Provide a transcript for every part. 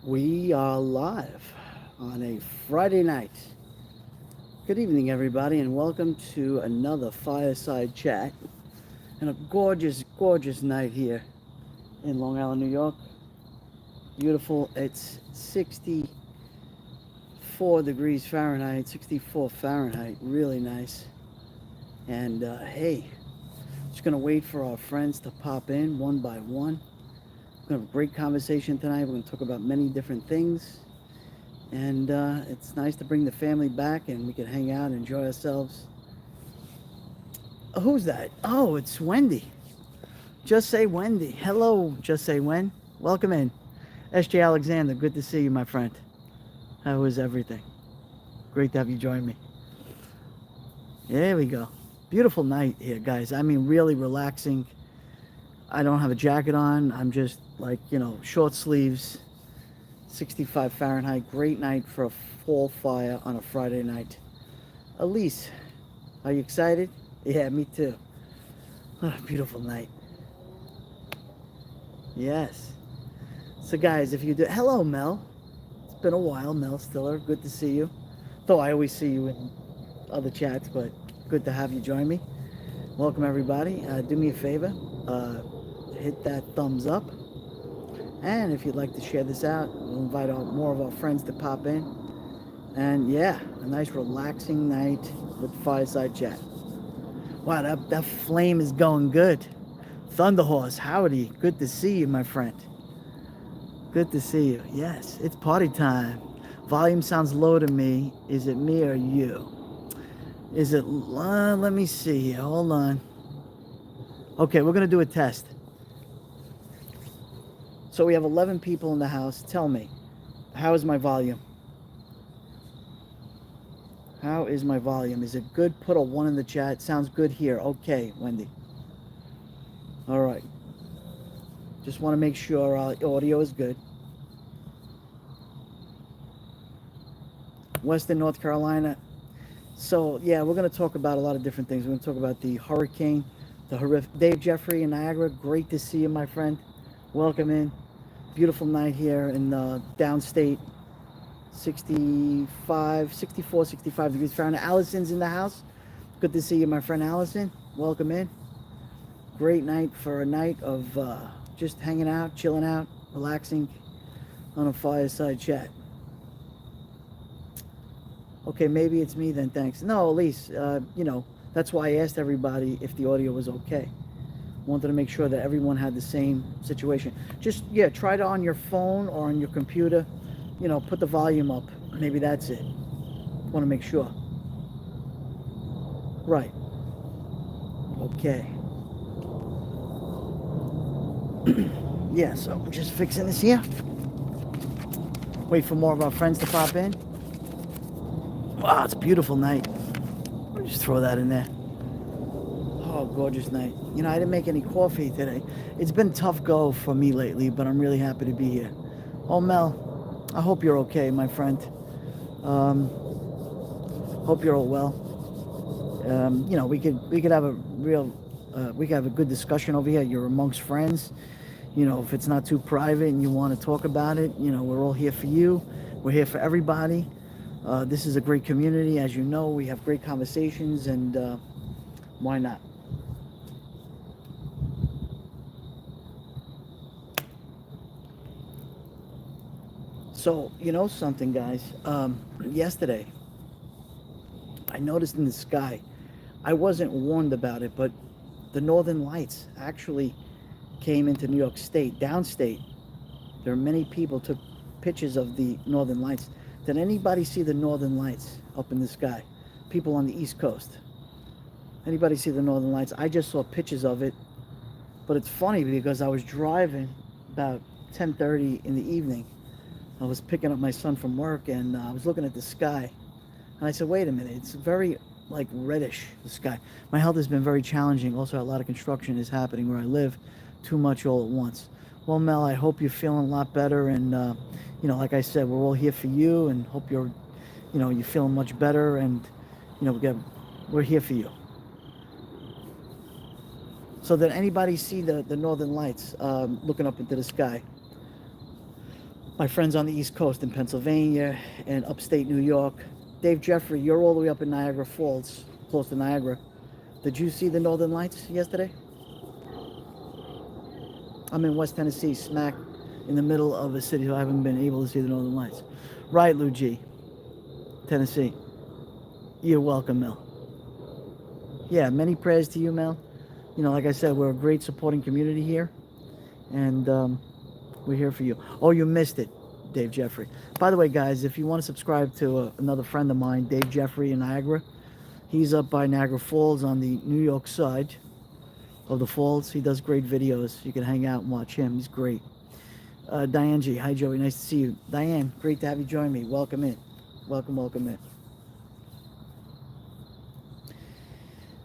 We are live on a Friday night. Good evening, everybody, and welcome to another fireside chat and a gorgeous, gorgeous night here in Long Island, New York. Beautiful. It's 64 degrees Fahrenheit, 64 Fahrenheit. Really nice. And hey, just gonna wait for our friends to pop in one by one. We're gonna have a great conversation tonight. We're gonna talk about many different things. And it's nice to bring the family back and we can hang out and enjoy ourselves. Who's that? Oh, it's Wendy. Just say Wendy. Hello, just say when. Welcome in. SJ Alexander, good to see you, my friend. How is everything? Great to have you join me. There we go. Beautiful night here, guys. I mean, really relaxing. I don't have a jacket on. I'm just like, short sleeves. 65 Fahrenheit. Great night for a fall fire on a Friday night. Elise, are you excited? Yeah, me too. What a beautiful night. Yes. So guys, if you do... Hello, Mel. It's been a while, Mel Stiller. Good to see you. Though I always see you in other chats, but good to have you join me. Welcome, everybody. Do me a favor. Hit that thumbs up. And if you'd like to share this out, we'll invite more of our friends to pop in. And yeah, a nice relaxing night with fireside chat. Wow, that flame is going good. Thunderhorse, howdy. Good to see you, my friend. Good to see you. Yes, it's party time. Volume sounds low to me. Is it me or you? Is it... let me see here. Hold on. Okay, we're going to do a test. So we have 11 people in the house. Tell me, how is my volume? How is my volume? Is it good? Put a 1 in the chat. Sounds good here. Okay, Wendy. All right. Just want to make sure our audio is good. Western North Carolina. So, yeah, we're going to talk about a lot of different things. We're going to talk about the hurricane, the horrific... Dave Jeffrey in Niagara, great to see you, my friend. Welcome in. Beautiful night here in downstate. 64, 65 degrees Fahrenheit. Allison's in the house. Good to see you, my friend Allison. Welcome in. Great night for a night of just hanging out, chilling out, relaxing on a fireside chat. Okay, maybe it's me then, thanks. No, Elise, that's why I asked everybody if the audio was okay. Wanted to make sure that everyone had the same situation. Just, yeah, try it on your phone or on your computer. Put the volume up. Maybe that's it. Want to make sure. Right. Okay. Yeah, so we're just fixing this here. Wait for more of our friends to pop in. Wow, it's a beautiful night. I'll just throw that in there. Oh, gorgeous night. I didn't make any coffee today. It's been a tough go for me lately, but I'm really happy to be here. Oh, Mel, I hope you're okay, my friend. Hope you're all well. We could have a real, we could have a good discussion over here. You're amongst friends. If it's not too private and you want to talk about it, we're all here for you. We're here for everybody. This is a great community. As you know, we have great conversations, and why not? So, something, guys. Yesterday, I noticed in the sky, I wasn't warned about it, but the Northern Lights actually came into New York State, downstate. There are many people took pictures of the Northern Lights. Did anybody see the Northern Lights up in the sky? People on the East Coast. Anybody see the Northern Lights? I just saw pictures of it, but it's funny because I was driving about 10:30 in the evening. I was picking up my son from work, and I was looking at the sky, and I said, wait a minute, it's very like reddish, the sky. My health has been very challenging. Also, a lot of construction is happening where I live, too much all at once. Well, Mel, I hope you're feeling a lot better, and like I said, we're all here for you, and hope you're feeling much better, and we're here for you. So did anybody see the Northern Lights looking up into the sky? My friends on the East Coast in Pennsylvania and upstate New York. Dave Jeffrey, you're all the way up in Niagara Falls, close to Niagara. Did you see the Northern Lights yesterday? I'm in West Tennessee, smack in the middle of a city, so I haven't been able to see the Northern Lights. Right, Lou G, Tennessee. You're welcome, Mel. Yeah, many prayers to you, Mel. You know, like I said, we're a great supporting community here, and we're here for you. Oh, you missed it, Dave Jeffrey. By the way, guys, if you want to subscribe to another friend of mine, Dave Jeffrey in Niagara, he's up by Niagara Falls on the New York side of the falls. He does great videos. You can hang out and watch him. He's great. Diane G. Hi, Joey. Nice to see you. Diane, great to have you join me. Welcome in. Welcome in.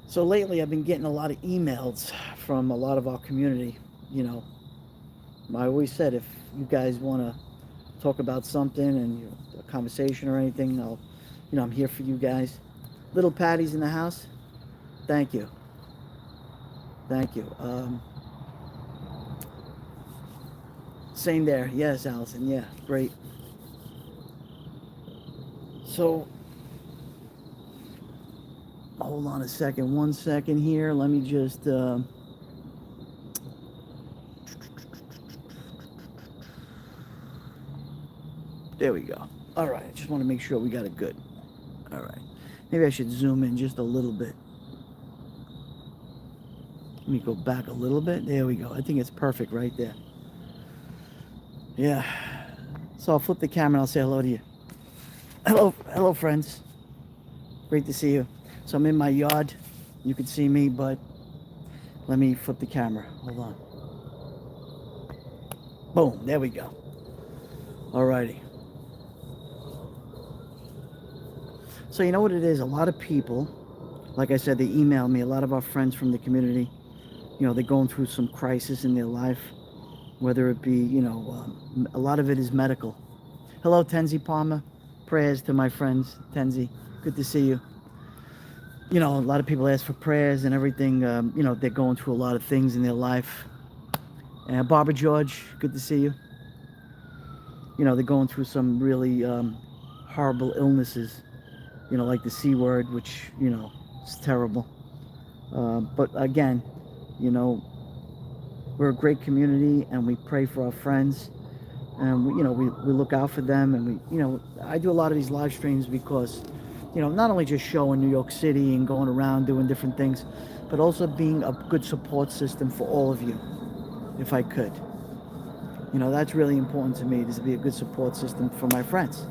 So lately, I've been getting a lot of emails from a lot of our community. You know, I always said if you guys want to talk about something and a conversation or anything, I'm here for you guys. Little Patty's in the house. Thank you. Same there. Yes, Allison. Yeah, great. So, hold on a second. 1 second here. Let me just... there we go. All right. I just want to make sure we got it good. All right. Maybe I should zoom in just a little bit. Let me go back a little bit. There we go. I think it's perfect right there. Yeah. So I'll flip the camera and I'll say hello to you. Hello, friends. Great to see you. So I'm in my yard. You can see me, but let me flip the camera. Hold on. Boom. There we go. Alrighty. So you know what it is? A lot of people, like I said, they email me. A lot of our friends from the community, you know, they're going through some crisis in their life, whether it be, a lot of it is medical. Hello, Tenzi Palmer. Prayers to my friends. Tenzi, good to see you. You know, a lot of people ask for prayers and everything. They're going through a lot of things in their life. And Barbara George, good to see you. You know, they're going through some really horrible illnesses, like the C word, which, is terrible. But again, we're a great community and we pray for our friends. And we look out for them, and I do a lot of these live streams because, not only just showing New York City and going around doing different things, but also being a good support system for all of you, if I could. That's really important to me, to be a good support system for my friends.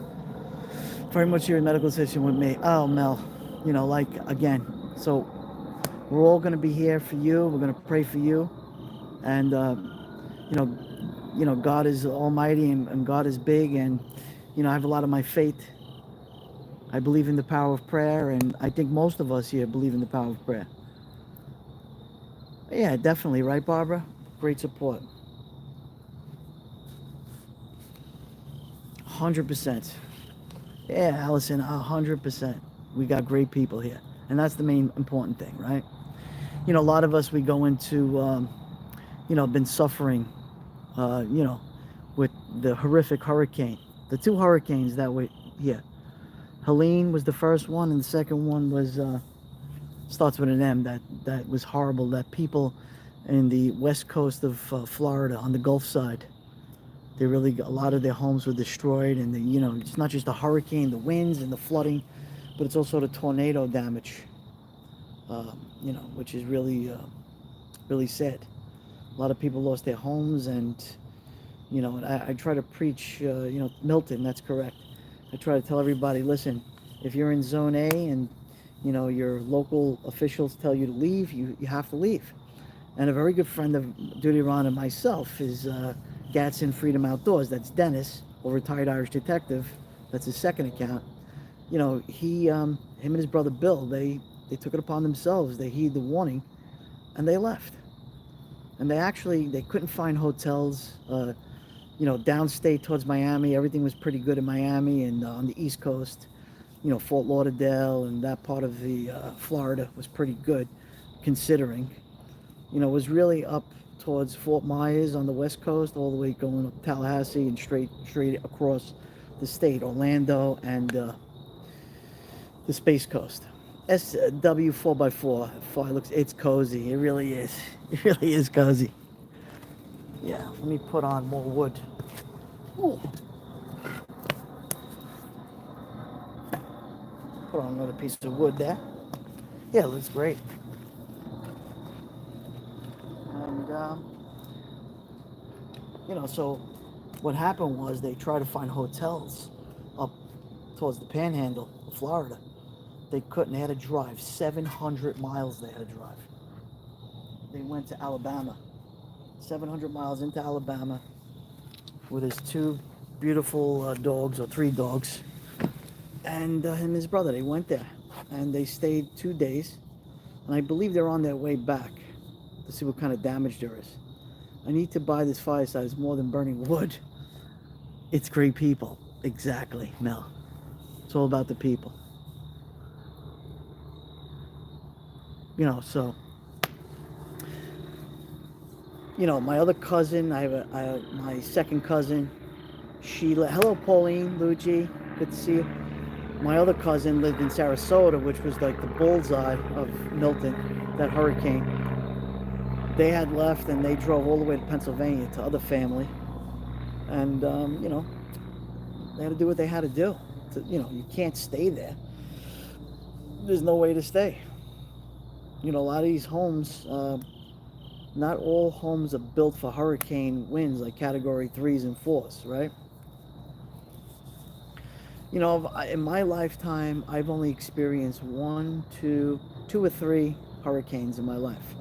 Very much here in medical assistant with me. Oh, Mel, again, so we're all going to be here for you. We're going to pray for you. And, God is almighty and God is big, and, I have a lot of my faith. I believe in the power of prayer, and I think most of us here believe in the power of prayer. Yeah, definitely, right, Barbara? Great support. 100%. Yeah, Allison, 100%. We got great people here, and that's the main important thing, right? A lot of us, we go into, been suffering, with the horrific hurricane. The two hurricanes that were here. Helene was the first one, and the second one was, starts with an M, that was horrible. That people in the west coast of Florida, on the Gulf side, a lot of their homes were destroyed, and it's not just the hurricane, the winds and the flooding, but it's also the tornado damage, which is really, really sad. A lot of people lost their homes, and, I try to preach, Milton, that's correct. I try to tell everybody, listen, if you're in Zone A and, your local officials tell you to leave, you have to leave. And a very good friend of Duty Ron and myself is Gadsden Freedom Outdoors. That's Dennis, a retired Irish detective. That's his second account. Him and his brother Bill, they took it upon themselves. They heeded the warning, and they left. And they couldn't find hotels, downstate towards Miami. Everything was pretty good in Miami, and on the East Coast, Fort Lauderdale and that part of the Florida was pretty good, considering. It was really up towards Fort Myers on the west coast, all the way going up Tallahassee and straight across the state, Orlando and the Space Coast. SW 4x4. It's cozy. It really is. It really is cozy. Yeah, let me put on more wood. Ooh. Put on another piece of wood there. Yeah, it looks great. And, so what happened was they tried to find hotels up towards the panhandle of Florida. They couldn't. They had to drive 700 miles. They had to drive. They went to Alabama, 700 miles into Alabama with his two beautiful dogs, or three dogs, and him and his brother. They went there and they stayed 2 days, and I believe they're on their way back to see what kind of damage there is. I need to buy this fireside. It's more than burning wood. It's great people. Exactly, Mel. It's all about the people. So my other cousin, my second cousin, hello Pauline, Lucci, good to see you. My other cousin lived in Sarasota, which was like the bullseye of Milton, that hurricane. They had left and they drove all the way to Pennsylvania to other family. And, they had to do what they had to do. You can't stay there. There's no way to stay. A lot of these homes, not all homes are built for hurricane winds like category 3s and 4s, right? In my lifetime, I've only experienced two or three hurricanes in my life.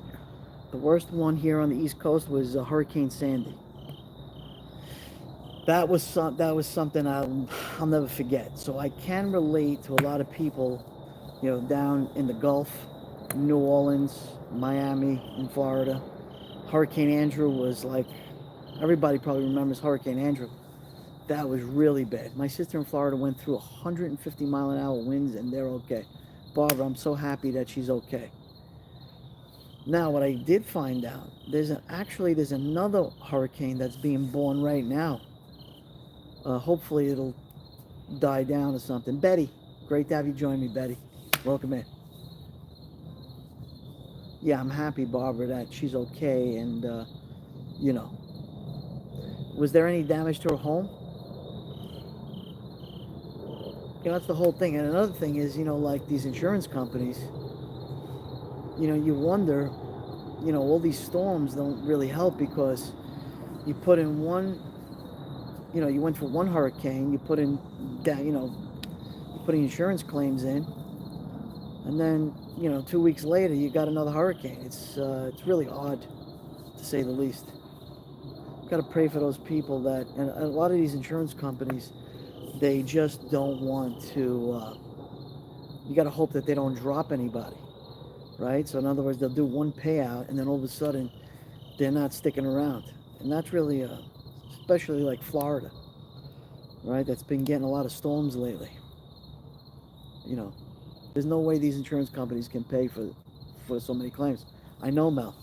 The worst one here on the East Coast was Hurricane Sandy. That was something I'll never forget. So I can relate to a lot of people, down in the Gulf, New Orleans, Miami, in Florida. Hurricane Andrew was like, everybody probably remembers Hurricane Andrew. That was really bad. My sister in Florida went through 150 mile an hour winds and they're okay. Barbara, I'm so happy that she's okay. Now, what I did find out, there's another hurricane that's being born right now. Hopefully it'll die down or something. Betty, great to have you join me, Betty. Welcome in. Yeah, I'm happy, Barbara, that she's okay. And, was there any damage to her home? That's the whole thing. And another thing is, like these insurance companies, you wonder, all these storms don't really help because you put in one, you went for one hurricane, you put in insurance claims in, and then, 2 weeks later, you got another hurricane. It's really odd, to say the least. Got to pray for those people and a lot of these insurance companies, they just don't want to, you got to hope that they don't drop anybody, right? So in other words, they'll do one payout and then all of a sudden they're not sticking around. And that's really, especially like Florida, right? That's been getting a lot of storms lately. There's no way these insurance companies can pay for so many claims. I know, Mel.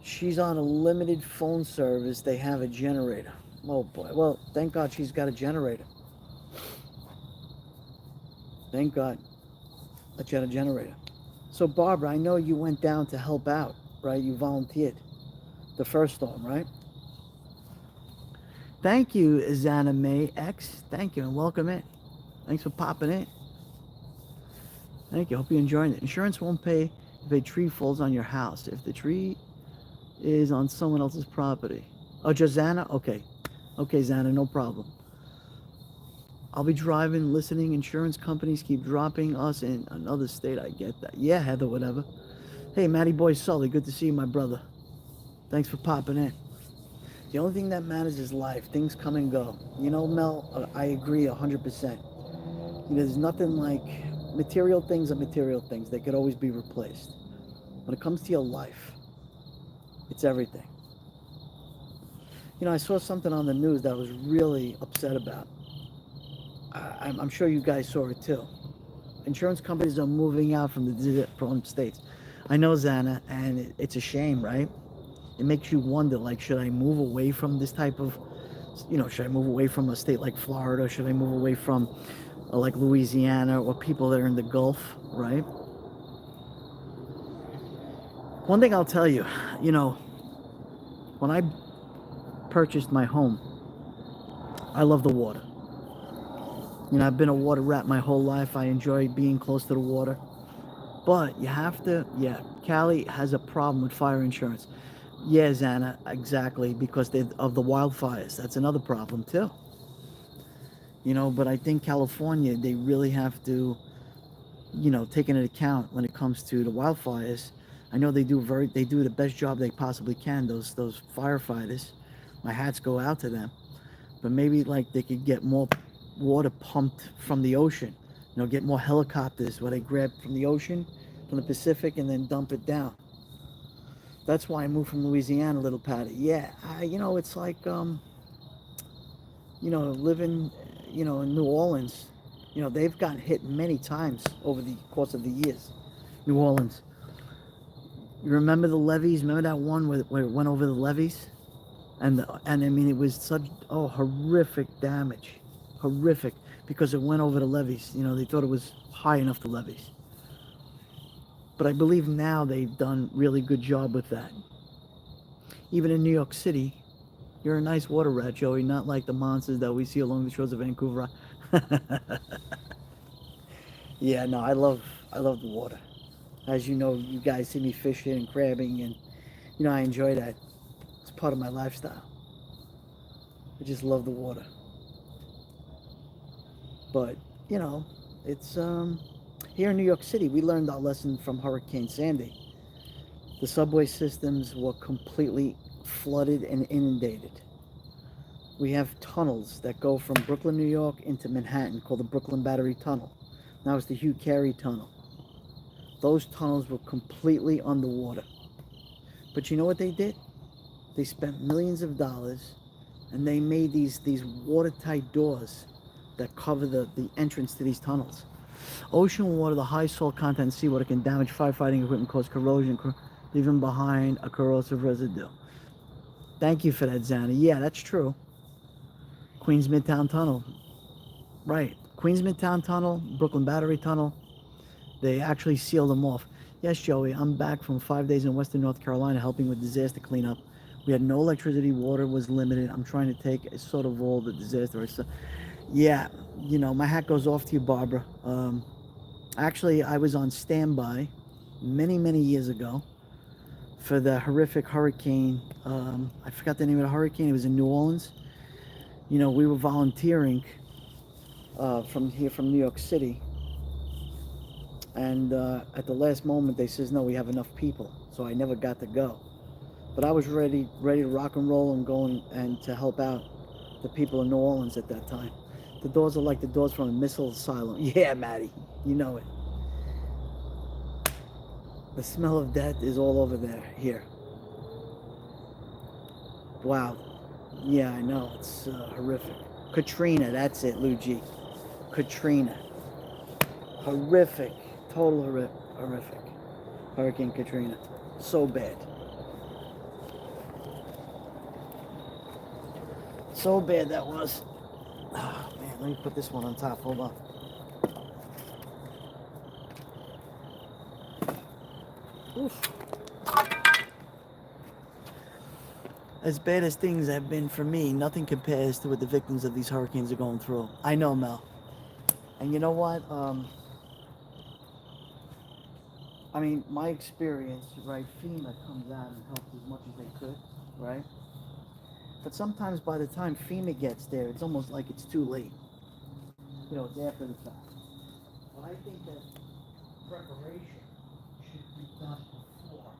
She's on a limited phone service. They have a generator. Oh boy. Well, thank God she's got a generator. Thank God that you had a generator. So Barbara, I know you went down to help out, right? You volunteered the first storm, right? Thank you, Zana May X. Thank you and welcome in. Thanks for popping in. Thank you. Hope you're enjoying it. Insurance won't pay if a tree falls on your house. If the tree is on someone else's property. Oh, just Zana? Okay. Okay, Zana, no problem. I'll be driving, listening. Insurance companies keep dropping us in another state. I get that. Yeah, Heather, whatever. Hey, Matty Boy Sully, good to see you, my brother. Thanks for popping in. The only thing that matters is life. Things come and go. Mel, I agree 100%. There's nothing like material things are material things. They could always be replaced. When it comes to your life, it's everything. I saw something on the news that I was really upset about. I'm sure you guys saw it too. Insurance companies are moving out from the prone states. I know, Xana, and it's a shame, right? It makes you wonder, like, should I move away from this type of, should I move away from a state like Florida? Should I move away from like Louisiana or people that are in the Gulf, right? One thing I'll tell you, you know, when I purchased my home, I love the water. I've been a water rat my whole life. I enjoy being close to the water. But you have to, yeah, Cali has a problem with fire insurance. Yeah, Xana, exactly, because of the wildfires. That's another problem, too. But I think California, they really have to, take into account when it comes to the wildfires. I know they do the best job they possibly can, those firefighters. My hats go out to them. But maybe like they could get more water pumped from the ocean. Get more helicopters where they grab from the ocean, from the Pacific, and then dump it down. That's why I moved from Louisiana, little Patty. Yeah, it's like living, in New Orleans. They've gotten hit many times over the course of the years. New Orleans. You remember the levees? Remember that one where it went over the levees? And I mean, it was such horrific damage, horrific, because it went over the levees. They thought it was high enough, the levees. But I believe now they've done really good job with that. Even in New York City, you're a nice water rat, Joey, not like the monsters that we see along the shores of Vancouver. Yeah, no, I love the water. As you know, you guys see me fishing and crabbing, and I enjoy that. It's part of my lifestyle. I just love the water. But you know, it's here in New York City. We learned our lesson from Hurricane Sandy. The subway systems were completely flooded and inundated. We have tunnels that go from Brooklyn, New York into Manhattan called the Brooklyn Battery Tunnel. Now it's the Hugh Carey Tunnel. Those tunnels were completely underwater. But you know what they did? They spent millions of dollars and they made these watertight doors that cover the entrance to these tunnels. Ocean water, the high salt content seawater can damage firefighting equipment, cause corrosion, leaving behind a corrosive residue. Thank you for that, Xana. Yeah, that's true. Queens Midtown Tunnel. Right. Queens Midtown Tunnel, Brooklyn Battery Tunnel. They actually sealed them off. Yes, Joey, I'm back from 5 days in Western North Carolina helping with disaster cleanup. We had no electricity, water was limited. I'm trying to take a sort of all the disaster. Yeah, my hat goes off to you, Barbara. Actually, I was on standby many, many years ago for the horrific hurricane. I forgot the name of the hurricane. It was in New Orleans. We were volunteering from here, from New York City. And at the last moment, they says, no, we have enough people. So I never got to go. But I was ready to rock and roll and go and to help out the people in New Orleans at that time. The doors are like the doors from a missile asylum. Yeah, Maddie, you know it. The smell of death is all over there, here. Wow. Yeah, I know. It's horrific. Katrina, that's it, Luigi. Katrina. Horrific. Total horrific. Hurricane Katrina. So bad. So bad that was. Oh, man, let me put this one on top. Hold on. Oof. As bad as things have been for me, nothing compares to what the victims of these hurricanes are going through. I know, Mel. And you know what? I mean, my experience, right? FEMA comes out and helps as much as they could, right? But sometimes by the time FEMA gets there, it's almost like it's too late. It's after the fact. But I think that preparation should be done before.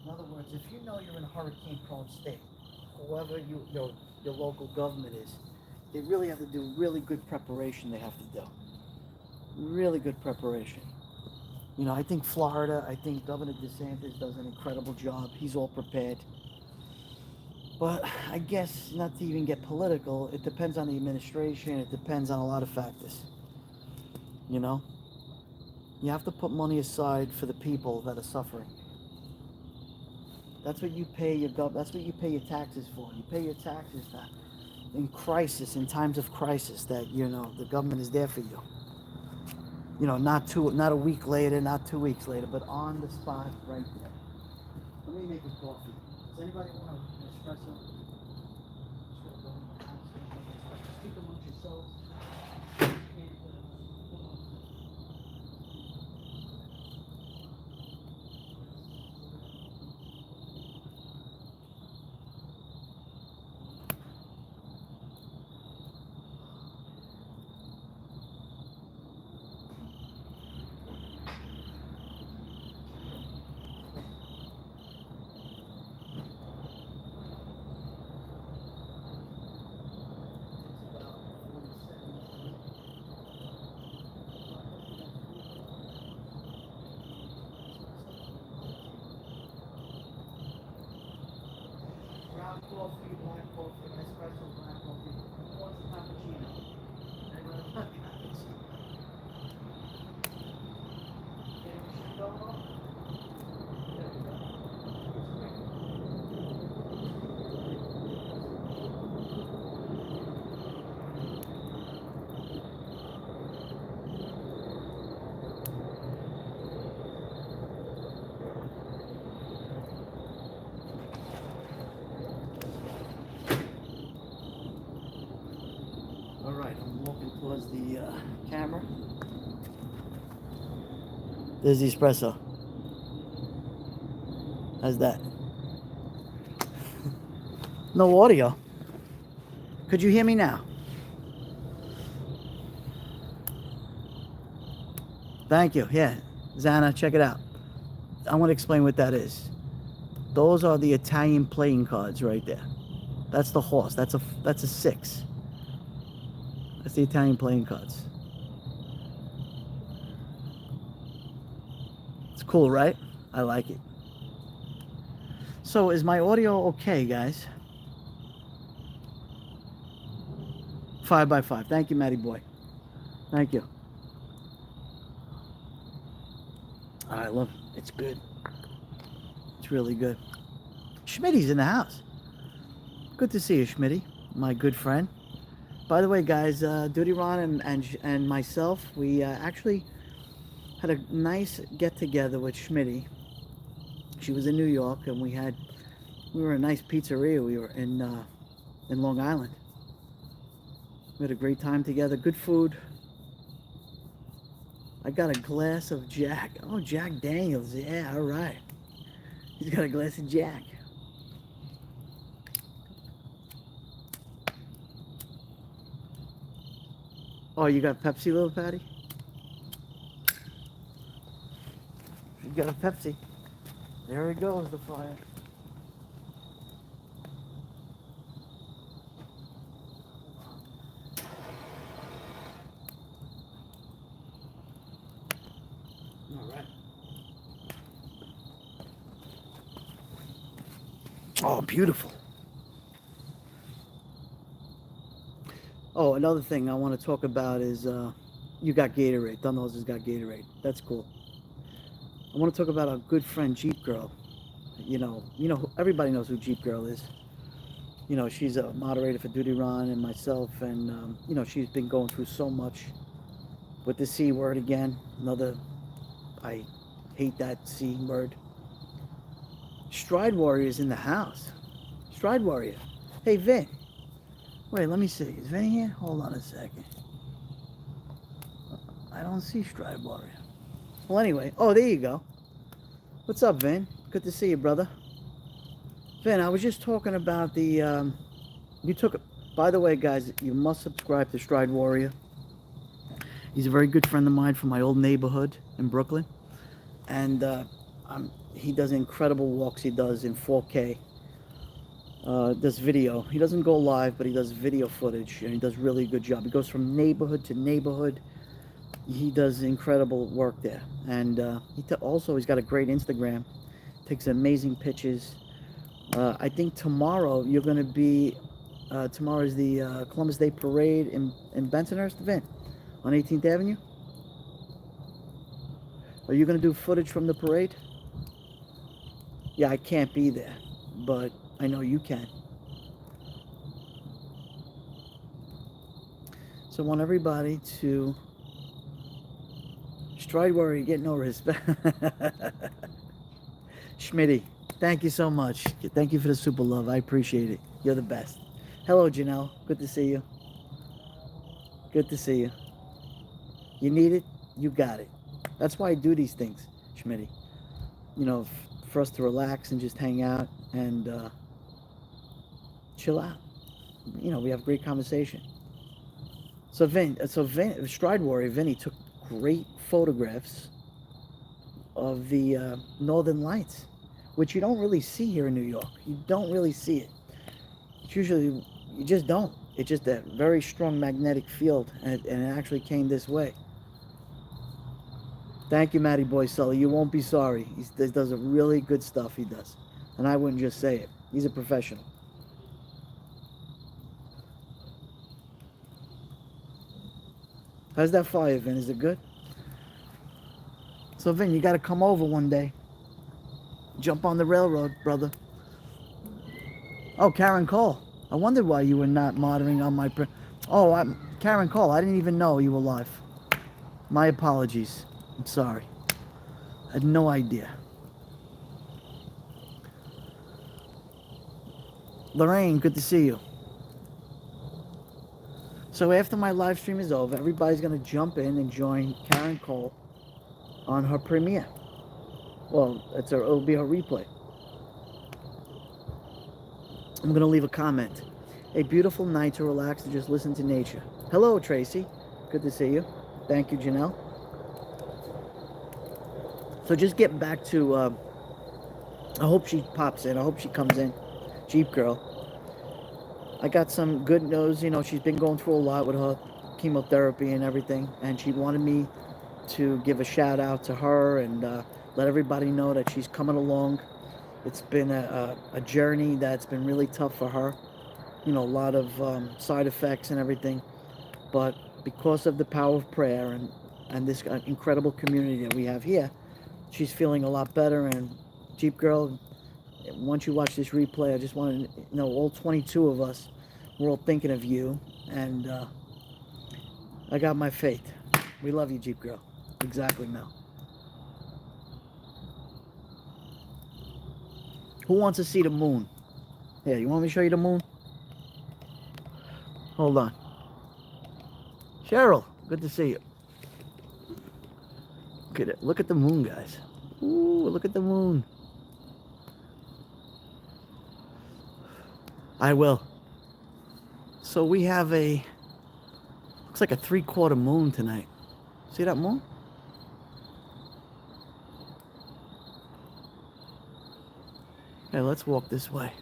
In other words, if you know you're in a hurricane-prone state, whoever your local government is, they really have to do really good preparation. They have to do really good preparation. I think Florida, I think Governor DeSantis does an incredible job. He's all prepared. But I guess, not to even get political, it depends on the administration. It depends on a lot of factors. You know? You have to put money aside for the people that are suffering. That's what you pay your That's what you pay your taxes for. You pay your taxes that in crisis, in times of crisis, that the government is there for you. Not a week later, not 2 weeks later, but on the spot, right there. Let me make a coffee. Does anybody want an espresso? Speak amongst yourselves. Brown coffee, black coffee, espresso, black coffee. Who wants a cappuccino? Anyone want a cappuccino? Anyone should go home? There we go. All right, I'm walking towards the camera. There's the espresso. How's that? No audio. Could you hear me now? Thank you. Yeah, Zana, check it out. I want to explain what that is. Those are the Italian playing cards right there. That's the horse. That's a 6. That's the Italian playing cards. It's cool, right? I like it. So is my audio okay, guys? 5x5. Thank you, Matty boy. Thank you. I love it. It's good. It's really good. Schmitty's in the house. Good to see you, Schmitty, my good friend. By the way, guys, Duty Ron and myself, we actually had a nice get-together with Schmitty. She was in New York, and we were in a nice pizzeria. We were in Long Island. We had a great time together. Good food. I got a glass of Jack. Oh, Jack Daniels. Yeah, all right. He's got a glass of Jack. Oh, you got Pepsi, little Patty? You got a Pepsi. There it goes, the fire. All right. Oh, beautiful. Oh, another thing I want to talk about is you got Gatorade. Dunnos has got Gatorade. That's cool. I want to talk about our good friend Jeep Girl. Everybody knows who Jeep Girl is. She's a moderator for Duty Ron and myself, and she's been going through so much with the C word again. I hate that C word. Stride Warrior is in the house. Stride Warrior. Hey, Vin. Wait, let me see. Is Vin here? Hold on a second. I don't see Stride Warrior. Well, anyway. Oh, there you go. What's up, Vin? Good to see you, brother. Vin, I was just talking about the... By the way, guys, you must subscribe to Stride Warrior. He's a very good friend of mine from my old neighborhood in Brooklyn. And he does incredible walks. He does in 4K. Does video. He doesn't go live, but he does video footage, and he does really good job. He goes from neighborhood to neighborhood. He does incredible work there, and he's got a great Instagram. Takes amazing pictures. I think tomorrow you're going to be. Tomorrow is the Columbus Day Parade in Bensonhurst, Vin, on 18th Avenue. Are you going to do footage from the parade? Yeah, I can't be there, but I know you can. So I want everybody to stride where you get no respect. Schmitty, thank you so much. Thank you for the super love. I appreciate it. You're the best. Hello, Janelle. Good to see you. Good to see you. You need it, you got it. That's why I do these things, Schmitty. You know, for us to relax and just hang out and chill out. You know, we have great conversation. So Stride Warrior Vinny took great photographs of the Northern Lights, which you don't really see here in New York. You don't really see it. It's usually, you just don't. It's just a very strong magnetic field, and it actually came this way. Thank you, Matty Boy Sully. You won't be sorry. He does a really good stuff, he does. And I wouldn't just say it. He's a professional. How's that fire, Vin? Is it good? So, Vin, you got to come over one day. Jump on the railroad, brother. Oh, Karen Cole. I wondered why you were not monitoring on my... Karen Cole, I didn't even know you were live. My apologies. I'm sorry. I had no idea. Lorraine, good to see you. So after my live stream is over, everybody's going to jump in and join Karen Cole on her premiere. Well, it'll be her replay. I'm going to leave a comment. A beautiful night to relax and just listen to nature. Hello, Tracy. Good to see you. Thank you, Janelle. So just getting back to, I hope she pops in. I hope she comes in. Jeep Girl. I got some good news. You know, she's been going through a lot with her chemotherapy and everything. And she wanted me to give a shout out to her and let everybody know that she's coming along. It's been a journey that's been really tough for her. You know, a lot of side effects and everything. But because of the power of prayer and this incredible community that we have here, she's feeling a lot better. And Jeep Girl, once you watch this replay, I just want to know all 22 of us, we're all thinking of you. And I got my faith. We love you, Jeep Girl. Exactly, Mel. Who wants to see the moon? Yeah, you want me to show you the moon? Hold on. Cheryl, good to see you. Look at it. Look at the moon, guys. Ooh, look at the moon. I will. So we have looks like a 3/4 moon tonight. See that moon? Hey, let's walk this way.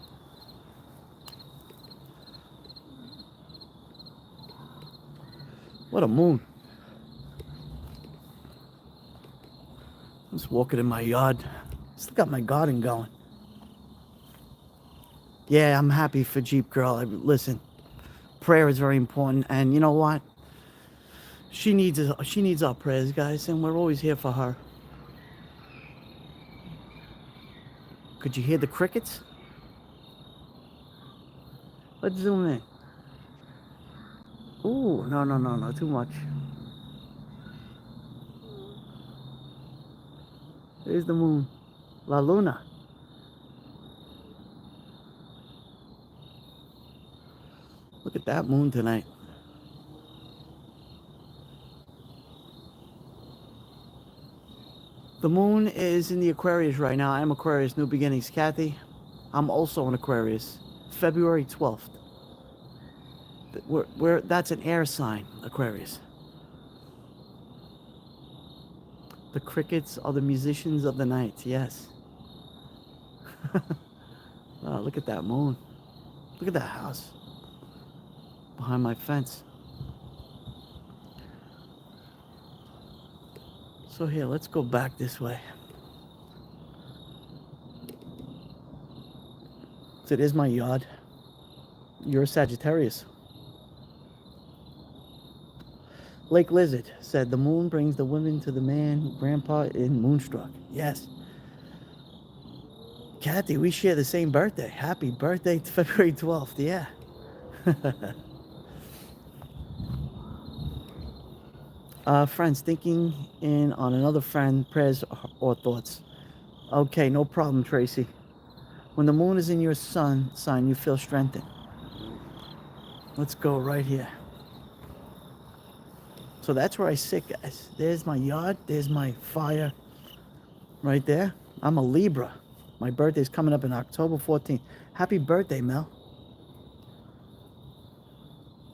What a moon. I'm just walking in my yard. Still got my garden going. Yeah, I'm happy for Jeep Girl. Listen, prayer is very important, and you know what? She needs our prayers, guys, and we're always here for her. Could you hear the crickets? Let's zoom in. Ooh, no, too much. There's the moon. La Luna. Look at that moon tonight. The moon is in the Aquarius right now. I'm Aquarius, New Beginnings. Kathy, I'm also an Aquarius. February 12th. That's an air sign, Aquarius. The crickets are the musicians of the night, yes. Wow, look at that moon. Look at that house behind my fence. So here, let's go back this way. So it is my yard. You're a Sagittarius. Lake Lizard said the moon brings the women to the man, grandpa in Moonstruck. Yes. Kathy, we share the same birthday. Happy birthday, February 12th. Yeah. Friends, thinking in on another friend, prayers or thoughts. Okay, no problem, Tracy. When the moon is in your sun sign, you feel strengthened. Let's go right here. So that's where I sit, guys. There's my yard. There's my fire right there. I'm a Libra. My birthday's coming up in October 14th. Happy birthday, Mel.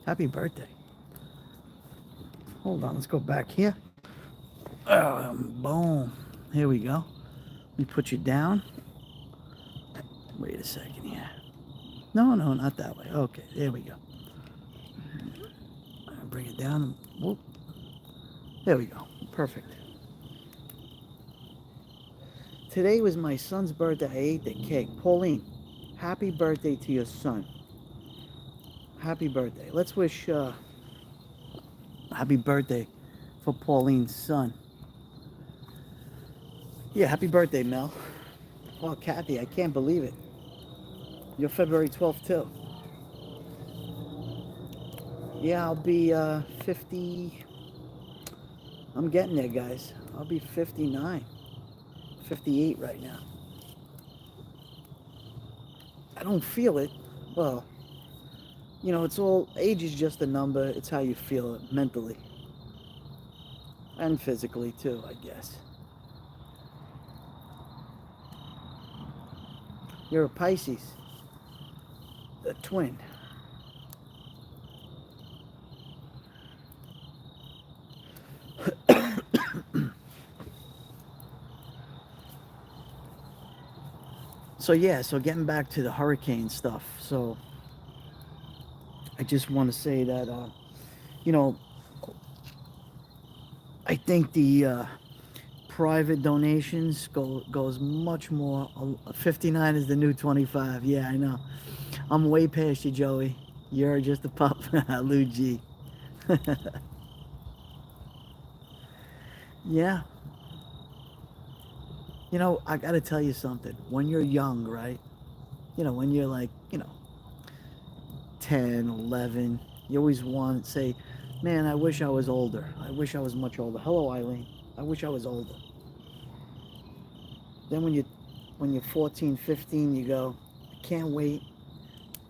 Happy birthday. Hold on, let's go back here. Boom. Here we go. Let me put you down. Wait a second here. No, no, not that way. Okay, there we go. Bring it down. Whoop. There we go. Perfect. Today was my son's birthday. I ate the cake. Pauline, happy birthday to your son. Happy birthday. Let's wish happy birthday for Pauline's son. Yeah, happy birthday, Mel. Oh, Kathy, I can't believe it. You're February 12th, too. Yeah, I'll be 50. I'm getting there, guys. I'll be 59. 58 right now. I don't feel it. Well, it's all, age is just a number. It's how you feel it mentally. And physically, too, I guess. You're a Pisces. A twin. So getting back to the hurricane stuff. So I just want to say that, I think the private donations goes much more. 59 is the new 25. Yeah, I know. I'm way past you, Joey. You're just a pup. Lou G. Yeah. I got to tell you something. When you're young, right? When you're like, 10, 11, you always want to say, man, I wish I was older. I wish I was much older. Hello, Eileen. I wish I was older. Then when you're 14, 15, you go, I can't wait.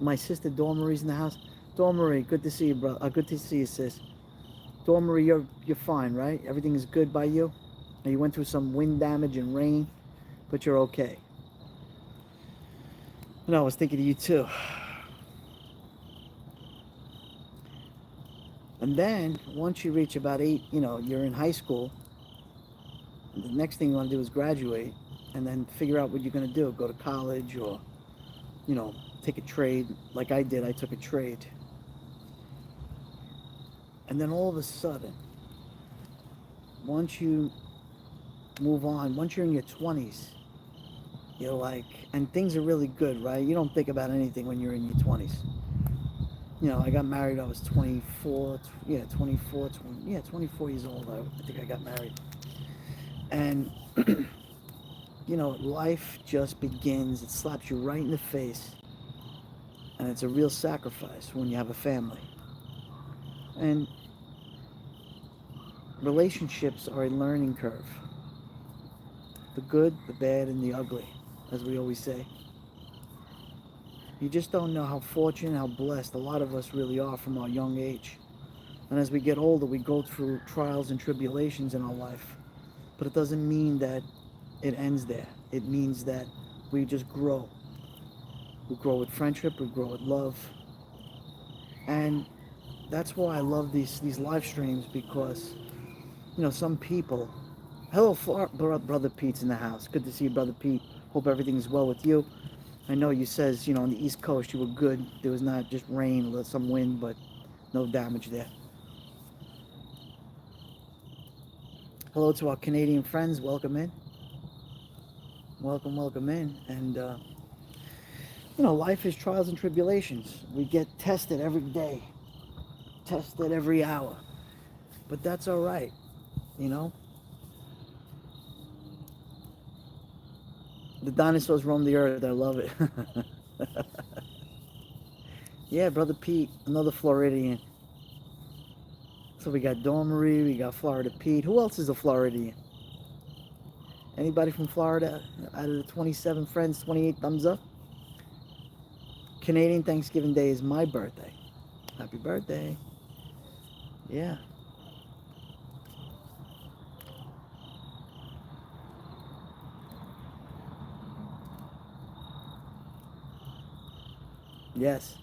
My sister Dawn Marie's in the house. Dawn Marie, good to see you, bro. Good to see you, sis. Dawn Marie, you're fine, right? Everything is good by you? Now, you went through some wind damage and rain, but you're okay. And I was thinking of you too. And then once you reach about 8, you're in high school. The next thing you want to do is graduate and then figure out what you're going to do. Go to college or, take a trade. Like I did, I took a trade. And then all of a sudden, once you move on, once you're in your 20s, you're like, and things are really good, right? You don't think about anything when you're in your 20s. I got married, I was 24, 24 years old, I think I got married. And, life just begins, it slaps you right in the face. And it's a real sacrifice when you have a family. And relationships are a learning curve. The good, the bad, and the ugly, as we always say. You just don't know how fortunate, how blessed a lot of us really are from our young age. And as we get older, we go through trials and tribulations in our life. But it doesn't mean that it ends there. It means that we just grow. We grow with friendship, we grow with love. And that's why I love these live streams, because, some people... Hello, Brother Pete's in the house. Good to see you, Brother Pete. Hope everything's well with you. I know you says, on the East Coast you were good. There was not just rain, some wind, but no damage there. Hello to our Canadian friends. Welcome in. Welcome in. And, life is trials and tribulations. We get tested every day. Tested every hour. but that's all right. You know, the dinosaurs roam the earth. I love it. Yeah, brother Pete, another Floridian. So we got Dawn Marie, we got Florida Pete. Who else is a Floridian? Anybody from Florida? Out of the 27 friends, 28 thumbs up. Canadian Thanksgiving Day is my birthday. Happy birthday. Yeah. Yes.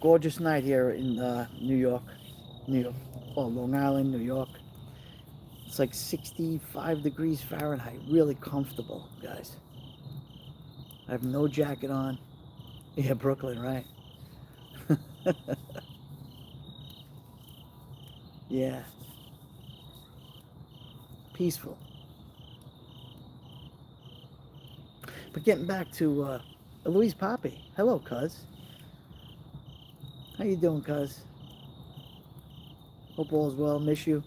Gorgeous night here in New York. New York. Oh, Long Island, New York. It's like 65 degrees Fahrenheit. Really comfortable, guys. I have no jacket on. Yeah, Brooklyn, right? Yeah. Peaceful. But getting back to Louise Poppy. Hello, cuz. How you doing, cuz? Hope all is well. Miss you.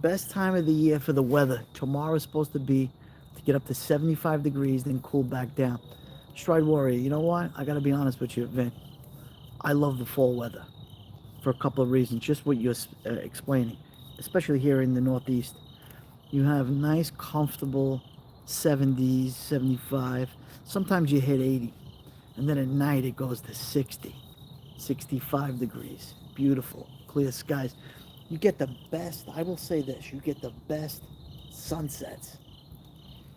Best time of the year for the weather. Tomorrow's supposed to be to get up to 75 degrees, then cool back down. Stride Warrior, you know what? I gotta be honest with you, Vin. I love the fall weather for a couple of reasons. Just what you're explaining, especially here in the Northeast. You have nice, comfortable 70s, 75. Sometimes you hit 80. And then at night it goes to 60, 65 degrees. Beautiful, clear skies. You get the best, I will say this, you get the best sunsets.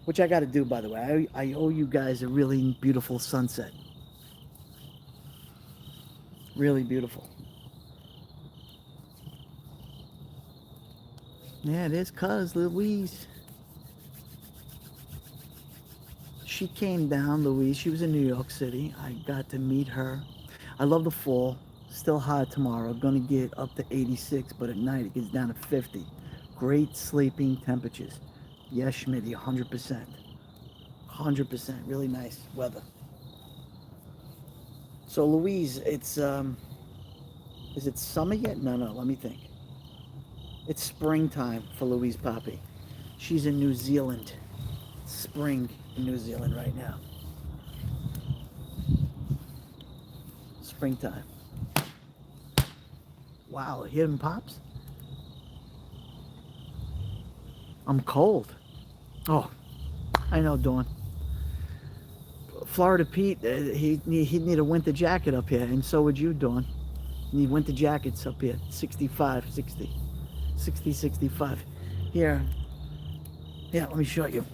Which I got to do, by the way. I owe you guys a really beautiful sunset. Really beautiful. Yeah, it is, cuz Louise. She came down, Louise. She was in New York City. I got to meet her. I love the fall. Still hot tomorrow. Gonna get up to 86, but at night it gets down to 50. Great sleeping temperatures. Yes, Schmitty, 100%. 100%. Really nice weather. So, Louise, it's, is it summer yet? No, no, let me think. It's springtime for Louise Poppy. She's in New Zealand. Spring in New Zealand right now. Springtime. Wow, hidden pops? I'm cold. Oh, I know, Dawn. Florida Pete, he'd need a winter jacket up here, and so would you, Dawn. You need winter jackets up here. 65, 60. 60, 65. Here. Yeah, let me show you.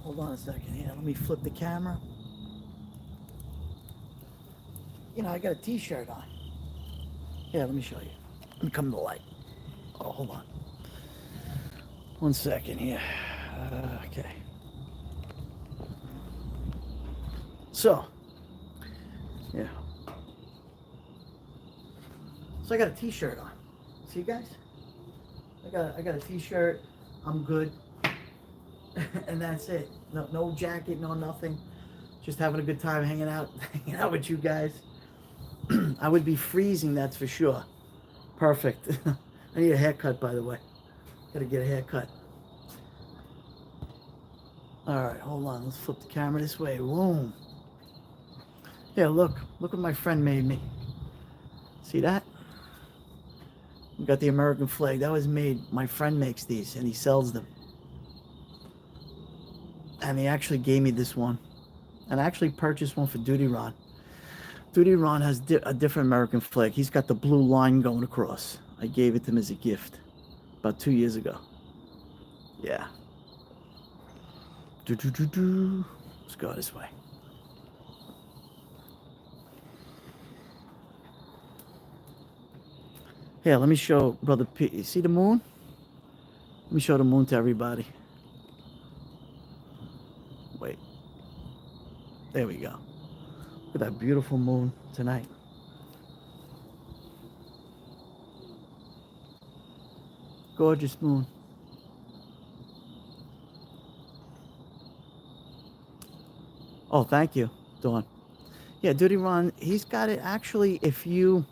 Hold on a second. Here, let me flip the camera. You know, I got a t-shirt on. Yeah, let me show you. Let me come to the light. Oh, hold on. One second here. Okay. So, yeah. So I got a t-shirt on. See you guys? I got a t-shirt. I'm good. And that's it. No jacket, no nothing. Just having a good time hanging out with you guys. I would be freezing, that's for sure. Perfect. I need a haircut, by the way. Gotta get a haircut. Alright, hold on. Let's flip the camera this way. Boom. Yeah, look what my friend made me. See that? We got the American flag. That was made. My friend makes these and he sells them. And he actually gave me this one. And I actually purchased one for Duty Ron. Duty Ron has a different American flag. He's got the blue line going across. I gave it to him as a gift about 2 years ago. Yeah. Let's go this way. Here, let me show Brother P. You see the moon? Let me show the moon to everybody. Wait. There we go. Look at that beautiful moon tonight. Gorgeous moon. Oh, thank you, Dawn. Yeah, Duty Ron, he's got it. Actually, if you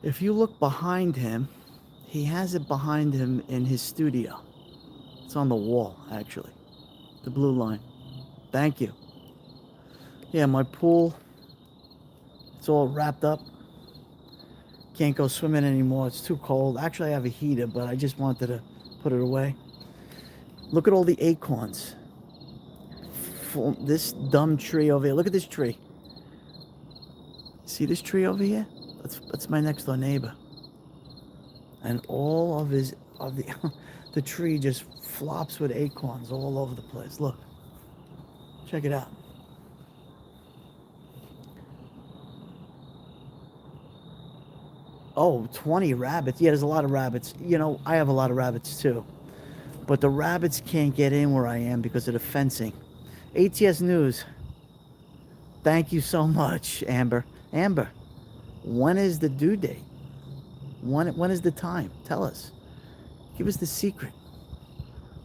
look behind him, he has it behind him in his studio. It's on the wall, actually. The blue line. Thank you. Yeah, my pool, it's all wrapped up. Can't go swimming anymore. It's too cold. Actually, I have a heater, but I just wanted to put it away. Look at all the acorns. This dumb tree over here. Look at this tree. See this tree over here? That's my next door neighbor. And all of the the tree just flops with acorns all over the place. Look. Check it out. Oh, 20 rabbits. Yeah, there's a lot of rabbits. You know, I have a lot of rabbits too. But the rabbits can't get in where I am because of the fencing. ATS News. Thank you so much, Amber. Amber, when is the due date? When is the time? Tell us. Give us the secret.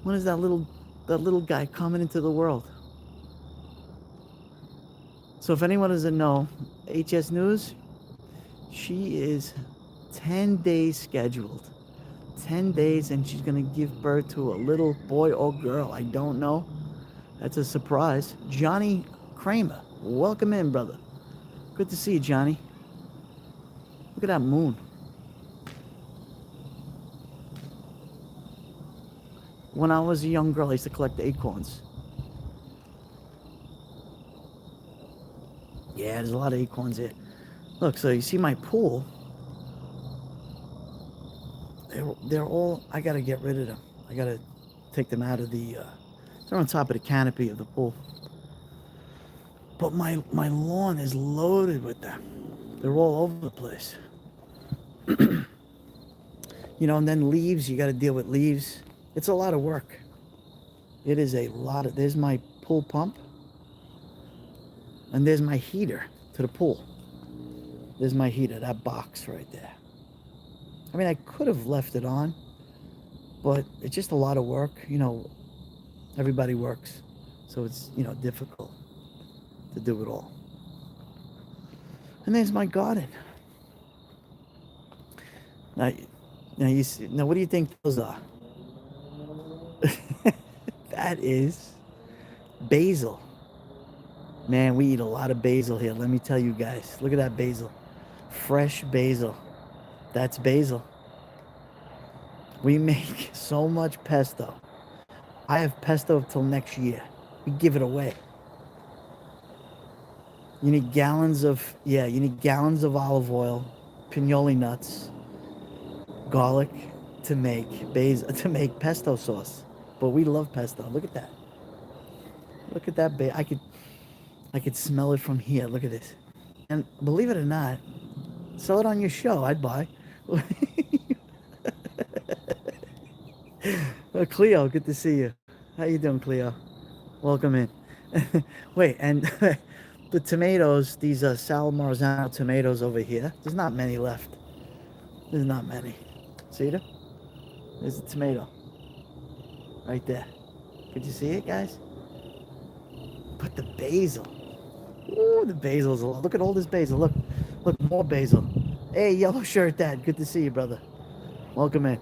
When is that little guy coming into the world? So if anyone doesn't know, HS News, she is 10 days scheduled. 10 days, and she's going to give birth to a little boy or girl. I don't know. That's a surprise. Johnny Kramer, welcome in, brother. Good to see you, Johnny. Look at that moon. When I was a young girl, I used to collect acorns. Yeah, there's a lot of acorns here. Look, so you see my pool. They're all, I gotta get rid of them. I gotta take them out of the, they're on top of the canopy of the pool. But my lawn is loaded with them. They're all over the place. You know, and then leaves, you gotta deal with leaves. It's a lot of work. It is a lot of, there's my pool pump. And there's my heater to the pool. There's my heater, that box right there. I mean, I could have left it on, but it's just a lot of work. You know, everybody works, so it's, you know, difficult to do it all. And there's my garden. Now you see, now what do you think those are? That is basil. Man, we eat a lot of basil here. Let me tell you guys. Look at that basil. Fresh basil. That's basil. We make so much pesto. I have pesto till next year. We give it away. You need gallons of, yeah, you need gallons of olive oil, pinoli nuts, garlic to make basil, to make pesto sauce. But we love pesto. Look at that. Look at that. I could smell it from here. Look at this. And believe it or not, sell it on your show. I'd buy. Cleo, good to see you. How you doing, Cleo? Welcome in. Wait, and the tomatoes, these Sal Marzano tomatoes over here, there's not many left. There's not many. See them? There's a tomato. Right there. Could you see it, guys? But the basil. Ooh, the basil's a lot. Look at all this basil. Look, more basil. Hey, yellow shirt dad. Good to see you, brother. Welcome in.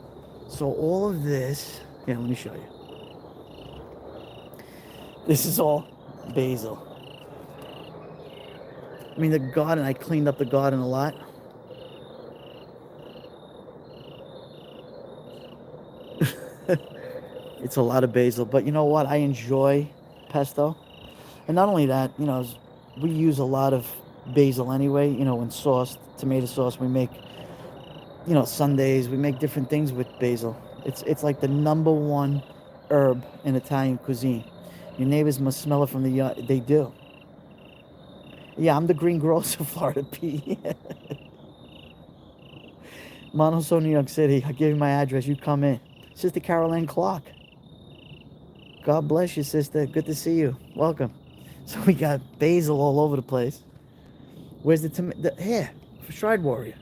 So all of this, yeah, let me show you. This is all basil. I mean, the garden, I cleaned up the garden a lot. It's a lot of basil, but you know what? I enjoy pesto. And not only that, you know, we use a lot of basil anyway, you know, in sauce, tomato sauce. We make, you know, sundaes. We make different things with basil. It's like the number one herb in Italian cuisine. Your neighbors must smell it from the yard. They do. Yeah, I'm the green grocer, Florida P. Monoso, New York City. I give you my address. You come in. Sister Caroline Clark. God bless you, sister. Good to see you. Welcome. So we got basil all over the place. Where's the here, Stride Warrior.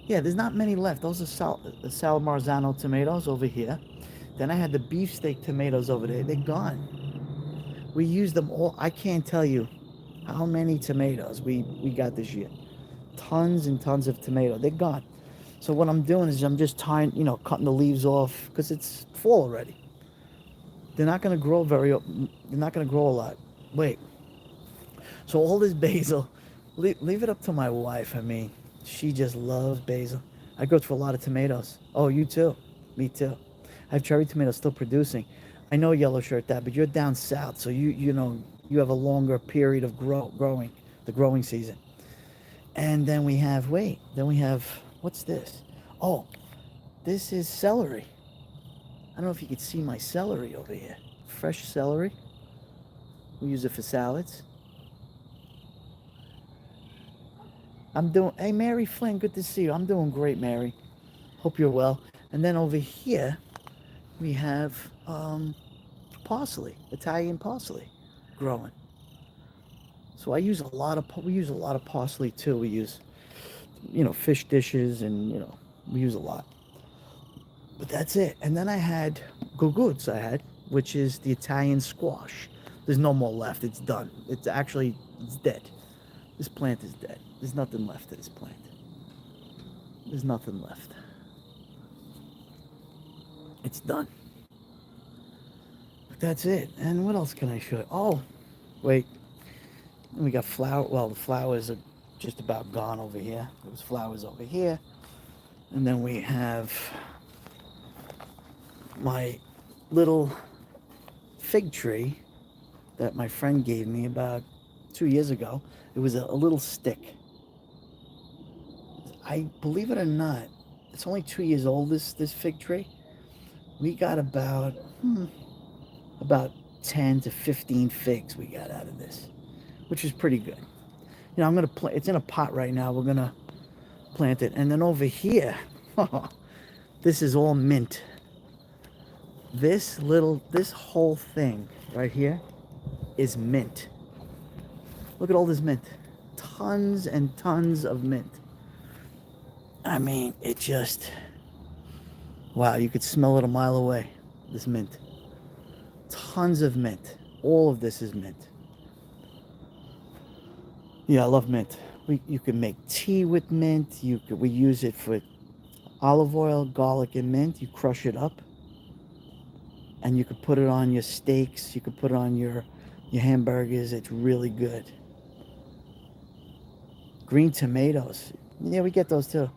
Yeah, there's not many left. Those are the Sal Marzano tomatoes over here. Then I had the beefsteak tomatoes over there. They're gone. We use them all. I can't tell you how many tomatoes we got this year. Tons and tons of tomato. They're gone. So what I'm doing is I'm just tying, cutting the leaves off because it's fall already. They're not going to grow they're not going to grow a lot. Wait. So all this basil, leave it up to my wife. I mean, she just loves basil. I go through a lot of tomatoes. Oh, you too. Me too. I have cherry tomatoes still producing. I know yellow shirt that, but you're down south, so you have a longer period of growing, the growing season. And then we have what's this? Oh, this is celery. I don't know if you can see my celery over here. Fresh celery. We use it for salads. Hey, Mary Flynn, good to see you. I'm doing great, Mary. Hope you're well. And then over here, we have parsley, Italian parsley growing. So we use a lot of parsley too. We use, fish dishes and, we use a lot. But that's it. And then I had guguts, which is the Italian squash. There's no more left. It's done. It's dead. This plant is dead. There's nothing left of this plant. There's nothing left. It's done. But that's it. And what else can I show you? Oh, wait. We got flower. Well, the flowers are just about gone over here. There's flowers over here. And then we have my little fig tree that my friend gave me about 2 years ago. It was a little stick. I believe it or not, it's only 2 years old, this fig tree. We got about 10 to 15 figs we got out of this, which is pretty good. I'm going to plant, it's in a pot right now. We're going to plant it. And then over here, this is all mint. This whole thing right here is mint. Look at all this mint. Tons and tons of mint. I mean, it just, wow, you could smell it a mile away, this mint. Tons of mint. All of this is mint. Yeah, I love mint. You can make tea with mint. We use it for olive oil, garlic, and mint. You crush it up. And you could put it on your steaks. You could put it on your hamburgers. It's really good. Green tomatoes. Yeah, we get those too.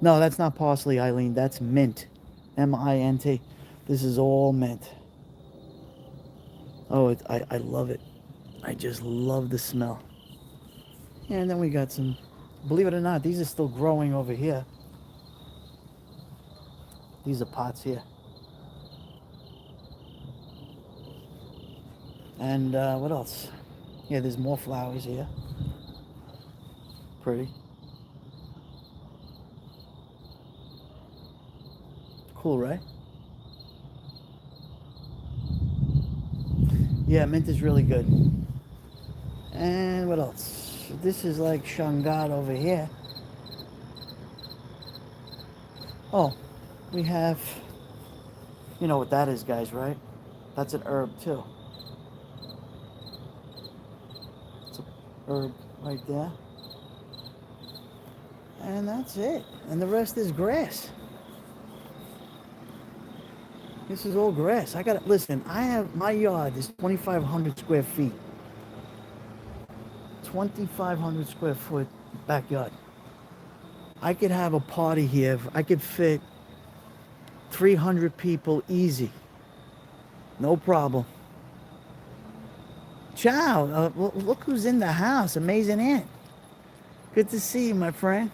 No, that's not parsley, Eileen. That's mint. M-I-N-T. This is all mint. Oh, I love it. I just love the smell. And then we got some, believe it or not, these are still growing over here. These are pots here. And what else? Yeah, there's more flowers here. Pretty. Cool, right? Yeah, mint is really good. And what else? This is like Shangat over here. Oh, we have, you know what that is, guys, right? That's an herb too. It's an herb right there. And that's it. And the rest is grass. This is all grass. Listen, my yard is 2,500 square feet. 2,500 square foot backyard. I could have a party here. I could fit 300 people easy. No problem. Ciao. Look who's in the house. Amazing Aunt. Good to see you, my friend.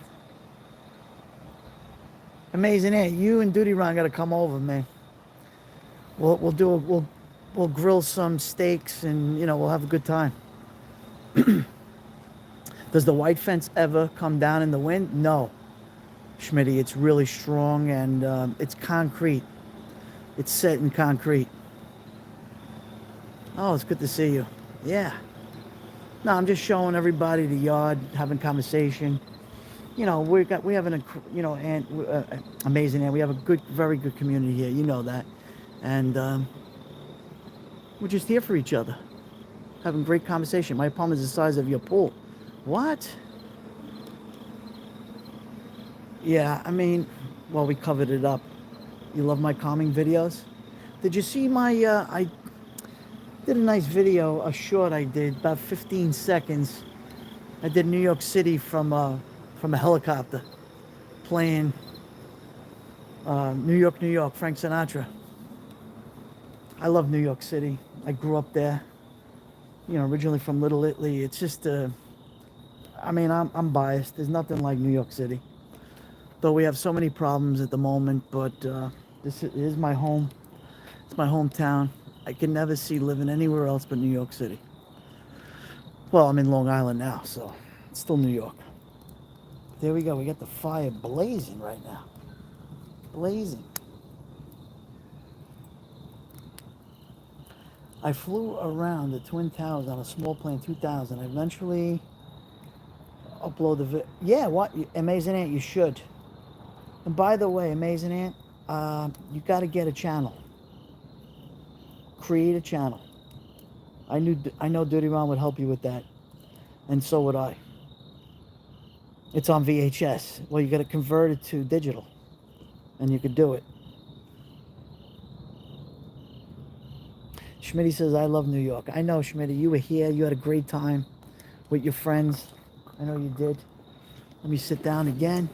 Amazing Aunt. You and Duty Ron got to come over, man. We'll grill some steaks and, we'll have a good time. Does the white fence ever come down in the wind? No. Schmitty, it's really strong and it's concrete. It's set in concrete. Oh, it's good to see you. Yeah. No, I'm just showing everybody the yard, having conversation. We have an, amazing, and we have a very good community here. You know that. And We're just here for each other, having great conversation. My apartment is the size of your pool. What? Yeah, I mean, well, we covered it up. You love my calming videos? Did you see my, I did a nice video, a short I did, about 15 seconds. I did New York City from a helicopter, playing New York, New York, Frank Sinatra. I love New York City. I grew up there, you know, originally from Little Italy. It's just, I mean, I'm biased. There's nothing like New York City. Though we have so many problems at the moment, but this is my home. It's my hometown. I can never see living anywhere else but New York City. Well, I'm in Long Island now, so it's still New York. There we go. We got the fire blazing right now. Blazing. I flew around the Twin Towers on a small plane 2000. I eventually upload the video. Yeah, what? Amazing Ant, you should. And by the way, Amazing Ant, you got to get a channel. Create a channel. I know Dirty Ron would help you with that, and so would I. It's on VHS. Well, you got to convert it to digital, and you could do it. Schmitty says, I love New York. I know, Schmitty, you were here. You had a great time with your friends. I know you did. Let me sit down again.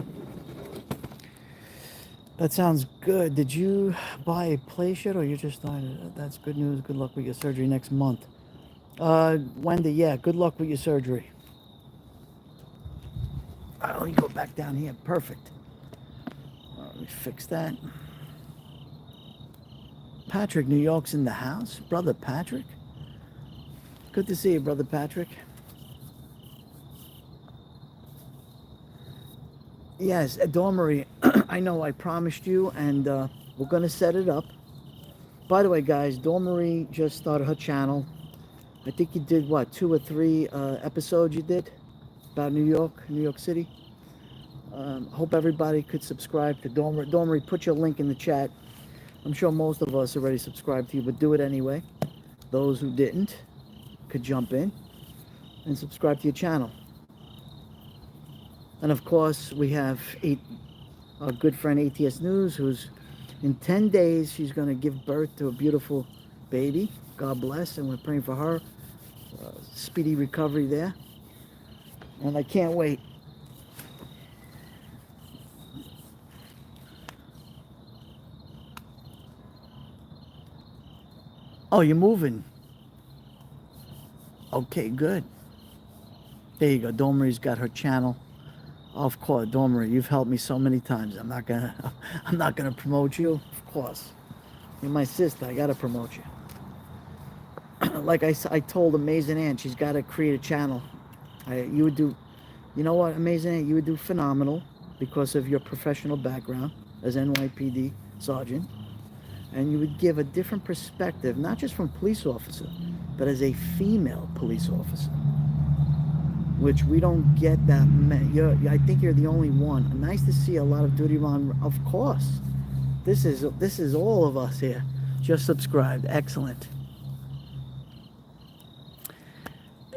That sounds good. Did you buy a place yet, or you just started? That's good news. Good luck with your surgery next month. Wendy, yeah, good luck with your surgery. Let me go back down here. Perfect. Let me fix that. Patrick, New York's in the house. Brother Patrick. Good to see you, Brother Patrick. Yes, Dormery, I know I promised you, and we're going to set it up. By the way, guys, Dormery just started her channel. I think you did, what, 2 or 3 episodes you did about New York City. Hope everybody could subscribe to Dormery. Dormery, put your link in the chat. I'm sure most of us already subscribed to you, but do it anyway. Those who didn't could jump in and subscribe to your channel. And of course, we have our good friend ATS News, who's in 10 days, she's going to give birth to a beautiful baby. God bless, and we're praying for her. Speedy recovery there. And I can't wait. Oh, you're moving. Okay, good. There you go. Dormery's got her channel. Of course, Dormery, you've helped me so many times. I'm not gonna promote you. Of course, you're my sister. I gotta promote you. Like I told Amazing Ant, she's got to create a channel. You would do, you know what, Amazing Ant, you would do phenomenal because of your professional background as NYPD sergeant, and you would give a different perspective, not just from police officer, but as a female police officer, which we don't get that many. I think you're the only one. Nice to see a lot of Duty Ron. Of course, this is all of us here. Just subscribed. Excellent.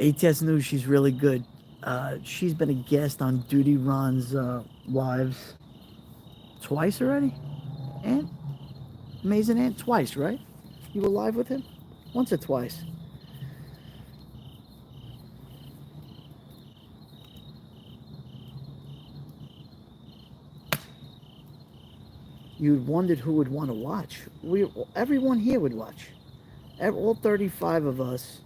ATS News, she's really good. She's been a guest on Duty Ron's lives twice already. And Amazing Ant, twice, right? You were live with him once or twice. You wondered who would want to watch. Everyone here would watch. All 35 of us,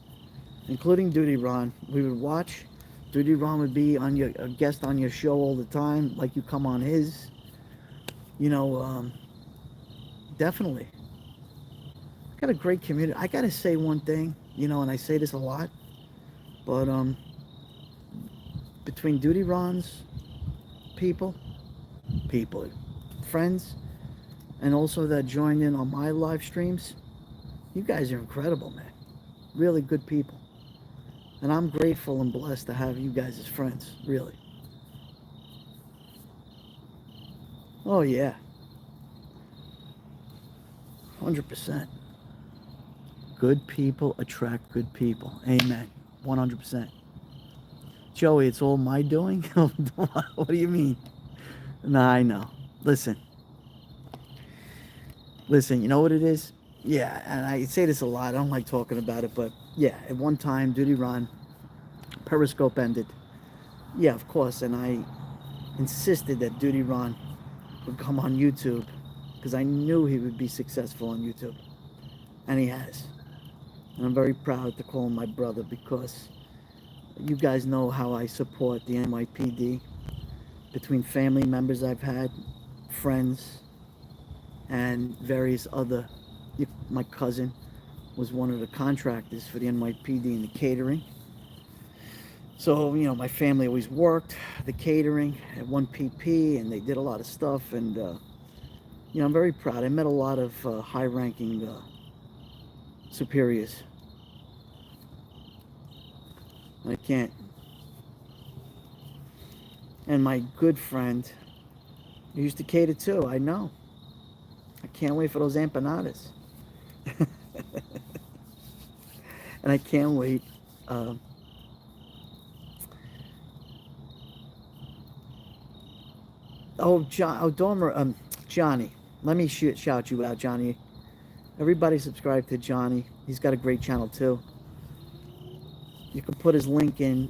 including Duty Ron, we would watch. Duty Ron would be on a guest on your show all the time, like you come on his. You know, definitely. Got a great community. I gotta say one thing, you know, and I say this a lot, but between Duty Ron's people, friends, and also that joined in on my live streams, you guys are incredible, man. Really good people. And I'm grateful and blessed to have you guys as friends, really. Oh, yeah. 100%. Good people attract good people. Amen. 100%. Joey, it's all my doing? What do you mean? Nah, I know. Listen, you know what it is? Yeah, and I say this a lot. I don't like talking about it, but yeah, at one time, Duty Ron, Periscope ended. Yeah, of course, and I insisted that Duty Ron would come on YouTube because I knew he would be successful on YouTube, and he has. And I'm very proud to call him my brother because you guys know how I support the NYPD between family members I've had, friends, and various other. My cousin was one of the contractors for the NYPD in the catering. So, my family always worked the catering at 1PP, and they did a lot of stuff. And, I'm very proud. I met a lot of high-ranking superiors. I can't. And my good friend used to cater too. I know. I can't wait for those empanadas. And I can't wait. Johnny. Let me shout you out, Johnny. Everybody subscribe to Johnny. He's got a great channel too. You can put his link in.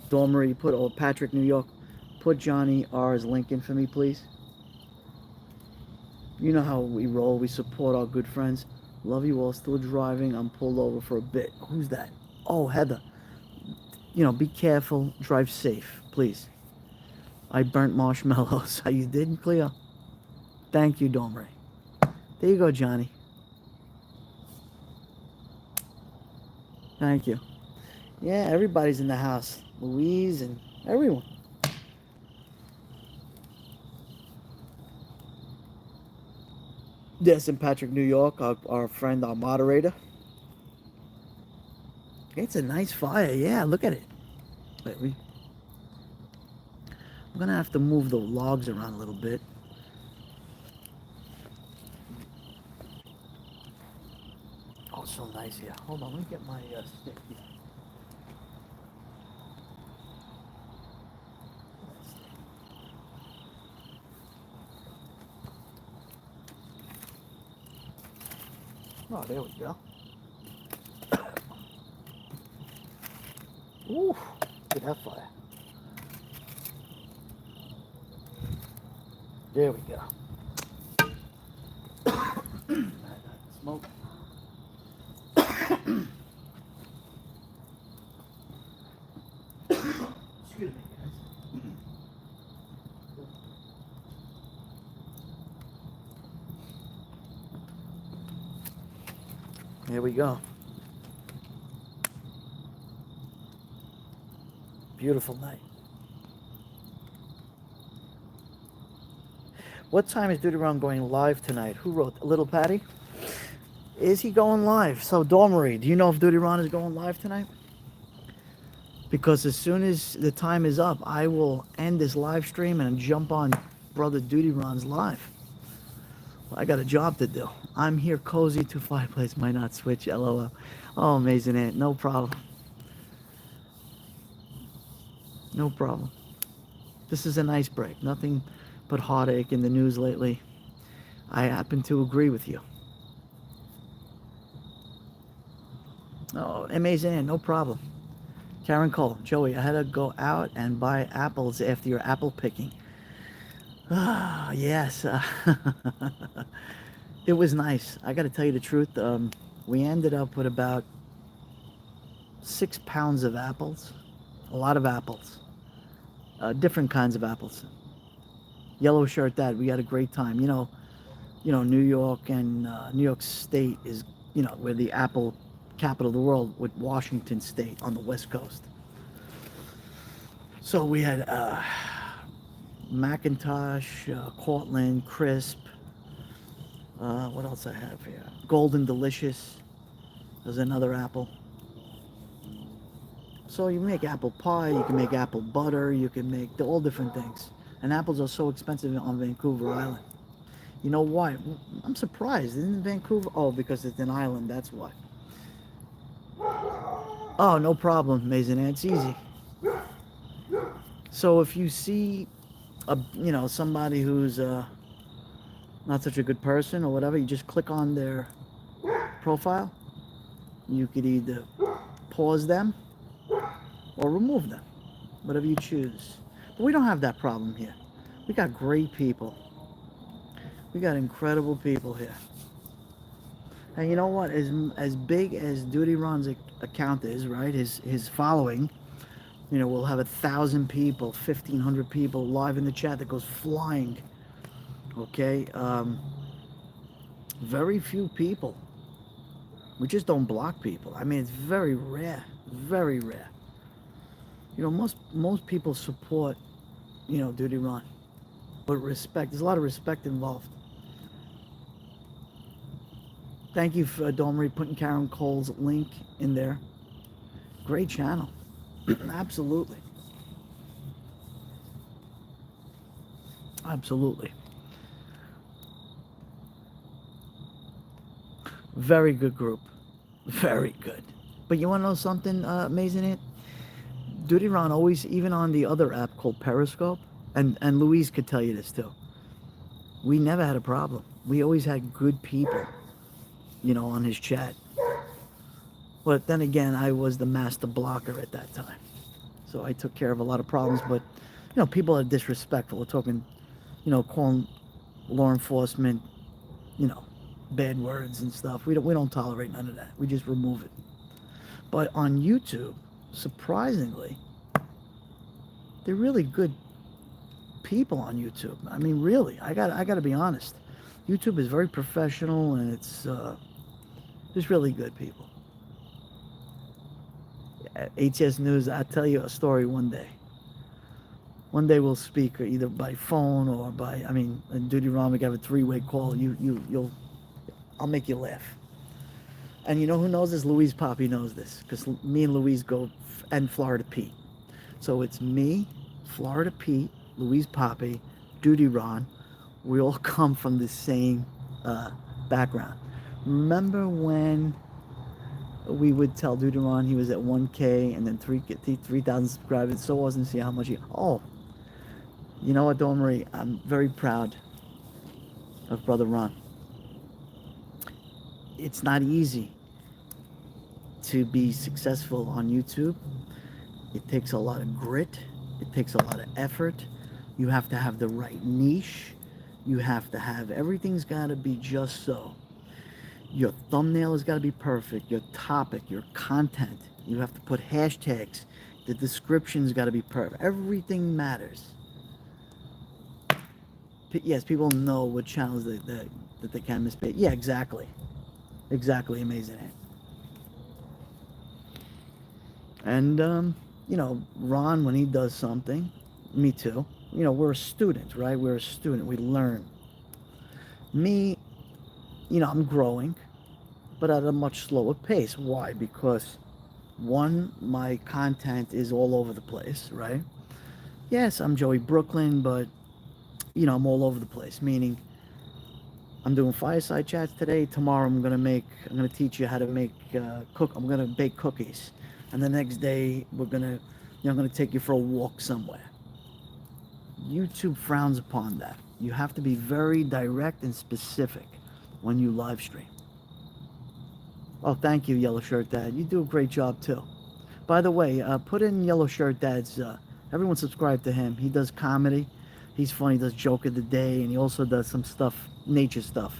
Dormer, you put Patrick, New York. Put Johnny R's link in for me, please. You know how we roll. We support our good friends. Love you all. Still driving. I'm pulled over for a bit. Who's that? Oh, Heather. Be careful. Drive safe, please. I burnt marshmallows. How you did, Cleo? Thank you, Domre. There you go, Johnny. Thank you. Yeah, everybody's in the house. Louise and everyone. Yes, in Patrick, New York, our friend, our moderator. It's a nice fire. Yeah, look at it. I'm going to have to move the logs around a little bit. Oh, so nice here. Hold on, let me get my stick here. Oh, there we go. Ooh, look at that fire. There we go. Smoke. Excuse me, guys. There we go. Beautiful night. What time is Duty Ron going live tonight? Who wrote? Little Patty? Is he going live? So, Dormery, do you know if Duty Ron is going live tonight? Because as soon as the time is up, I will end this live stream and jump on Brother Duty Ron's live. Well, I got a job to do. I'm here cozy to fireplace, might not switch, LOL. Oh, amazing, Aunt. No problem. No problem. This is a nice break. Nothing but heartache in the news lately. I happen to agree with you. Oh, amazing, Aunt. No problem. Karen Cole, Joey, I had to go out and buy apples after your apple picking. Ah, yes. It was nice. I got to tell you the truth. We ended up with about 6 pounds of apples. A lot of apples. Different kinds of apples. Yellow Shirt Dad, we had a great time. New York and New York State is, we're the apple capital of the world with Washington State on the West Coast. So we had Macintosh, Cortland, Crisp. What else I have here? Golden Delicious. There's another apple. So you make apple pie, you can make apple butter, you can make all different things. And apples are so expensive on Vancouver Island. You know why? I'm surprised. Isn't Vancouver? Oh, because it's an island. That's why. Oh, no problem, Mason. It's easy. So if you see somebody who's not such a good person or whatever, you just click on their profile. You could either pause them or remove them, whatever you choose. But we don't have that problem here. We got great people. We got incredible people here. And you know what? As big as Duty Ron's account is, right? His following, we'll have 1,000 people, 1,500 people live in the chat that goes flying. Okay, very few people. We just don't block people. I mean, it's very rare, very rare. Most people support, Duty Ron, but respect. There's a lot of respect involved. Thank you for Dawn Marie putting Karen Cole's link in there. Great channel. Absolutely. Absolutely. Very good group. Very good. But you want to know something amazing? Duty Ron always, even on the other app called Periscope, and Louise could tell you this too, we never had a problem. We always had good people, on his chat. But then again, I was the master blocker at that time. So I took care of a lot of problems. But, people are disrespectful. We're talking, calling law enforcement, bad words and stuff. We don't tolerate none of that. We just remove it. But on YouTube, surprisingly, they're really good people on YouTube. I mean, really, I got to be honest. YouTube is very professional, and it's just really good people. ATS News, I'll tell you a story one day. One day we'll speak either by phone or by, in Duty Ron, we have a 3-way call. I'll make you laugh. And you know who knows this? Louise Poppy knows this, because me and Louise go, and Florida Pete. So it's me, Florida Pete, Louise Poppy, Duty Ron. We all come from the same background. Remember when we would tell Duty Ron he was at 1K and then 3,000 subscribers? So wasn't see how much he... Oh, you know what, Dawn Marie? I'm very proud of Brother Ron. It's not easy to be successful on YouTube. It takes a lot of grit. It takes a lot of effort. You have to have the right niche. You have to have, everything's got to be just so. Your thumbnail has got to be perfect. Your topic, your content. You have to put hashtags. The description's got to be perfect. Everything matters. Yes, people know what channels that they can misspell. Yeah, exactly. Exactly, amazing. And, Ron, when he does something, me too, we're a student, right? We're a student. We learn. Me, I'm growing, but at a much slower pace. Why? Because, one, my content is all over the place, right? Yes, I'm Joeybklyn, but, I'm all over the place, meaning I'm doing fireside chats today. Tomorrow I'm going to teach you how to make, I'm going to bake cookies. And the next day I'm going to take you for a walk somewhere. YouTube frowns upon that. You have to be very direct and specific when you live stream. Oh, thank you, Yellow Shirt Dad. You do a great job too. By the way, put in Yellow Shirt Dad's, everyone subscribe to him. He does comedy. He's funny, he does joke of the day, and he also does some stuff, nature stuff.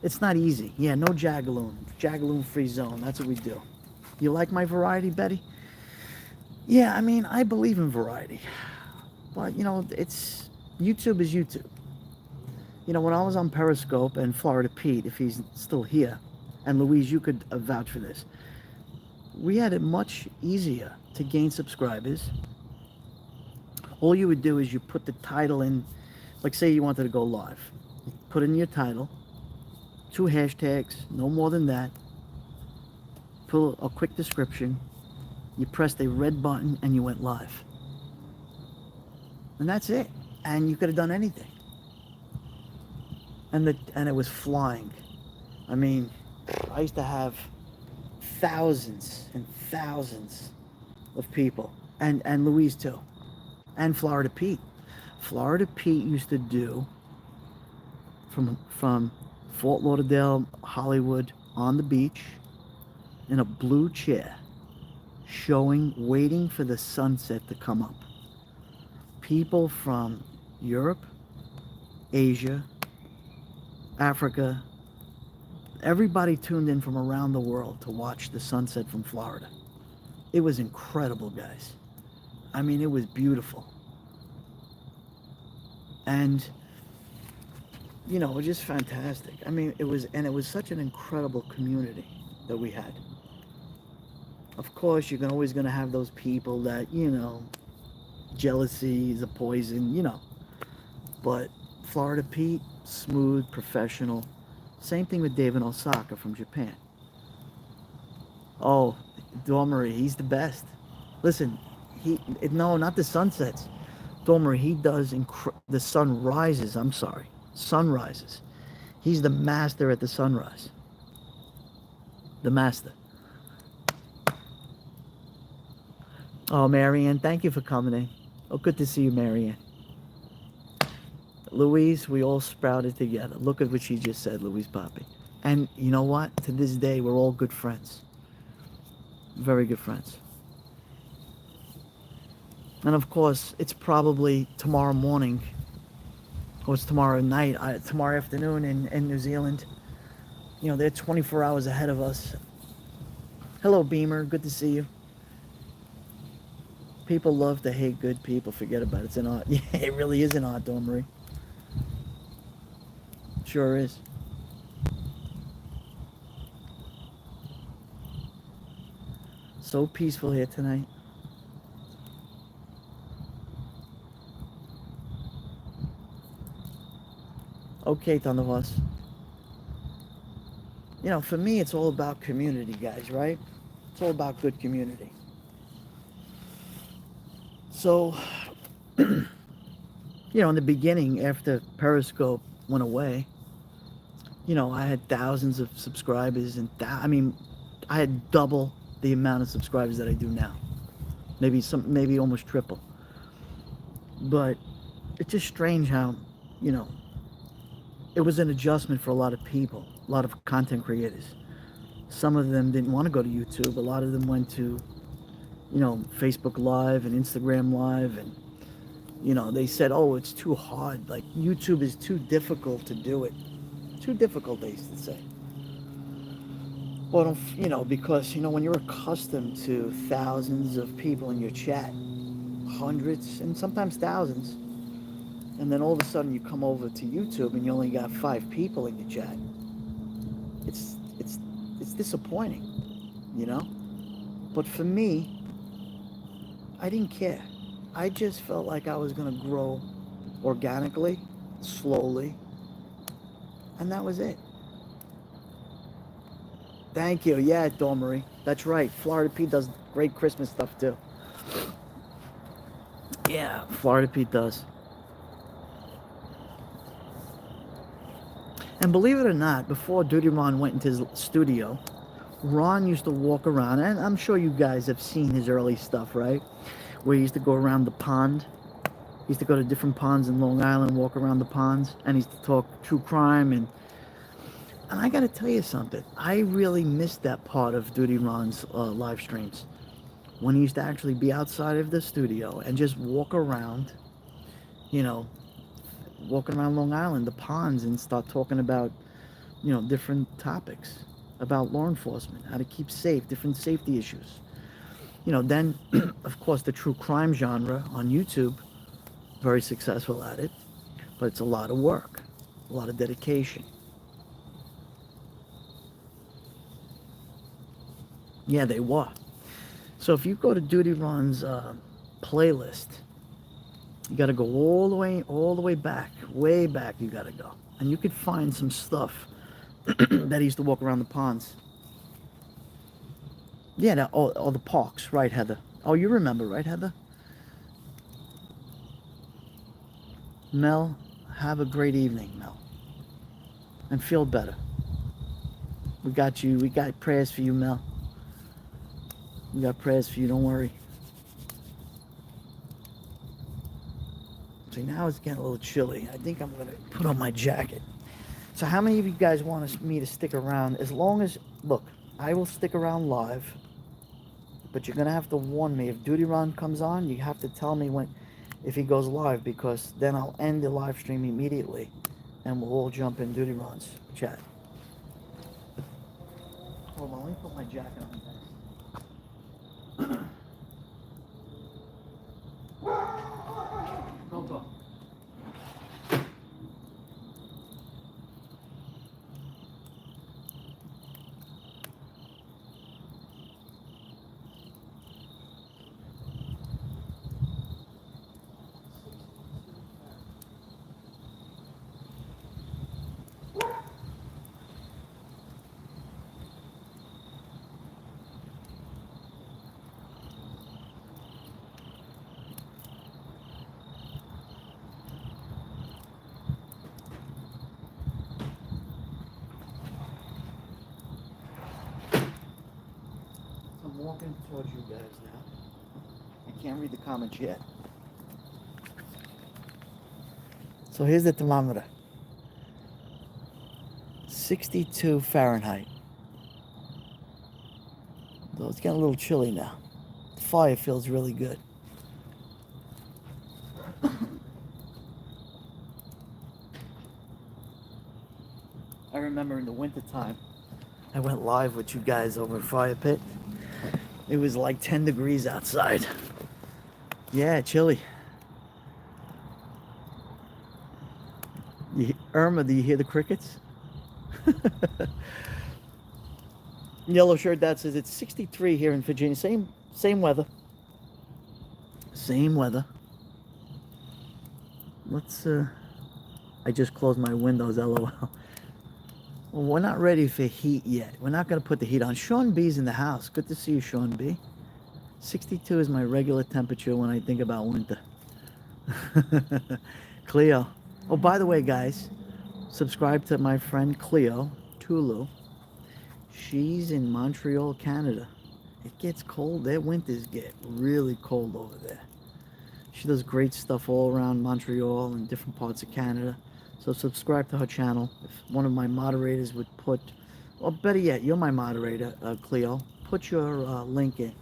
It's not easy. Yeah, no Jagaloon. Jagaloon free zone. That's what we do. You like my variety, Betty? Yeah, I believe in variety. But, it's... YouTube is YouTube. When I was on Periscope, and Florida Pete, if he's still here, and Louise, you could vouch for this, we had it much easier to gain subscribers. All you would do is you put the title in, like say you wanted to go live. You put in your title, 2 hashtags, no more than that. Put a quick description. You pressed a red button and you went live. And that's it. And you could have done anything. and it was flying. I mean, I used to have thousands and thousands of people, and Louise too, and Florida Pete. Florida Pete used to do from Fort Lauderdale, Hollywood, on the beach in a blue chair, waiting for the sunset to come up. People from Europe, Asia, Africa, everybody tuned in from around the world to watch the sunset from Florida. It was incredible, guys. I mean, it was beautiful. And, it was just fantastic. I mean, it was such an incredible community that we had. Of course, you're always going to have those people that, jealousy is a poison, But Florida Pete, smooth, professional. Same thing with David Osaka from Japan. Oh, Dormery, he's the best. Listen, no, not the sunsets. Dormery, he does the sunrises. I'm sorry, sunrises. He's the master at the sunrise. The master. Oh, Marianne, thank you for coming in. Oh, good to see you, Marianne. Louise, we all sprouted together. Look at what she just said, Louise Poppy. And you know what? To this day, we're all good friends. Very good friends. And of course, it's probably tomorrow morning, or it's tomorrow night, tomorrow afternoon in New Zealand. They're 24 hours ahead of us. Hello, Beamer. Good to see you. People love to hate good people. Forget about it. It's an art. Yeah, it really is an art, Dormery. Sure is. So peaceful here tonight. Okay, Thunderboss. For me, it's all about community, guys, right? It's all about good community. So, in the beginning, after Periscope went away, I had thousands of subscribers, and I had double the amount of subscribers that I do now. Maybe almost triple. But it's just strange how, it was an adjustment for a lot of people, a lot of content creators. Some of them didn't want to go to YouTube. A lot of them went to, Facebook Live and Instagram Live, and, they said, oh, it's too hard. Like, YouTube is too difficult to do it. Too difficult, they used to say. Well, because, when you're accustomed to thousands of people in your chat, hundreds and sometimes thousands, and then all of a sudden you come over to YouTube and you only got 5 people in your chat. It's disappointing, But for me, I didn't care. I just felt like I was going to grow organically, slowly, and that was it. Thank you. Yeah, Dormery. That's right. Florida Pete does great Christmas stuff too. Yeah, Florida Pete does. And believe it or not, before Duty Ron went into his studio, Ron used to walk around, and I'm sure you guys have seen his early stuff, right? Where he used to go around the pond. He used to go to different ponds in Long Island, walk around the ponds, and he used to talk true crime. And I got to tell you something. I really missed that part of Duty Ron's live streams, when he used to actually be outside of the studio and just walk around, walking around Long Island, the ponds, and start talking about, different topics about law enforcement, how to keep safe, different safety issues. Then, of course, the true crime genre on YouTube, very successful at it, but it's a lot of work, a lot of dedication. Yeah, they were. So if you go to Duty Ron's playlist, you got to go all the way back, way back. You got to go, and you could find some stuff that he used to walk around the ponds. Yeah, all the parks, right, Heather? Oh, you remember, right, Heather? Mel, have a great evening, Mel. and feel better. We got you. We got prayers for you, Mel. We got prayers for you. Don't worry. See, now it's getting a little chilly. I think I'm going to put on my jacket. So how many of you guys want me to stick around? As long as, look, I will stick around live, but you're going to have to warn me. If Duty Ron comes on, you have to tell me if he goes live, because then I'll end the live stream immediately, and we'll all jump in Duty Ron's chat. Hold on, let me put my jacket on next. Go. I'm walking towards you guys now. I can't read the comments yet. So here's the thermometer. 62 Fahrenheit. Though it's getting a little chilly now. The fire feels really good. I remember in the wintertime, I went live with you guys over at Fire Pit. It was like 10 degrees outside. Yeah, chilly. Irma, do you hear the crickets? Yellow shirt that says it's 63 here in Virginia. Same weather. Same weather. Let's I just closed my windows, LOL. Well, we're not ready for heat yet. We're not going to put the heat on. Sean B's in the house. Good to see you, Sean B. 62 is my regular temperature when I think about winter. Cleo. Oh, by the way, guys, subscribe to my friend Cleo Tulu. She's in Montreal, Canada. It gets cold. Their winters get really cold over there. She does great stuff all around Montreal and different parts of Canada. So subscribe to her channel. If one of my moderators would put, or better yet, you're my moderator, Cleo. Put your link in.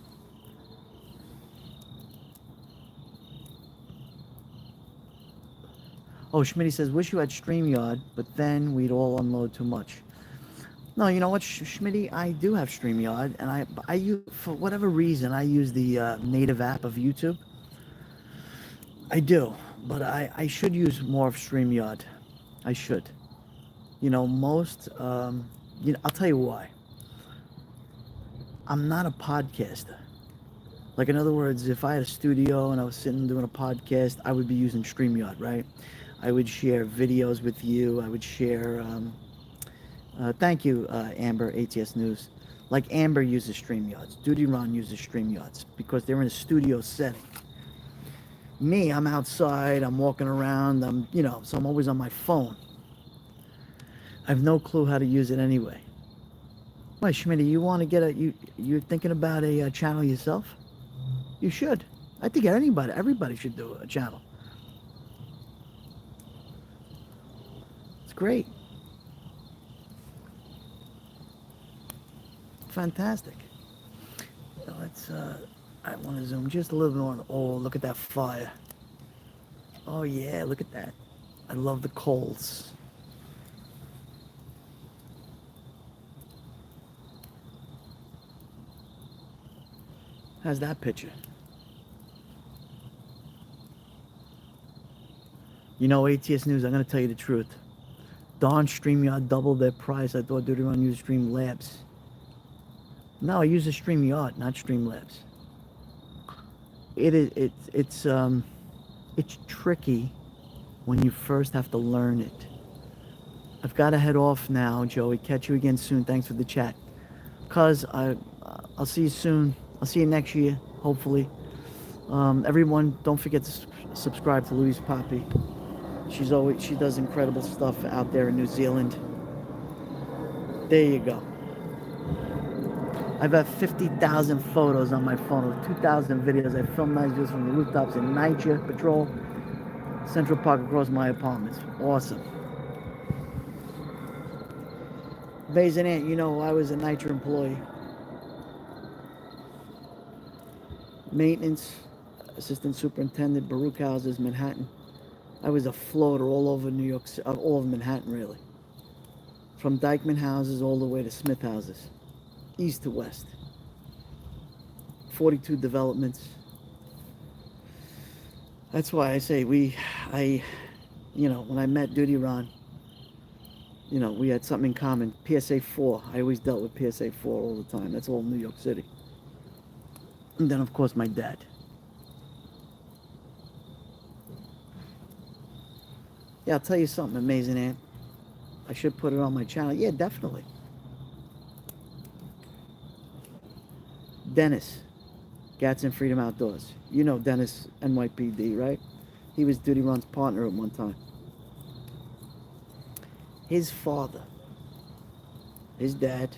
Oh, Schmitty says, wish you had StreamYard, but then we'd all unload too much. No, you know what, Schmitty? I do have StreamYard, and I use, for whatever reason, I use the native app of YouTube. I do, but I should use more of StreamYard. I should. You know, I'll tell you why. I'm not a podcaster. Like, in other words, if I had a studio and I was sitting doing a podcast, I would be using StreamYard, right? I would share videos with you. I would share, thank you, Amber, ATS News. Like, Amber uses StreamYards. Duty Ron uses StreamYards because they're in a studio setting. Me, I'm outside, I'm walking around, so I'm always on my phone. I have no clue how to use it anyway. Why, Schmitty, you want to get you're thinking about a channel yourself? You should. I think everybody should do a channel. It's great. Fantastic. So let's, I want to zoom just a little bit more. Oh, look at that fire. Oh yeah, look at that. I love the coals. How's that picture? You know, ATS News, I'm going to tell you the truth. Darn, StreamYard doubled their price. I thought Duty Ron used Streamlabs. No, I use a StreamYard, not Streamlabs. It's tricky when you first have to learn it. I've got to head off now, Joey. Catch you again soon. Thanks for the chat. Cuz I'll see you soon. I'll see you next year, hopefully. Everyone, don't forget to subscribe to Louise Poppy. She does incredible stuff out there in New Zealand. There you go. I've got 50,000 photos on my phone of 2,000 videos I filmed nice views from the rooftops in NYCHA Patrol, Central Park across my apartments. Awesome. Amazing Aunt, you know, I was a NYCHA employee. Maintenance, assistant superintendent, Baruch Houses, Manhattan. I was a floater all over New York, all over Manhattan, really. From Dyckman Houses all the way to Smith Houses, east to west. 42 developments. That's why I say when I met Duty Ron, we had something in common. PSA 4. I always dealt with PSA 4 all the time. That's all New York City. And then, of course, my dad. Yeah, I'll tell you something amazing, Aunt. I should put it on my channel. Yeah, definitely. Dennis, Gadsden Freedom Outdoors. You know Dennis, NYPD, right? He was Duty Ron's partner at one time. His father, his dad,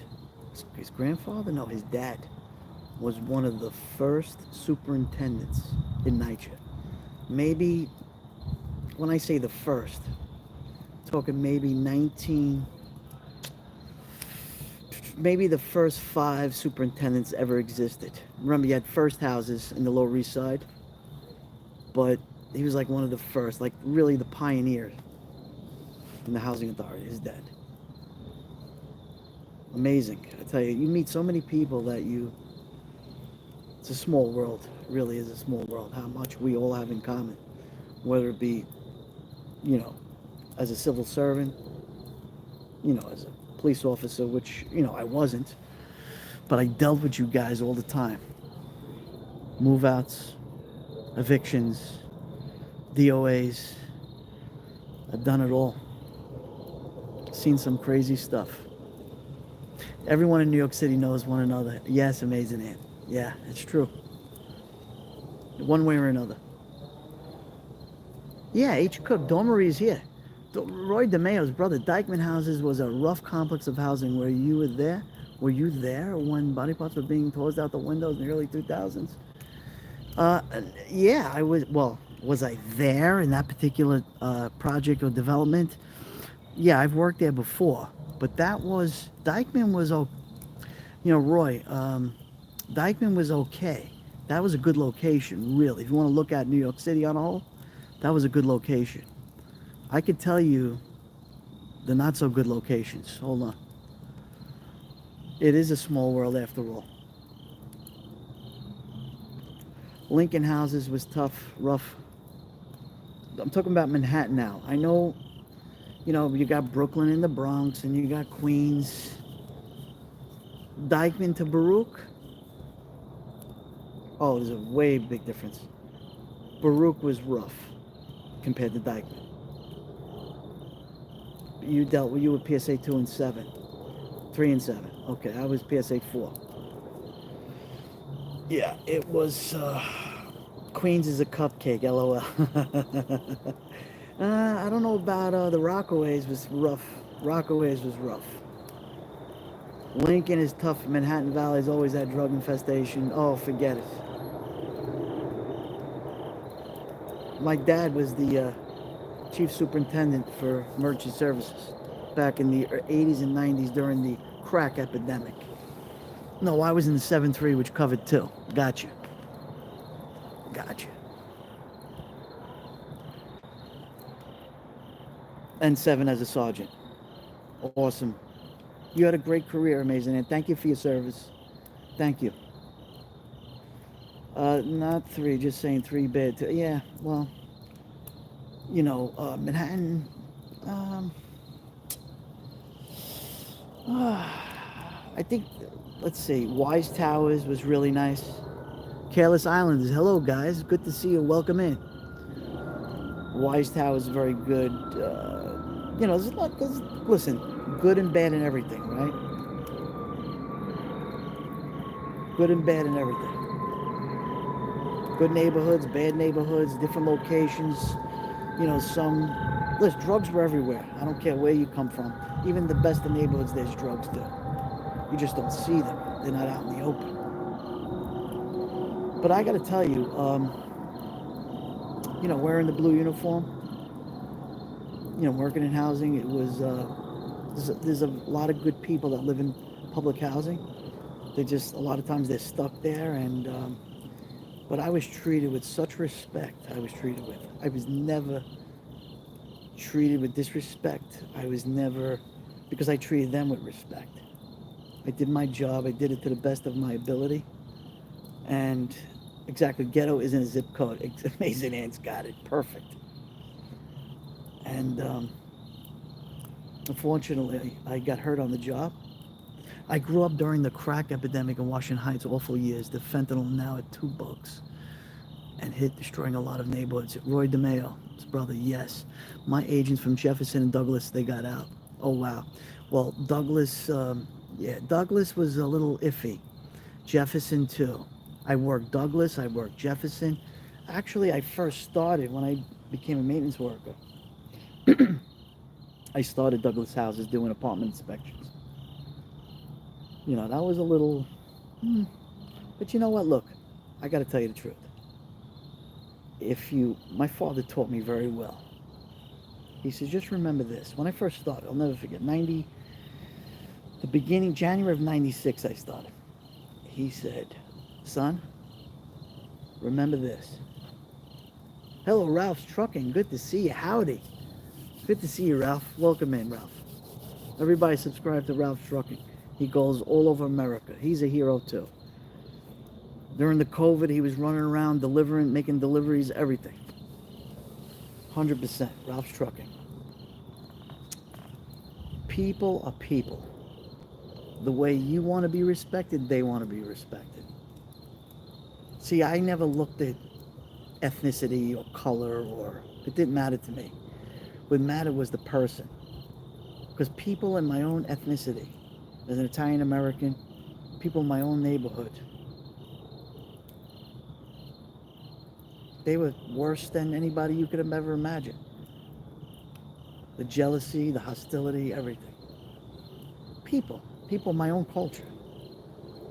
his grandfather? No, his dad was one of the first superintendents in NYCHA. Maybe, when I say the first, talking maybe maybe the first 5 superintendents ever existed. Remember, you had first houses in the Lower East Side, but he was like one of the first, like really the pioneer in the housing authority. His dad. Amazing. I tell you, you meet so many people that it's a small world. It really is a small world. How much we all have in common, whether it be, as a civil servant, as a police officer, which, I wasn't, but I dealt with you guys all the time. Move-outs, evictions, DOAs. I've done it all. Seen some crazy stuff. Everyone in New York City knows one another. Yes, amazing, Aunt. Yeah, it's true. One way or another. Yeah, H. Cook, Dawn Marie's here. Roy DeMayo's brother, Dyckman Houses was a rough complex of housing where you were there. Were you there when body parts were being tossed out the windows in the early 2000s? Yeah, I was. Well, was I there in that particular project or development? Yeah, I've worked there before, but Dyckman was, Roy, Dyckman was okay. That was a good location, really. If you want to look at New York City on a whole, that was a good location. I could tell you the not so good locations. Hold on. It is a small world after all. Lincoln Houses was tough, rough. I'm talking about Manhattan now. I know, you got Brooklyn and the Bronx, and you got Queens. Dyckman to Baruch. Oh, there's a way big difference. Baruch was rough compared to Dyckman. You were PSA 2 and 7. 3 and 7. Okay, I was PSA 4. Yeah, it was, Queens is a cupcake, LOL. I don't know about, the Rockaways was rough. Rockaways was rough. Lincoln is tough. Manhattan Valley's always that drug infestation. Oh, forget it. My dad was the chief superintendent for emergency services back in the 80s and 90s during the crack epidemic. No, I was in the 7-3, which covered 2. Gotcha. And 7 as a sergeant. Awesome. You had a great career, amazing, and thank you for your service. Thank you. Not 3, just saying 3 bad. Yeah, well, Manhattan. I think, let's see, Wise Towers was really nice. Careless Islanders, hello guys, good to see you. Welcome in. Wise Towers is very good. There's a lot. Listen, good and bad in everything, right? Good and bad in everything. Good neighborhoods, bad neighborhoods, different locations. Some, Listen, drugs were everywhere. I don't care where you come from. Even the best of neighborhoods, there's drugs too. You just don't see them. They're not out in the open. But I got to tell you, wearing the blue uniform, working in housing, it was there's a lot of good people that live in public housing. They just a lot of times they're stuck there, and but I was treated with such respect. I was never treated with disrespect. I was never, because I treated them with respect. I did my job. I did it to the best of my ability. And exactly, ghetto isn't a zip code. It's amazing. Ant's got it perfect. And unfortunately, I got hurt on the job. I grew up during the crack epidemic in Washington Heights, awful years. The fentanyl now at $2 and destroying a lot of neighborhoods. Roy DeMeo, his brother, yes. My agents from Jefferson and Douglas, they got out. Oh, wow. Well, Douglas, Douglas was a little iffy. Jefferson, too. I worked Douglas, I worked Jefferson. Actually, I first started when I became a maintenance worker. I started Douglas houses doing apartment inspections. That was a little, but you know what? Look, I got to tell you the truth. My father taught me very well. He says, just remember this. When I first started, I'll never forget, January of 96, I started. He said, son, remember this. Hello, Ralph's Trucking. Good to see you. Howdy. Good to see you, Ralph. Welcome in, Ralph. Everybody subscribe to Ralph's Trucking. He goes all over America. He's a hero, too. During the COVID, he was running around delivering, making deliveries, everything. 100%. Ralph's Trucking. People are people. The way you want to be respected, they want to be respected. See, I never looked at ethnicity or color, it didn't matter to me. What mattered was the person. Because people in my own ethnicity, as an Italian American, people in my own neighborhood, they were worse than anybody you could have ever imagined. The jealousy, the hostility, everything. People in my own culture.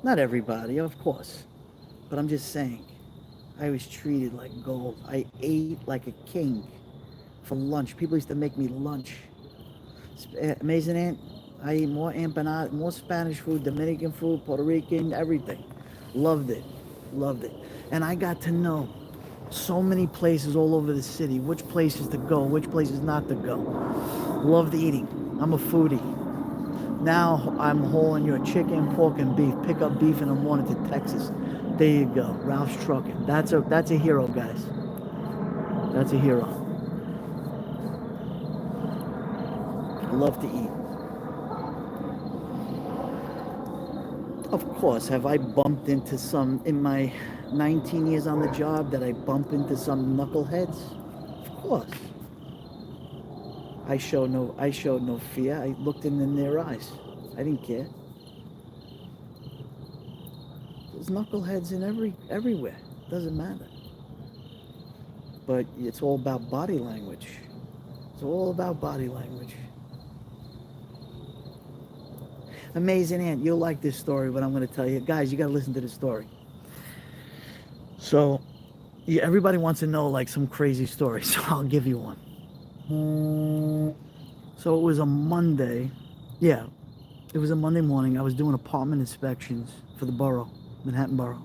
Not everybody, of course. But I'm just saying, I was treated like gold. I ate like a king for lunch. People used to make me lunch. Amazing, Aunt. I eat more empanada, more Spanish food, Dominican food, Puerto Rican, everything. Loved it. And I got to know so many places all over the city, which places to go, which places not to go. Loved eating. I'm a foodie. Now I'm hauling your chicken, pork, and beef. Pick up beef in the morning to Texas. There you go. Ralph's Trucking. That's a hero, guys. That's a hero. I love to eat. Of course, have I bumped into some, in my 19 years on the job, that I bump into some knuckleheads? Of course. I showed no fear. I looked in their eyes. I didn't care. There's knuckleheads in everywhere. Doesn't matter. But it's all about body language. It's all about body language. Amazing, Aunt. You'll like this story, but I'm going to tell you. Guys, you got to listen to this story. So, yeah, everybody wants to know, like, some crazy story, so I'll give you one. So it was a Monday. Yeah, it was a Monday morning. I was doing apartment inspections for the borough, Manhattan Borough.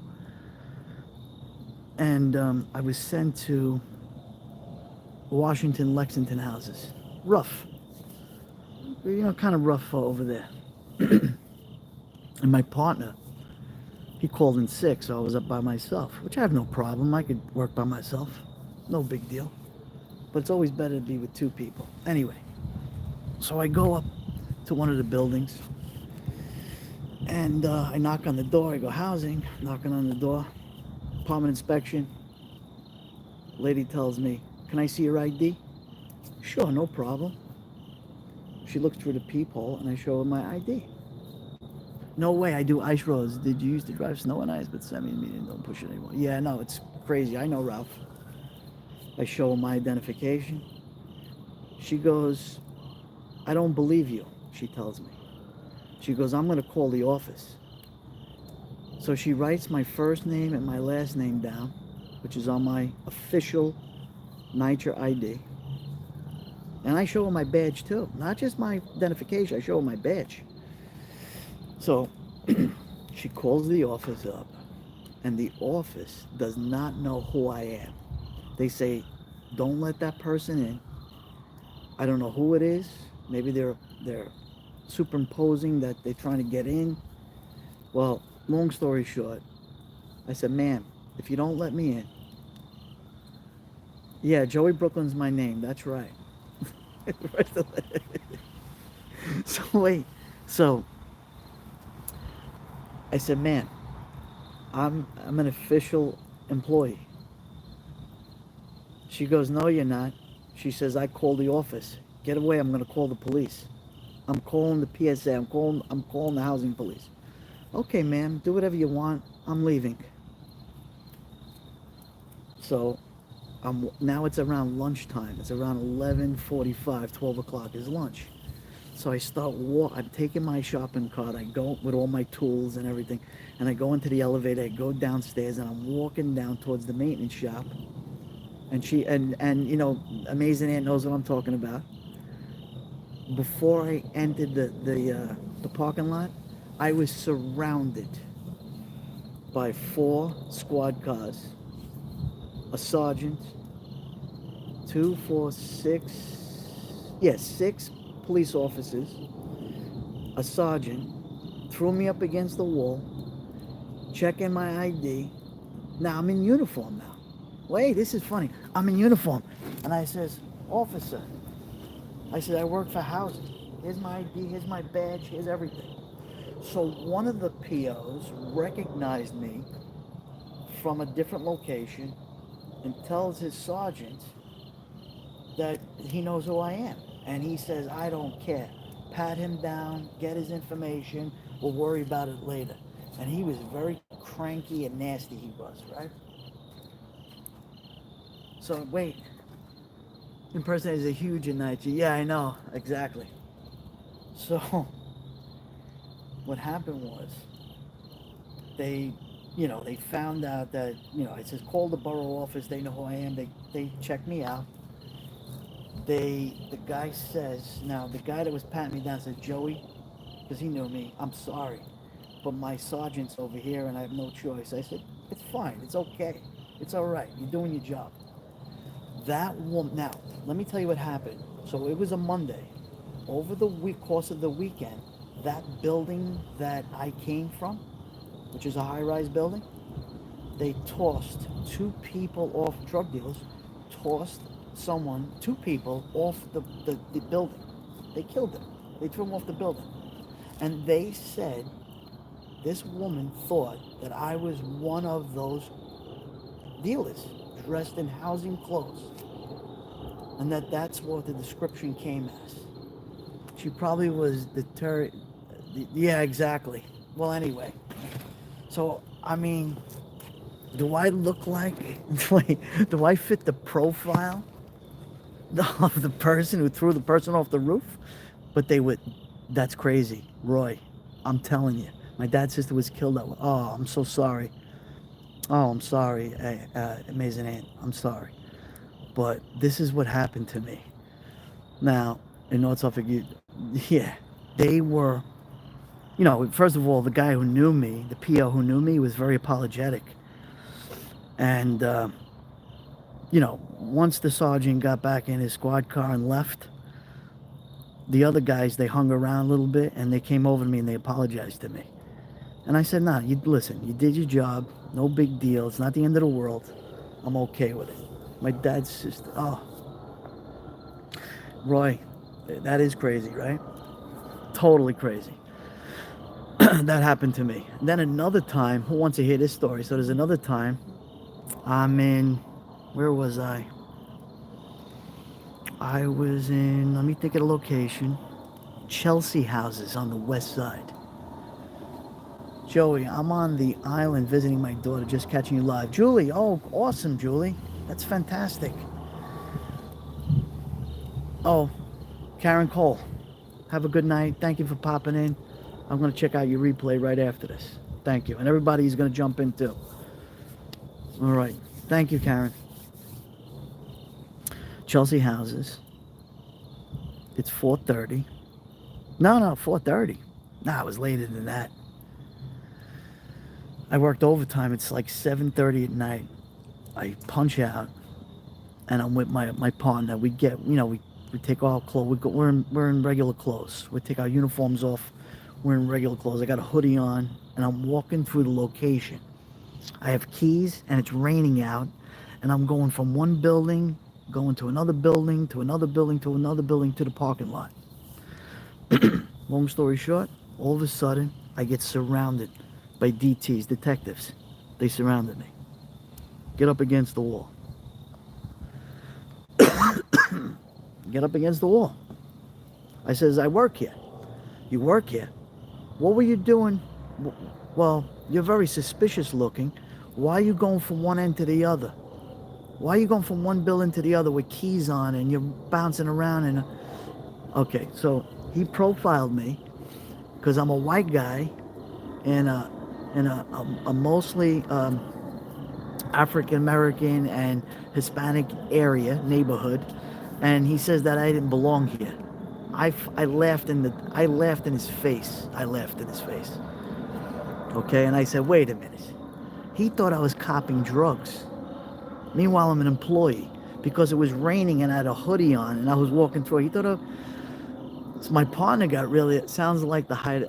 And I was sent to Washington, Lexington houses. Rough. Kind of rough over there. And my partner, he called in sick, so I was up by myself, which I have no problem. I could work by myself. No big deal. But it's always better to be with two people. Anyway, so I go up to one of the buildings, and I knock on the door. I go, housing, knocking on the door, apartment inspection. Lady tells me, can I see your ID? Sure, no problem. She looks through the peephole, and I show her my ID. No way, I do ice roads. Did you used to drive snow and ice, but send me a meeting, don't push it anymore. Yeah, no, it's crazy. I know Ralph. I show her my identification. She goes, I don't believe you, she tells me. She goes, I'm going to call the office. So she writes my first name and my last name down, which is on my official Niger ID. And I show her my badge too. Not just my identification, I show her my badge. So she calls the office up, and the office does not know who I am. They say, don't let that person in. I don't know who it is. Maybe they're superimposing that they're trying to get in. Well, long story short, I said, ma'am, if you don't let me in. Yeah, Joeybklyn's my name. That's right. So wait. So I said, ma'am, I'm an official employee. She goes, no, you're not. She says, I called the office. Get away, I'm gonna call the police. I'm calling the PSA, I'm calling the housing police. Okay, ma'am, do whatever you want. I'm leaving. So now it's around lunchtime. It's around 11:45, 12 o'clock is lunch. So I start I'm taking my shopping cart. I go with all my tools and everything, and I go into the elevator. I go downstairs, and I'm walking down towards the maintenance shop. And she and you know, Amazing Aunt knows what I'm talking about. Before I entered the parking lot, I was surrounded by 4 squad cars, a sergeant, 2, 4, 6, yes, 6 police officers, a sergeant, threw me up against the wall, checking my ID. Now I'm in uniform now. Wait, this is funny. I'm in uniform. And I says, officer, I said, I work for housing. Here's my ID, here's my badge, here's everything. So one of the POs recognized me from a different location and tells his sergeant that he knows who I am. And he says, I don't care. Pat him down, get his information, we'll worry about it later. And he was very cranky and nasty, he was, right? So wait, impersonators are huge in Niger. Yeah, I know, exactly. So what happened was they, they found out that, it says call the borough office, they know who I am, they check me out. The guy says, now the guy that was patting me down said, Joey, because he knew me, I'm sorry, but my sergeant's over here and I have no choice. I said, it's fine, it's okay, it's all right, you're doing your job. That woman, now, let me tell you what happened. So it was a Monday. Over the course of the weekend, that building that I came from, which is a high-rise building, they tossed 2 people off, drug dealers, tossed 2 people off the building. They killed them. They threw them off the building. And they said, this woman thought that I was one of those dealers dressed in housing clothes. And that's what the description came as. She probably was yeah, exactly. Well, anyway. So, I mean, do I look like, do I fit the profile of the person who threw the person off the roof? But that's crazy. Roy, I'm telling you, my dad's sister was killed that way. Oh, I'm so sorry. Oh, I'm sorry, Amazing Aunt. I'm sorry. But this is what happened to me. Now, in North Suffolk, yeah, they were, first of all, the guy who knew me, the PO who knew me, was very apologetic. And, once the sergeant got back in his squad car and left, the other guys, they hung around a little bit and they came over to me and they apologized to me. And I said, nah, listen, you did your job, no big deal, it's not the end of the world, I'm okay with it. My dad's sister, oh, Roy, that is crazy, right? Totally crazy. That happened to me. And then another time, who wants to hear this story? So there's another time, where was I? I was in, let me think of the location, Chelsea houses on the west side. Joey, I'm on the island visiting my daughter, just catching you live. Julie, oh, awesome, Julie. That's fantastic. Oh, Karen Cole, have a good night. Thank you for popping in. I'm going to check out your replay right after this. Thank you. And everybody's going to jump in too. All right. Thank you, Karen. Chelsea Houses. It's 4:30. No, 4:30. No, it was later than that. I worked overtime. It's like 7:30 at night. I punch out, and I'm with my partner. We get, we take our clothes. We're in regular clothes. We take our uniforms off. We're in regular clothes. I got a hoodie on, and I'm walking through the location. I have keys, and it's raining out, and I'm going from one building, going to another building, to another building, to another building, to the parking lot. Long story short, all of a sudden, I get surrounded by DTs, detectives. They surrounded me. Get up against the wall. Get up against the wall. I says, I work here. You work here? What were you doing? Well, you're very suspicious looking. Why are you going from one end to the other? Why are you going from one building to the other with keys on and you're bouncing around? And okay, so he profiled me because I'm a white guy in a mostly African American and Hispanic area neighborhood, and he says that I didn't belong here. I laughed I laughed in his face. I laughed in his face. Okay, and I said, wait a minute. He thought I was copying drugs. Meanwhile, I'm an employee because it was raining and I had a hoodie on and I was walking through. He thought so my partner got really. It sounds like the height.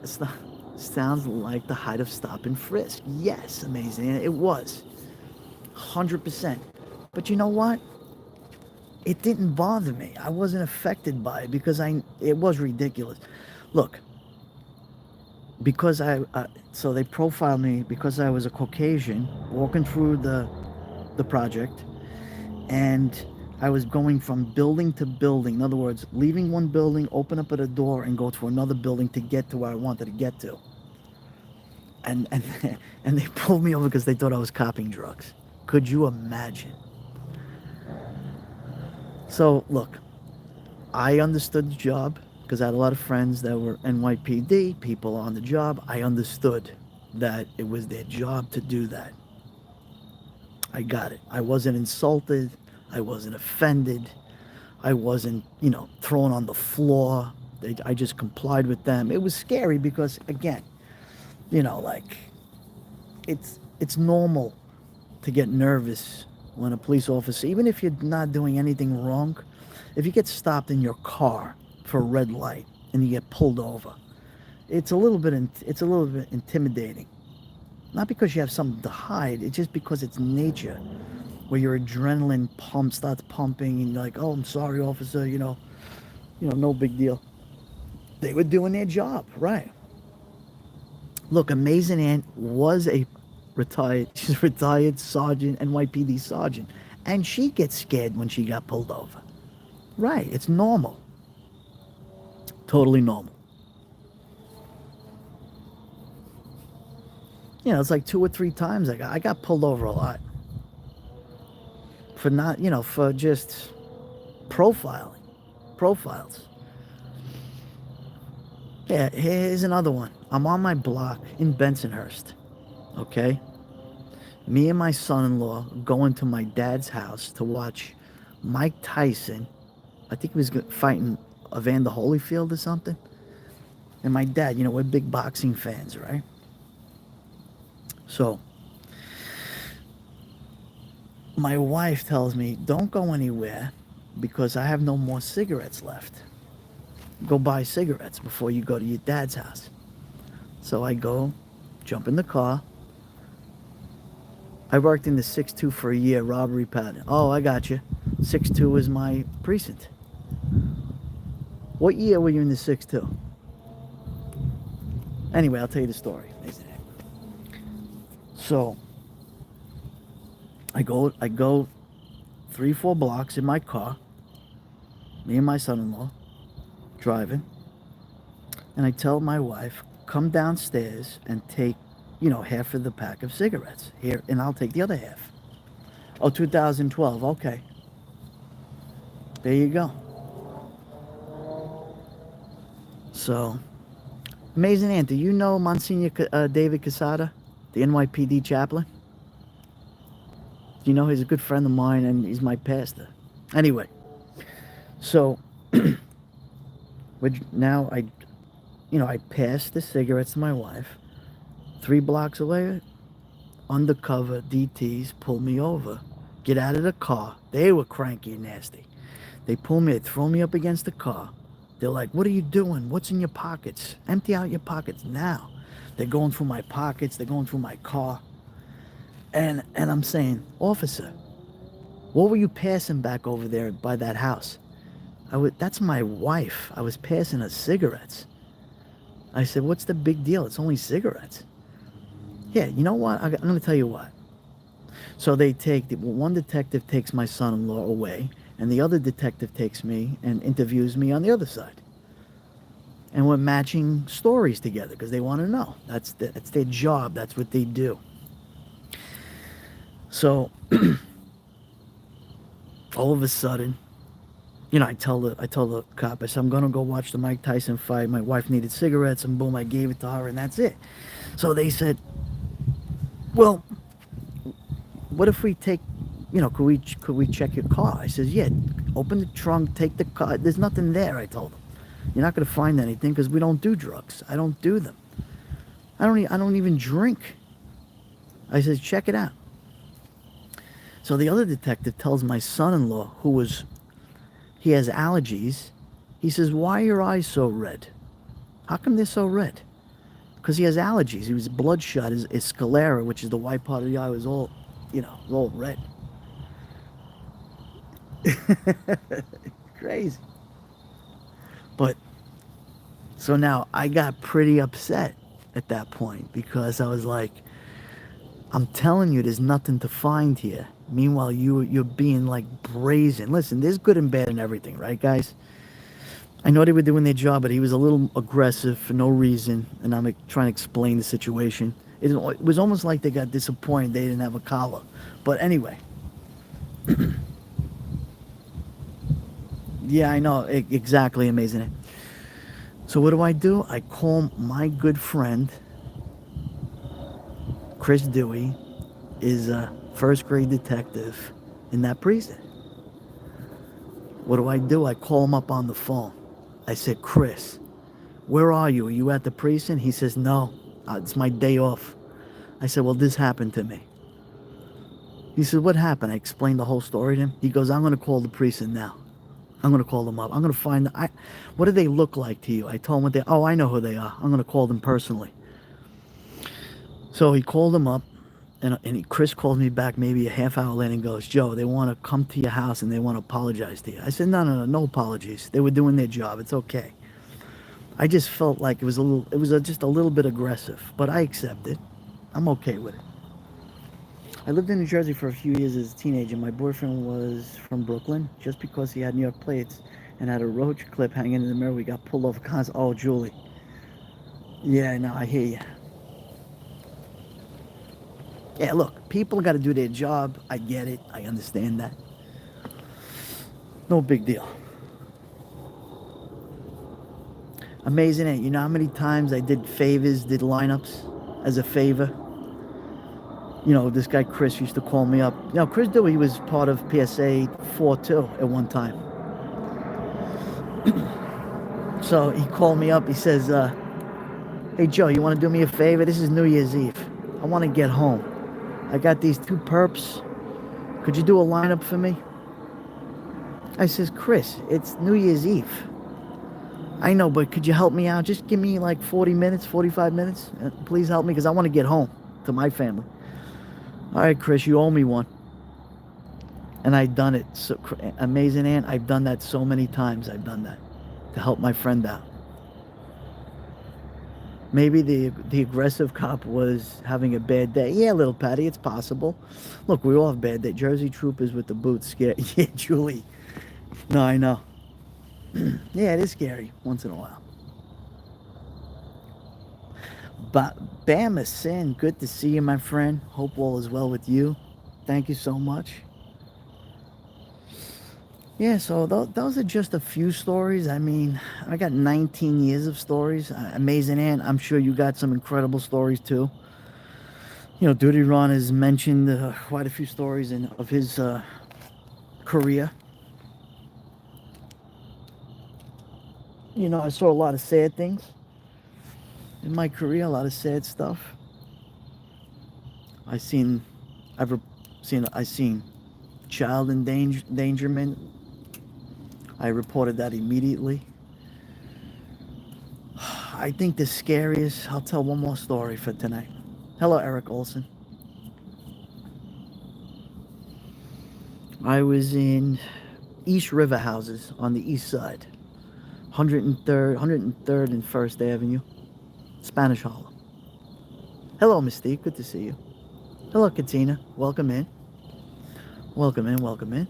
Sounds like the height of stop and frisk. Yes, amazing. It was 100%. But you know what? It didn't bother me. I wasn't affected by it because it was ridiculous. Look, because so they profiled me because I was a Caucasian walking through the project, and I was going from building to building. In other words, leaving one building, open up at a door, and go to another building to get to where I wanted to get to. And they pulled me over because they thought I was copying drugs. Could you imagine? So look, I understood the job because I had a lot of friends that were NYPD, people on the job. I understood that it was their job to do that. I got it. I wasn't insulted. I wasn't offended. I wasn't, thrown on the floor. I just complied with them. It was scary because, again, like, it's normal to get nervous when a police officer, even if you're not doing anything wrong, if you get stopped in your car for a red light and you get pulled over, it's a little bit intimidating. Not because you have something to hide, it's just because it's nature, where your adrenaline starts pumping, and you're like, oh, I'm sorry, officer, no big deal. They were doing their job, right? Look, Amazing Aunt was she's a retired sergeant, NYPD sergeant, and she gets scared when she got pulled over. Right, it's normal. Totally normal. It's like 2 or 3 times I got pulled over a lot. For not, for just profiles. Yeah, here's another one. I'm on my block in Bensonhurst, okay? Me and my son-in-law going to my dad's house to watch Mike Tyson. I think he was fighting Evander Holyfield or something. And my dad, we're big boxing fans, right? So my wife tells me, don't go anywhere because I have no more cigarettes left. Go buy cigarettes before you go to your dad's house. So I go, jump in the car. I worked in the 6-2 for a year, robbery pattern. Oh, I got you. 6-2 is my precinct. What year were you in the 6-2? Anyway, I'll tell you the story. So I go 3-4 blocks in my car, me and my son-in-law, driving, and I tell my wife, come downstairs and take, half of the pack of cigarettes here, and I'll take the other half. Oh, 2012, okay. There you go. So, Amazing Aunt, do you know Monsignor David Casada, the NYPD chaplain? You know, he's a good friend of mine and he's my pastor. Anyway, so now I passed the cigarettes to my wife. 3 blocks away, undercover DTs pull me over, get out of the car. They were cranky and nasty. They pull me, they throw me up against the car. They're like, "What are you doing? What's in your pockets? Empty out your pockets now." They're going through my pockets, they're going through my car. And I'm saying, "Officer, what were you passing back over there by that house?" That's my wife. I was passing her cigarettes. I said, "What's the big deal? It's only cigarettes." Yeah, you know what? I'm going to tell you what. So one detective takes my son-in-law away, and the other detective takes me and interviews me on the other side. And we're matching stories together because they want to know. That's their job. That's what they do. So all of a sudden, I tell the cop, I said, "I'm gonna go watch the Mike Tyson fight. My wife needed cigarettes," and boom, I gave it to her, and that's it. So they said, "Well, what if we take, could we check your car?" I says, "Yeah, open the trunk, take the car. There's nothing there." I told them, "You're not gonna find anything because we don't do drugs. I don't do them. I don't even drink." I says, "Check it out." So the other detective tells my son-in-law, he has allergies. He says, "Why are your eyes so red? How come they're so red?" Because he has allergies. He was bloodshot. His sclera, which is the white part of the eye, was all, all red. Crazy. But, so now I got pretty upset at that point because I was like, "I'm telling you, there's nothing to find here. Meanwhile, you're being like brazen. Listen, there's good and bad in everything, right, guys? I know they were doing their job, but he was a little aggressive for no reason, and I'm trying to explain the situation. It was almost like they got disappointed they didn't have a collar. But anyway." Yeah, I know. Exactly. Amazing. So what do? I call my good friend, Chris Dewey, is a first grade detective in that precinct. What do? I call him up on the phone. I said, "Chris, where are you? Are you at the precinct?" He says, "No, it's my day off." I said, "Well, this happened to me." He said, "What happened?" I explained the whole story to him. He goes, "I'm going to call the precinct now. I'm going to call them up. I'm going to find what do they look like to you?" I told him I know who they are. I'm going to call them personally. So he called them up, and Chris called me back maybe a half hour later and goes, "Joe, they want to come to your house and they want to apologize to you." I said, No apologies. They were doing their job. It's okay. I just felt like it was just a little bit aggressive, but I accept it. I'm okay with it. I lived in New Jersey for a few years as a teenager. My boyfriend was from Brooklyn. Just because he had New York plates and had a roach clip hanging in the mirror, we got pulled over constantly. Oh, Julie. Yeah, no, I hear you. Yeah, look, people got to do their job. I get it. I understand that. No big deal. Amazing, ain't you know how many times I did lineups as a favor? This guy Chris used to call me up. Chris Dewey was part of PSA 4-2 at one time. So he called me up. He says, "Hey, Joe, you want to do me a favor? This is New Year's Eve. I want to get home. I got these 2 perps. Could you do a lineup for me?" I says, "Chris, it's New Year's Eve." "I know, but could you help me out? Just give me like 40 minutes, 45 minutes. Please help me because I want to get home to my family." "All right, Chris, you owe me one." And I've done it. So, Amazing Aunt, I've done that so many times. I've done that to help my friend out. Maybe the aggressive cop was having a bad day. Yeah, little Patty, it's possible. Look, we all have bad days. Jersey troopers with the boots scare. Yeah, Julie. No, I know. Yeah, it is scary once in a while. But Bama Sin, good to see you, my friend. Hope all is well with you. Thank you so much. Yeah, so those are just a few stories. I mean, I got 19 years of stories. Amazing Ant, I'm sure you got some incredible stories too. You know, Duty Ron has mentioned quite a few stories of his career. You know, I saw a lot of sad things in my career, a lot of sad stuff. I seen, I seen child endangerment. I reported that immediately. I think the scariest. I'll tell one more story for tonight. Hello, Eric Olson. I was in East River Houses on the east side, 103rd and First Avenue, Spanish Hollow. Hello, Mystique. Good to see you. Hello, Katina. Welcome in. Welcome in. Welcome in.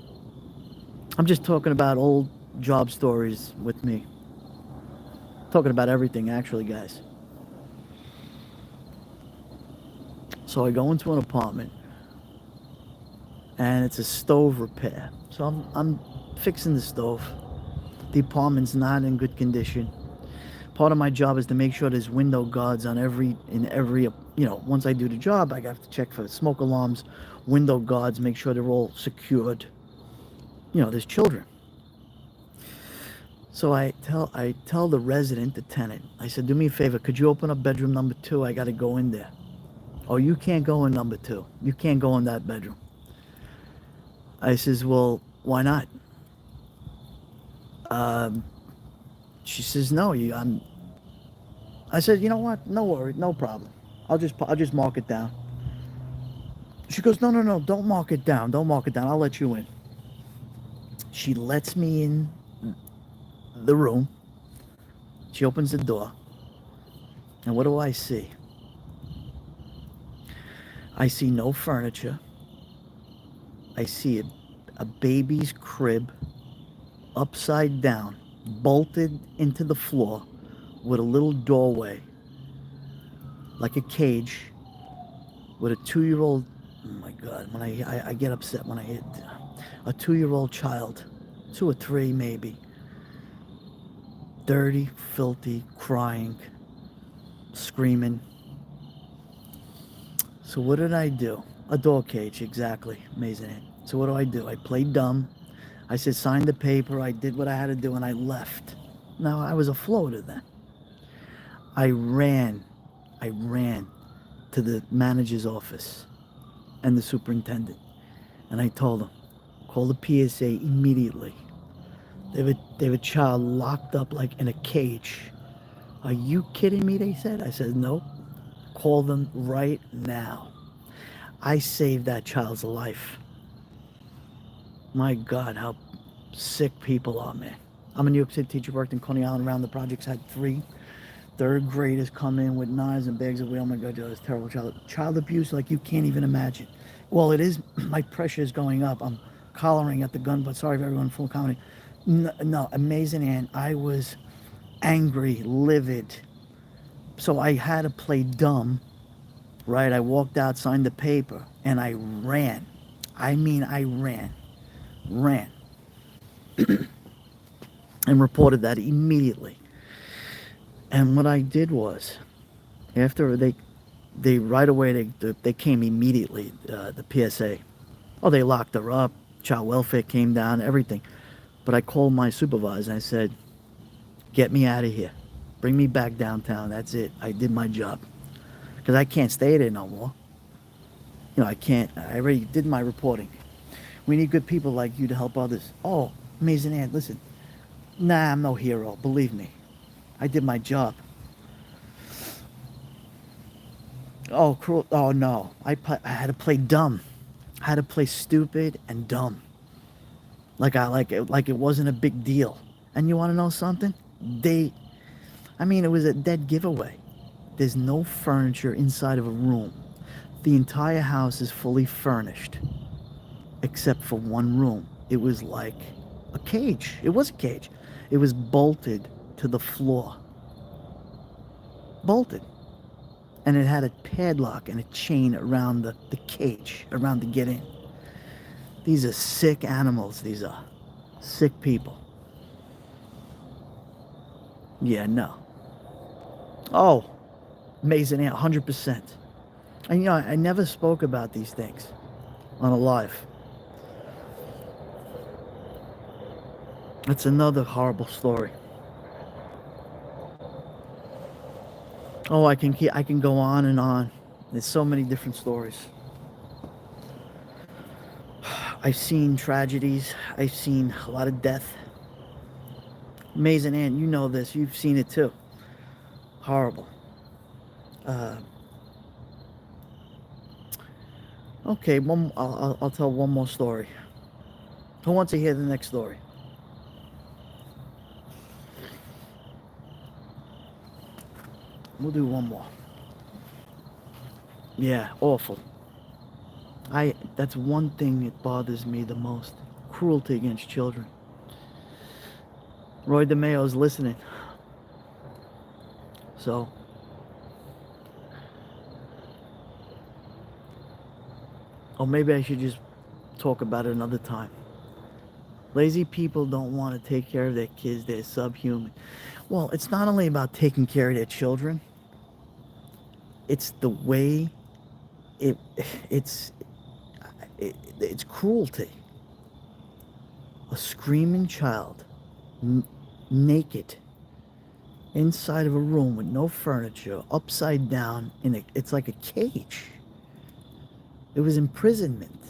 I'm just talking about old job stories with me. Talking about everything, actually, guys. So I go into an apartment, and it's a stove repair. So I'm fixing the stove. The apartment's not in good condition. Part of my job is to make sure there's window guards on every once I do the job, I have to check for smoke alarms, window guards, make sure they're all secured. You know, there's children. So I tell the resident, the tenant, I said, do me a favor, could you open up bedroom number 2? I got to go in there. Oh, you can't go in number 2. You can't go in that bedroom. I says, well, why not? Um, she says, no, I said, you know what? No worry, no problem. I'll just mark it down. She goes, no, no, no, don't mark it down. Don't mark it down. I'll let you in. She lets me in the room. She opens the door. And what do I see? I see no furniture. I see a baby's crib upside down, bolted into the floor with a little doorway, like a cage, with a 2-year-old. Oh my God, when I get upset when I hit a 2-year-old child, 2 or 3 maybe, dirty, filthy, crying, screaming. So what did I do? A door cage, exactly. Amazing. So what do? I played dumb. I said, sign the paper. I did what I had to do, and I left. Now, I was a floater then. I ran. I ran to the manager's office and the superintendent. And I told them, call the PSA immediately. They have a child locked up like in a cage. Are you kidding me? They said. I said, nope. Call them right now. I saved that child's life. My God, how sick people are, man. I'm a New York City teacher, worked in Coney Island around the projects, had 3 third graders come in with knives and bags of wheel. Oh my God, Joe, it's terrible child abuse like you can't even imagine. Well, it is. My pressure is going up. I'm collaring at the gun, but sorry for everyone, full comedy. No, amazing, and I was angry, livid. So I had to play dumb, right? I walked out, signed the paper, and I ran. I mean, I ran, and reported that immediately. And what I did was, after they right away they came immediately, the PSA. Oh, they locked her up. Child welfare came down, everything. But I called my supervisor and I said, get me out of here. Bring me back downtown. That's it. I did my job. Because I can't stay there no more. You know, I can't. I already did my reporting. We need good people like you to help others. Oh, amazing Ant, listen. Nah, I'm no hero. Believe me. I did my job. Oh, cruel. Oh, no. I had to play dumb. I had to play stupid and dumb. Like it wasn't a big deal. And you want to know something? I mean, it was a dead giveaway. There's no furniture inside of a room. The entire house is fully furnished, except for one room. It was like a cage. It was a cage. It was bolted to the floor. Bolted. And it had a padlock and a chain around the cage, around to get in. These are sick animals, these are. Sick people. Yeah, no. Oh, amazing, 100%. And I never spoke about these things on a live. That's another horrible story. Oh, I can go on and on. There's so many different stories. I've seen tragedies. I've seen a lot of death. Amazing Aunt, you know this. You've seen it too. Horrible. Uh, okay, I'll tell one more story. Who wants to hear the next story? We'll do one more. Yeah, awful. That's one thing that bothers me the most. Cruelty against children. Roy DeMeo is listening. So, or maybe I should just talk about it another time. Lazy people don't want to take care of their kids. They're subhuman. Well, it's not only about taking care of their children. It's the way it it's it's cruelty. A screaming child, naked, inside of a room with no furniture, upside down it's like a cage. It was imprisonment.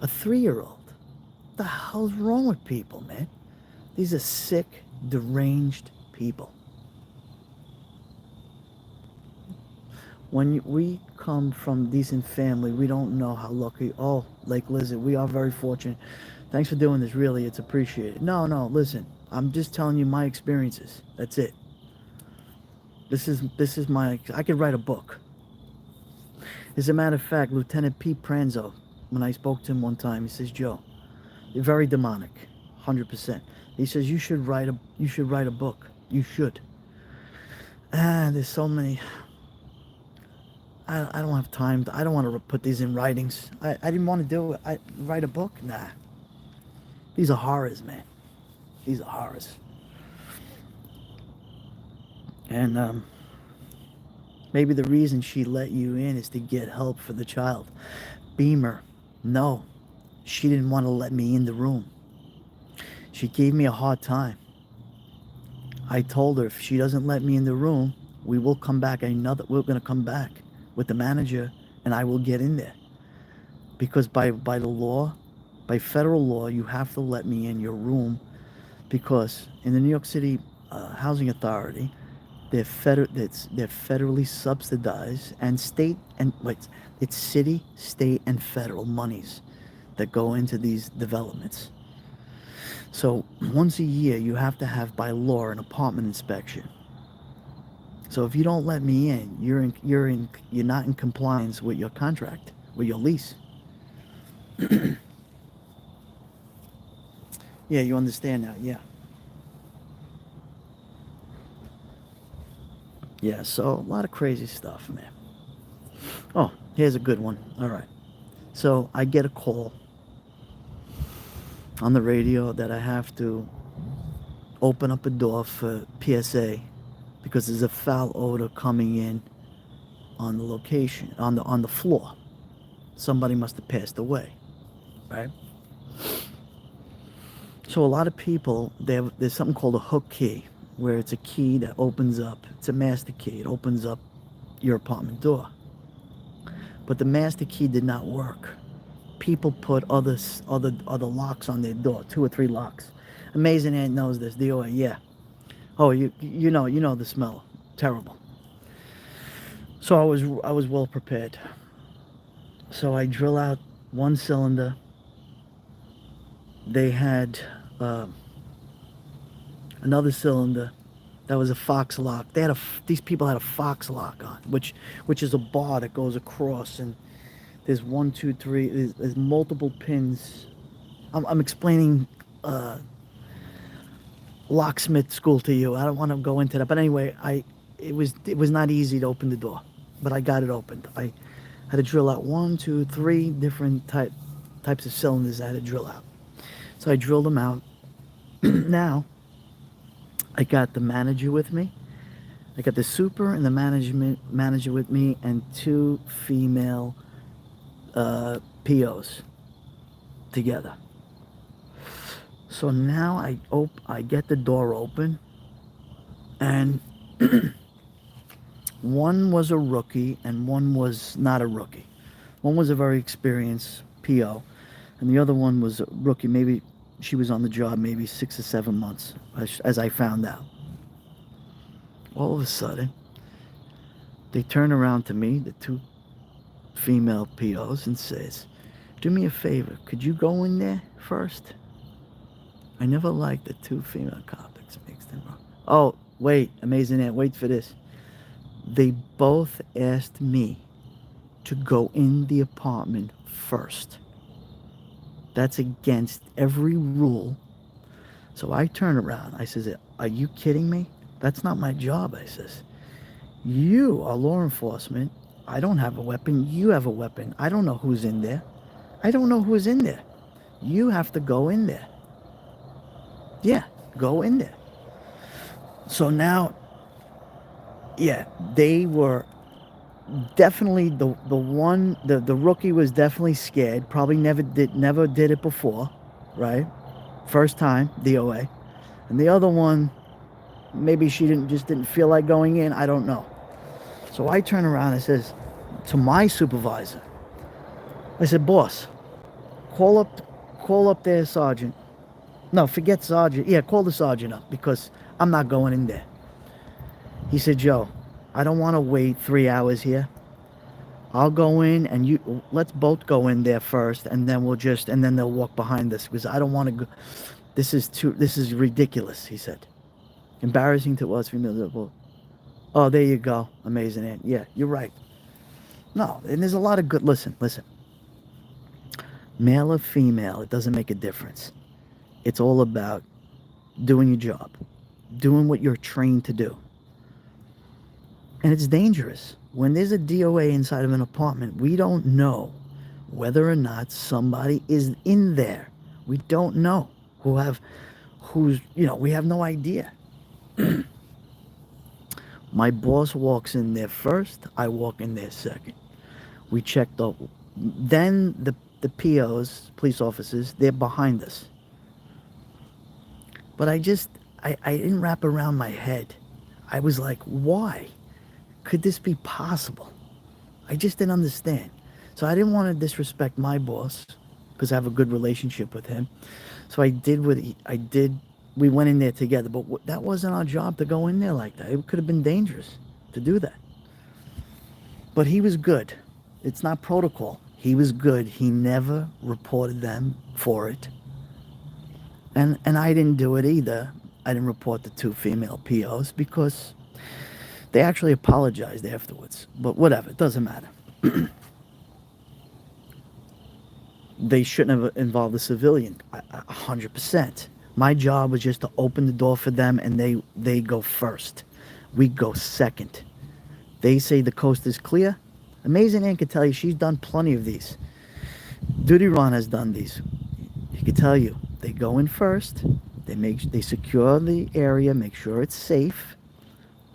A 3-year-old. What the hell's wrong with people, man? These are sick, deranged people. When we come from decent family, we don't know how lucky. Oh, Lake Lizard, we are very fortunate. Thanks for doing this. Really, it's appreciated. No, listen. I'm just telling you my experiences. That's it. This is my. I could write a book. As a matter of fact, Lieutenant Pete Pranzo, when I spoke to him one time, he says, "Joe, you're very demonic, 100%." He says you should write a book. You should. There's so many. I don't have time. I don't want to put these in writings. I didn't want to do it. I write a book? Nah. These are horrors, man. These are horrors. And maybe the reason she let you in is to get help for the child. Beamer, no. She didn't want to let me in the room. She gave me a hard time. I told her if she doesn't let me in the room, we will come back. We're going to come back with the manager, and I will get in there. Because by the law, by federal law, you have to let me in your room, because in the New York City Housing Authority, they're federally subsidized, and it's city, state, and federal monies that go into these developments. So once a year, you have to have by law an apartment inspection. So if you don't let me in, you're not in compliance with your contract, with your lease. Yeah, you understand now. Yeah. Yeah, so a lot of crazy stuff, man. Oh, here's a good one. All right. So I get a call on the radio that I have to open up a door for PSA because there's a foul odor coming in on the location, on the floor. Somebody must have passed away, right? So a lot of people, there's something called a hook key, where it's a key that opens up. It's a master key. It opens up your apartment door. But the master key did not work. People put other locks on their door, 2 or 3 locks. Amazing Aunt knows this. DOA, yeah. Oh, you know the smell. Terrible. So I was well prepared. So I drill out one cylinder. They had another cylinder that was a fox lock. These people had a fox lock on, which is a bar that goes across, and there's 1, 2, 3. There's multiple pins. I'm explaining locksmith school to you. I don't want to go into that, but anyway, it was not easy to open the door, but I got it opened. I had to drill out 1, 2, 3 different types of cylinders. I had to drill out. So So I drilled them out. Now I got the manager with me. I got the super and the management manager with me, and two female POs together. So now I get the door open, and one was a rookie and one was not a rookie. One was a very experienced PO, and the other one was a rookie. Maybe she was on the job maybe 6 or 7 months, as I found out. All of a sudden, they turn around to me, the two female POs, and says, "Do me a favor, could you go in there first?" I never liked the two female convicts mixed in. Oh, wait, amazing Ant, wait for this. They both asked me to go in the apartment first. That's against every rule. So I turn around. I says, "Are you kidding me? That's not my job," I says. "You are law enforcement. I don't have a weapon. You have a weapon. I don't know who's in there. I don't know who's in there. You have to go in there. Yeah, go in there." So now, yeah, they were definitely the rookie was definitely scared. Probably never did it before, right? First time DOA, and the other one, maybe she didn't feel like going in. I don't know. So I turn around and says to my supervisor, I said, "Boss, call up there, sergeant. No, forget sergeant. Yeah, call the sergeant up because I'm not going in there." He said, "Joe, I don't want to wait 3 hours here. I'll go in and let's both go in there first, and then and then they'll walk behind us because I don't want to go. This is ridiculous," he said. "Embarrassing to us females." Oh, there you go. Amazing, Ant. Yeah, you're right. No, and there's a lot of good, listen. Male or female, it doesn't make a difference. It's all about doing your job, doing what you're trained to do. And it's dangerous. When there's a DOA inside of an apartment, we don't know whether or not somebody is in there. We don't know we have no idea. My boss walks in there first, I walk in there second. We check then the POs, police officers, they're behind us. But I didn't wrap around my head. I was like, why could this be possible? I just didn't understand. So I didn't want to disrespect my boss because I have a good relationship with him. So I did what I did. We went in there together, but that wasn't our job to go in there like that. It could have been dangerous to do that. But he was good. It's not protocol. He was good. He never reported them for it. And I didn't do it either. I didn't report the two female POs because they actually apologized afterwards. But whatever, it doesn't matter. They shouldn't have involved a civilian, 100%. My job was just to open the door for them, and they go first. We go second. They say the coast is clear. Amazing Ann can tell you she's done plenty of these. Duty Ron has done these. He can tell you they go in first. They secure the area, make sure it's safe,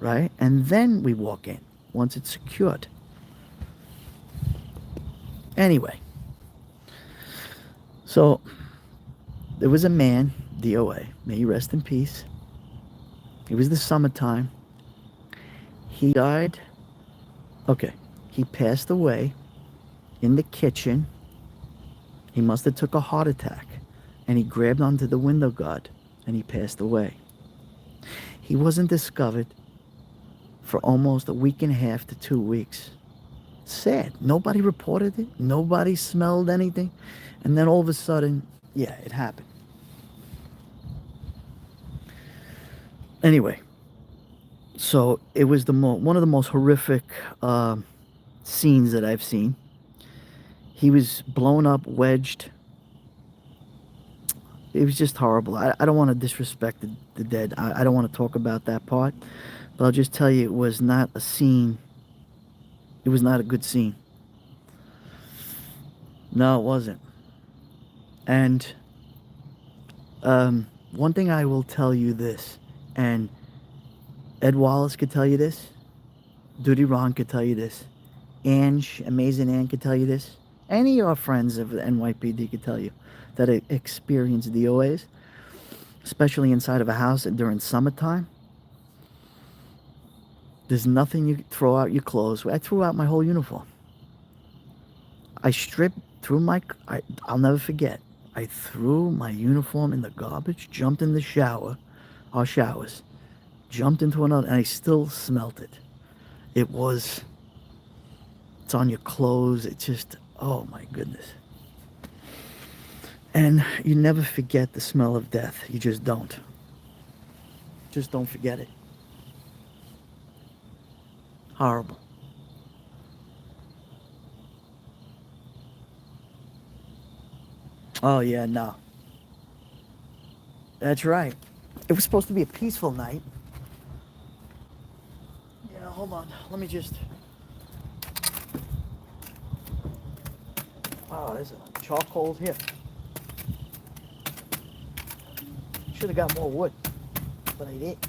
right? And then we walk in once it's secured. Anyway, so there was a man, DOA, may he rest in peace. It was the summertime. He died. Okay, he passed away in the kitchen. He must have took a heart attack, and he grabbed onto the window guard, and he passed away. He wasn't discovered for almost a week and a half to 2 weeks. Sad. Nobody reported it. Nobody smelled anything. And then all of a sudden, yeah, it happened. Anyway, so it was one of the most horrific scenes that I've seen. He was blown up, wedged. It was just horrible. I don't want to disrespect the dead. I don't want to talk about that part. But I'll just tell you, it was not a scene. It was not a good scene. No, it wasn't. And One thing I will tell you this, and Ed Wallace could tell you this, Duty Ron could tell you this, Ange, Amazing Ann could tell you this, any of our friends of the NYPD could tell you that experience DOAs, especially inside of a house during summertime. There's nothing you throw out your clothes. I threw out my whole uniform. I stripped through I'll never forget. I threw my uniform in the garbage, jumped in the shower, our showers, jumped into another, and I still smelt it. It was, it's on your clothes. It just, oh my goodness. And you never forget the smell of death. You just don't. Just don't forget it. Horrible. Oh, yeah, no. That's right. It was supposed to be a peaceful night. Yeah, hold on. Let me just. Oh, there's a charcoal here. Should have got more wood, but I didn't.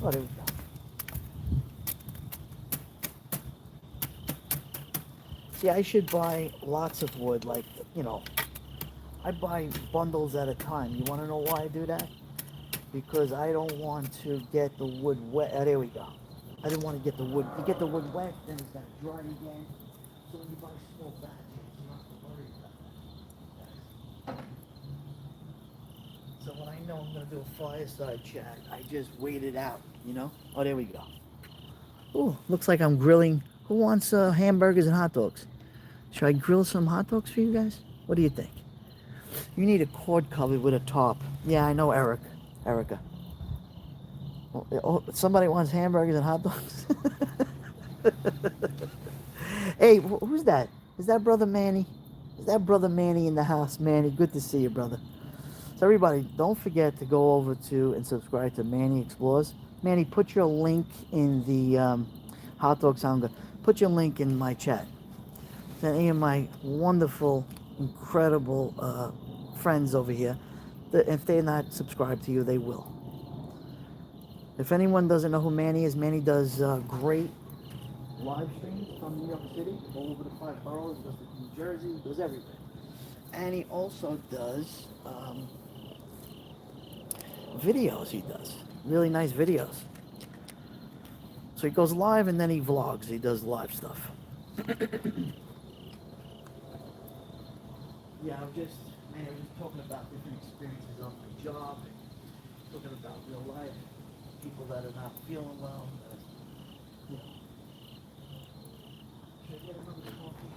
Oh, there we go. See, I should buy lots of wood, like, you know, I buy bundles at a time. You want to know why I do that? Because I don't want to get the wood wet. Oh, there we go. I didn't want to get the wood. You get the wood wet, then it's got to dry again. So when you buy small batches, you don't have to worry about that. So when I know I'm going to do a fireside chat, I just wait it out, you know? Oh, there we go. Ooh, looks like I'm grilling. Who wants hamburgers and hot dogs? Should I grill some hot dogs for you guys? What do you think? You need a cord covered with a top. Yeah, I know, Erica. Oh, somebody wants hamburgers and hot dogs? Hey, who's that? Is that Brother Manny? Is that Brother Manny in the house? Manny, good to see you, brother. So everybody, don't forget to go over to and subscribe to Manny Explores. Manny, put your link in the hot dog sound good. Put your link in my chat. And any of my wonderful, incredible friends over here, if they're not subscribed to you, they will. If anyone doesn't know who Manny is, Manny does great live streams from New York City, all over the 5 boroughs, does New Jersey, does everything. And he also does videos. He does really nice videos. So he goes live and then he vlogs. He does live stuff. Yeah, I'm just talking about different experiences on my job, and talking about real life, people that are not feeling well. You know. Should I get another coffee?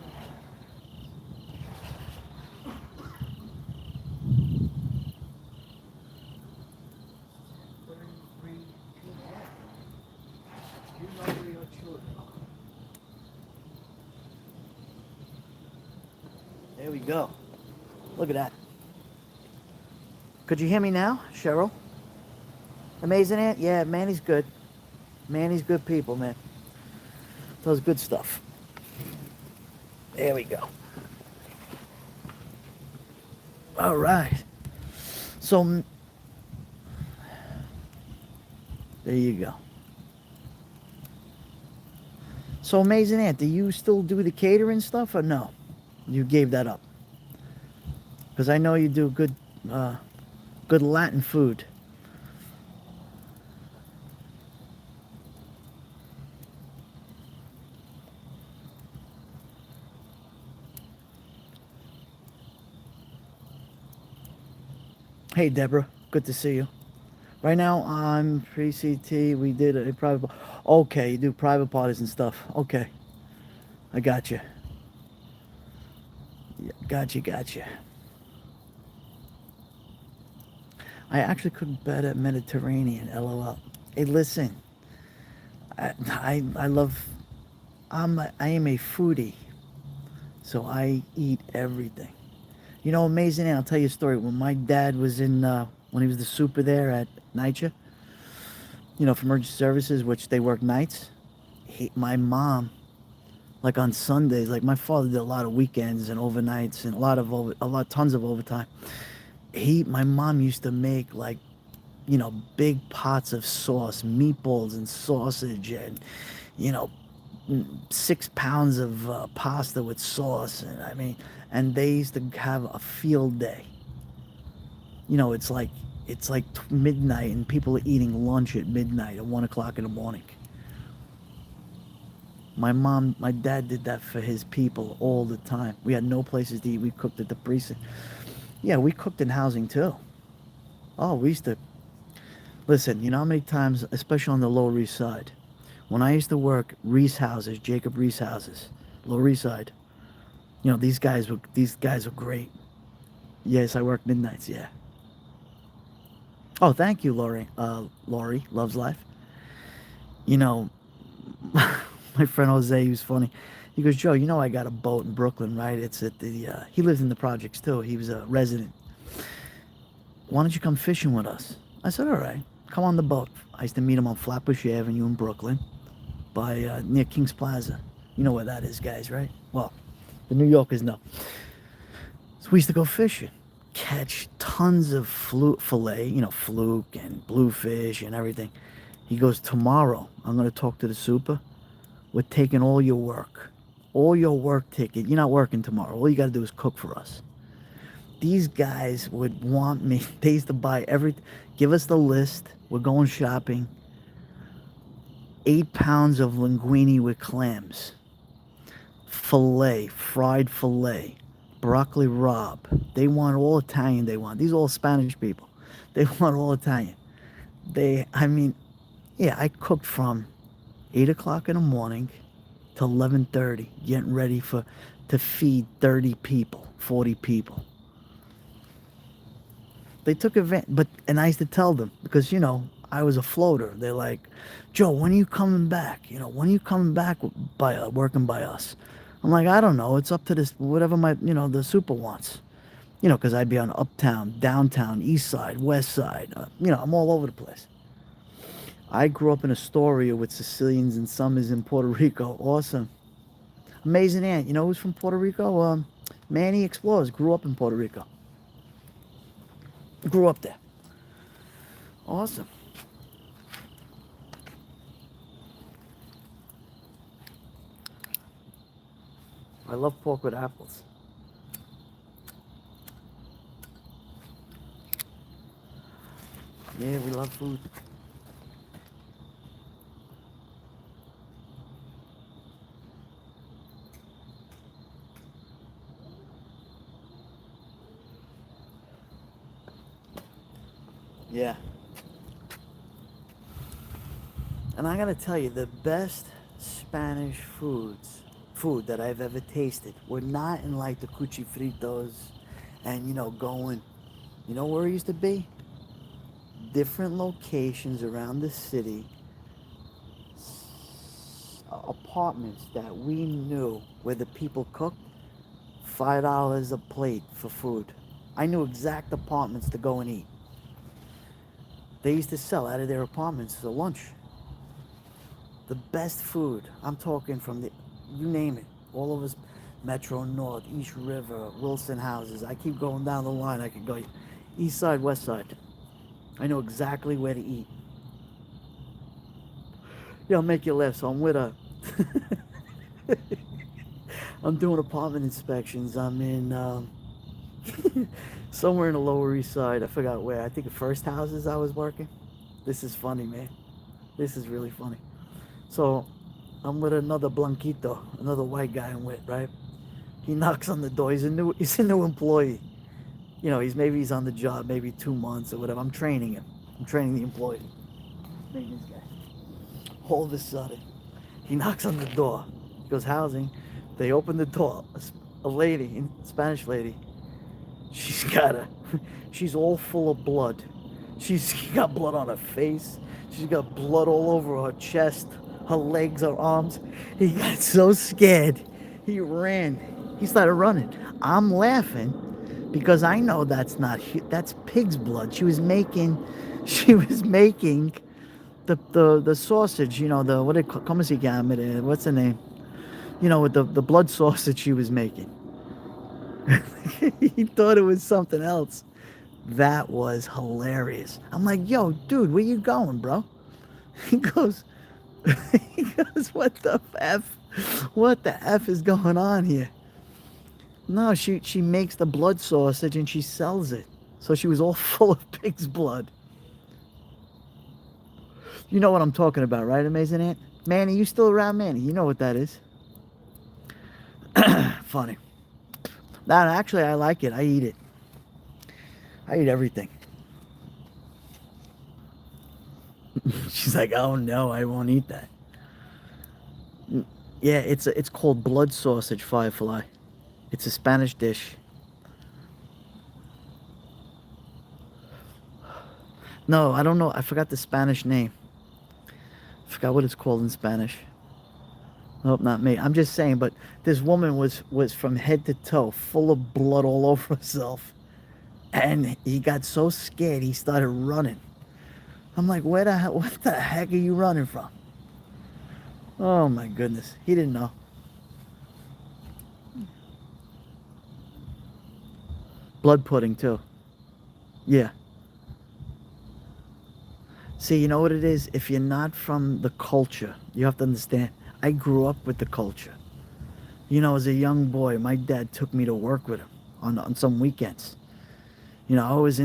You know where your children are. There we go. Look at that. Could you hear me now, Cheryl? Amazing Ant? Yeah, Manny's good. Manny's good people, man. Does good stuff. There we go. All right. So, there you go. So, Amazing Ant, do you still do the catering stuff or no? You gave that up? Because I know you do good Latin food. Hey, Deborah. Good to see you. Right now, I'm pre-CT. We did a private... Okay, you do private parties and stuff. Okay. I got you. Yeah, gotcha. I actually cook better Mediterranean, LOL. Hey, listen. I love... I am a foodie. So I eat everything. You know, amazing, and I'll tell you a story. When my dad was when he was the super there at NYCHA, you know, for emergency services, which they work nights, my mom, like on Sundays, like my father did a lot of weekends and overnights and tons of overtime. My mom used to make like, big pots of sauce, meatballs and sausage, and you know, 6 pounds of pasta with sauce, and I mean, and they used to have a field day. It's like midnight, and people are eating lunch at midnight at 1 o'clock in the morning. My dad did that for his people all the time. We had no places to eat. We cooked at the precinct. Yeah, we cooked in housing too. Oh, we used to listen. You know how many times, especially on the Lower East Side, when I used to work Reese houses, Jacob Reese houses, Lower East Side. These guys were great. Yes, I work midnights. Yeah. Oh, thank you, Lori. Lori loves life. You know, my friend Jose, he was funny. He goes, Joe, I got a boat in Brooklyn, right? It's at the. He lives in the projects too. He was a resident. Why don't you come fishing with us? I said, all right, come on the boat. I used to meet him on Flatbush Avenue in Brooklyn, by near Kings Plaza. You know where that is, guys, right? Well, the New Yorkers know. So we used to go fishing, catch tons of fillet, fluke and bluefish and everything. He goes, tomorrow I'm going to talk to the super. We're taking all your work ticket. You're not working tomorrow. All you got to do is cook for us. These guys would want me. They used to buy give us the list. We're going shopping. 8 pounds of linguine with clams, filet, fried filet, broccoli rabe. They want all Italian. These are all Spanish people. They want all Italian. I mean, yeah, I cooked from 8 o'clock in the morning to 11:30, getting ready to feed 30 people, 40 people. They took advantage, and I used to tell them because I was a floater. They're like, Joe, when are you coming back? When are you coming back by working by us? I'm like, I don't know. It's up to this whatever the super wants. Because I'd be on uptown, downtown, east side, west side. I'm all over the place. I grew up in Astoria with Sicilians and summers in Puerto Rico. Awesome. Amazing aunt. You know who's from Puerto Rico? Manny Explores. Grew up in Puerto Rico. Grew up there. Awesome. I love pork with apples. Yeah, we love food. Yeah. And I gotta tell you, the best Spanish food that I've ever tasted were not in like the cuchifritos and going. You know where it used to be? Different locations around the city, apartments that we knew where the people cooked, $5 a plate for food. I knew exact apartments to go and eat. They used to sell out of their apartments for lunch. The best food. I'm talking from you name it, all of us, Metro North, East River, Wilson houses. I keep going down the line. I could go east side, west side. I know exactly where to eat. Yeah, I'll make you laugh. So I'm with a. I'm doing apartment inspections. I'm in somewhere in the Lower East Side. I forgot where. I think the first houses I was working. This is funny, man. This is really funny. So I'm with another Blanquito, another white guy I'm with, right? He knocks on the door. He's a new employee. He's on the job maybe 2 months or whatever. I'm training him. I'm training the employee. Maintenance guy. All of a sudden, he knocks on the door. He goes, housing. They open the door. A lady, a Spanish lady. She's all full of blood. She's got blood on her face. She's got blood all over her chest, her legs, her arms. He got so scared. He ran. He started running. I'm laughing because I know that's pig's blood. She was making the sausage, the what they call, como se llama, what's the name? With the blood sausage she was making. He thought it was something else. That was hilarious. I'm like, yo, dude, where you going, bro? He goes, he goes, what the F? What the F is going on here? No, she makes the blood sausage and she sells it. So she was all full of pig's blood. You know what I'm talking about, right, Amazing Ant? Manny, you still around, Manny? You know what that is. Funny. Now, actually, I like it. I eat it. I eat everything. She's like, oh no, I won't eat that. Yeah, it's called blood sausage, Firefly. It's a Spanish dish. No, I don't know. I forgot the Spanish name. I forgot what it's called in Spanish. Nope, not me. I'm just saying, but this woman was from head to toe, full of blood all over herself. And he got so scared he started running. I'm like, what the heck are you running from? Oh my goodness. He didn't know. Blood pudding too. Yeah. See, you know what it is? If you're not from the culture, you have to understand. I grew up with the culture. You know, as a young boy, my dad took me to work with him on some weekends. You know, I was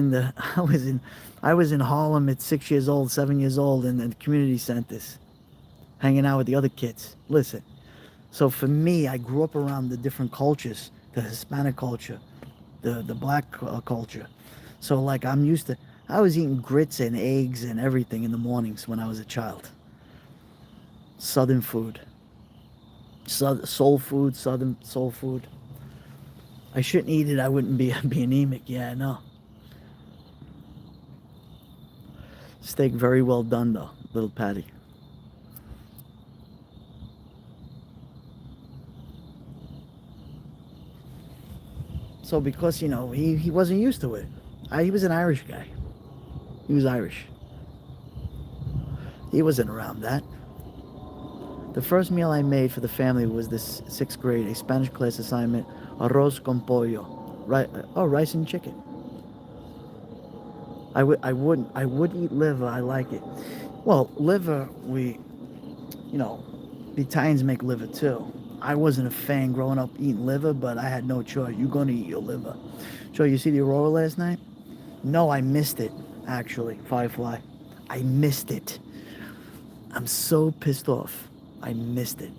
in Harlem at 6 years old, 7 years old, in the community centers, hanging out with the other kids. Listen, so for me, I grew up around the different cultures, the Hispanic culture, the black culture. So like I'm used to. I was eating grits and eggs and everything in the mornings when I was a child. Southern food, soul food, Southern soul food. I shouldn't eat it. I wouldn't be be anemic. Yeah, I know. Steak very well done though, little patty. So because he wasn't used to it. He was an Irish guy. He was Irish. He wasn't around that. The first meal I made for the family was this sixth grade, a Spanish class assignment, arroz con pollo, right? Oh, rice and chicken. I would eat liver. I like it. Well, liver, you know, the Italians make liver too. I wasn't a fan growing up eating liver, but I had no choice. You're gonna eat your liver. So you see the Aurora last night? No, I missed it. Actually, Firefly, I missed it. I'm so pissed off. I missed it.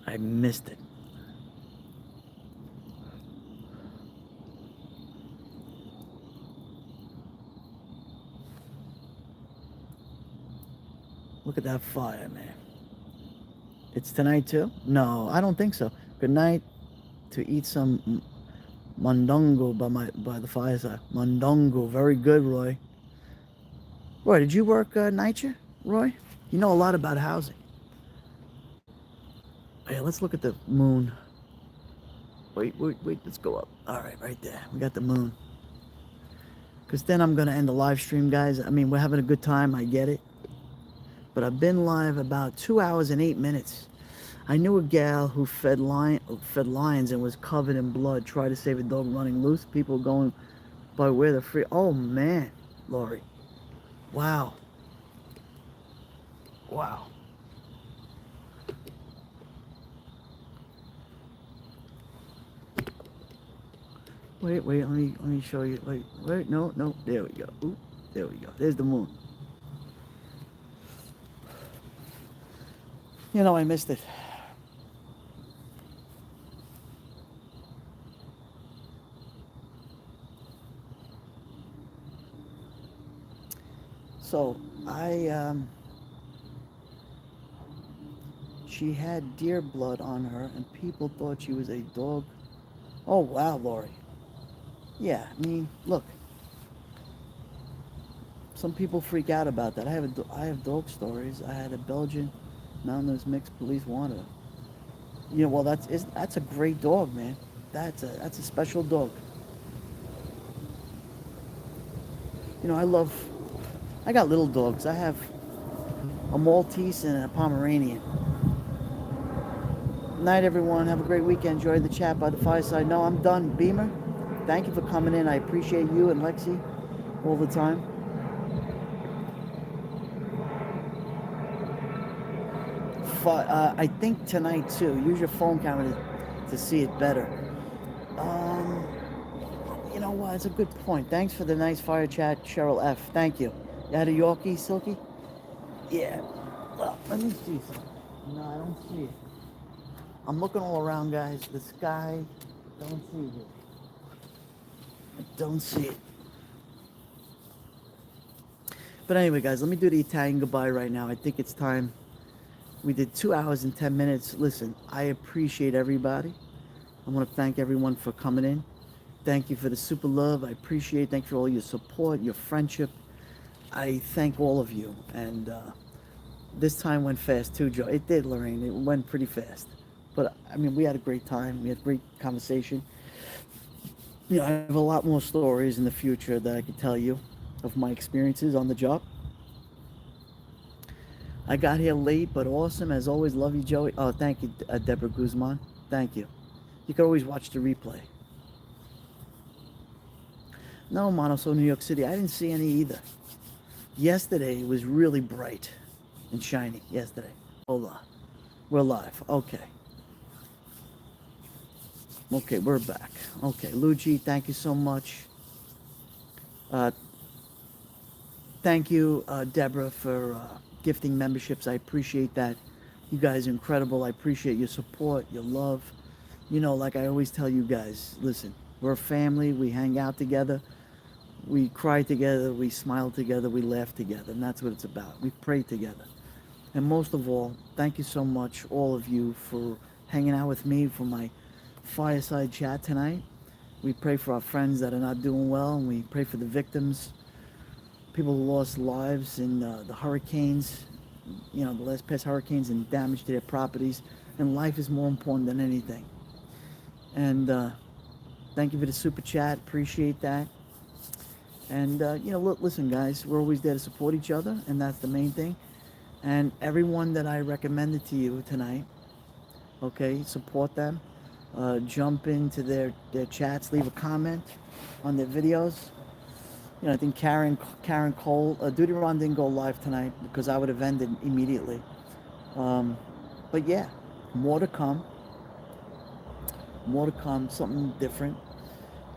I missed it. Look at that fire, man. It's tonight too? No, I don't think so. Good night. To eat some mondongo by the fireside. Mondongo, very good, Roy. Roy, did you work night shift, Roy? You know a lot about housing. Hey, let's look at the moon. Wait, let's go up. All right, right there. We got the moon. Because then I'm going to end the live stream, guys. I mean, we're having a good time. I get it. But I've been live about 2 hours and 8 minutes. I knew a gal who fed lions and was covered in blood, tried to save a dog running loose. People going by where they're free. Oh, man, Lori. Wow. Wow. Wait, let me show you. Wait, no, there we go. Ooh, there we go. There's the moon. You know, I missed it. So, she had deer blood on her, and people thought she was a dog. Oh, wow, Lori. Yeah, I mean, look. Some people freak out about that. I have dog stories. I had a Belgian Mountainous mixed police wanted. Well, that's a great dog, man. That's a special dog. I got little dogs. I have a Maltese and a Pomeranian. Night, everyone. Have a great weekend. Enjoy the chat by the fireside. No, I'm done. Beamer, thank you for coming in. I appreciate you and Lexi all the time. I think tonight too. Use your phone camera to see it better. Um, you know what? It's a good point. Thanks for the nice fire chat, Cheryl F. Thank you. You had a Yorkie, Silky? Yeah. Well, let me see something. No, I don't see it. I'm looking all around, guys. The sky, don't see it. I don't see it. But anyway, guys, let me do the Italian goodbye right now. I think it's time. We did 2 hours and 10 minutes. Listen, I appreciate everybody. I want to thank everyone for coming in. Thank you for the super love. I appreciate it. Thank you for all your support, your friendship. I thank all of you. And this time went fast too, Joe. It did, Lorraine. It went pretty fast. But I mean, we had a great time. We had a great conversation. You know, I have a lot more stories in the future that I could tell you of my experiences on the job. I got here late, but awesome. As always, love you, Joey. Oh, thank you, Deborah Guzman. Thank you. You can always watch the replay. No, Monoso, New York City. I didn't see any either. Yesterday was really bright and shiny. Yesterday. Hold on. We're live. Okay. Okay, we're back. Okay, Luigi, thank you so much. Thank you, Deborah, for gifting memberships. I appreciate that. You guys are incredible. I appreciate your support, your love. You know, like I always tell you guys, listen, we're a family. We hang out together. We cry together. We smile together. We laugh together. And that's what it's about. We pray together. And most of all, thank you so much, all of you, for hanging out with me for my fireside chat tonight. We pray for our friends that are not doing well, and we pray for the victims, people who lost lives in the hurricanes, you know, the last past hurricanes, and damage to their properties. And life is more important than anything. And thank you for the super chat. Appreciate that. And, you know, look, listen, guys, we're always there to support each other, and that's the main thing. And everyone that I recommended to you tonight, okay, support them. Jump into their chats, leave a comment on their videos. You know, I think Karen Cole, Deuteron didn't go live tonight because I would have ended immediately. But yeah, more to come. More to come, something different,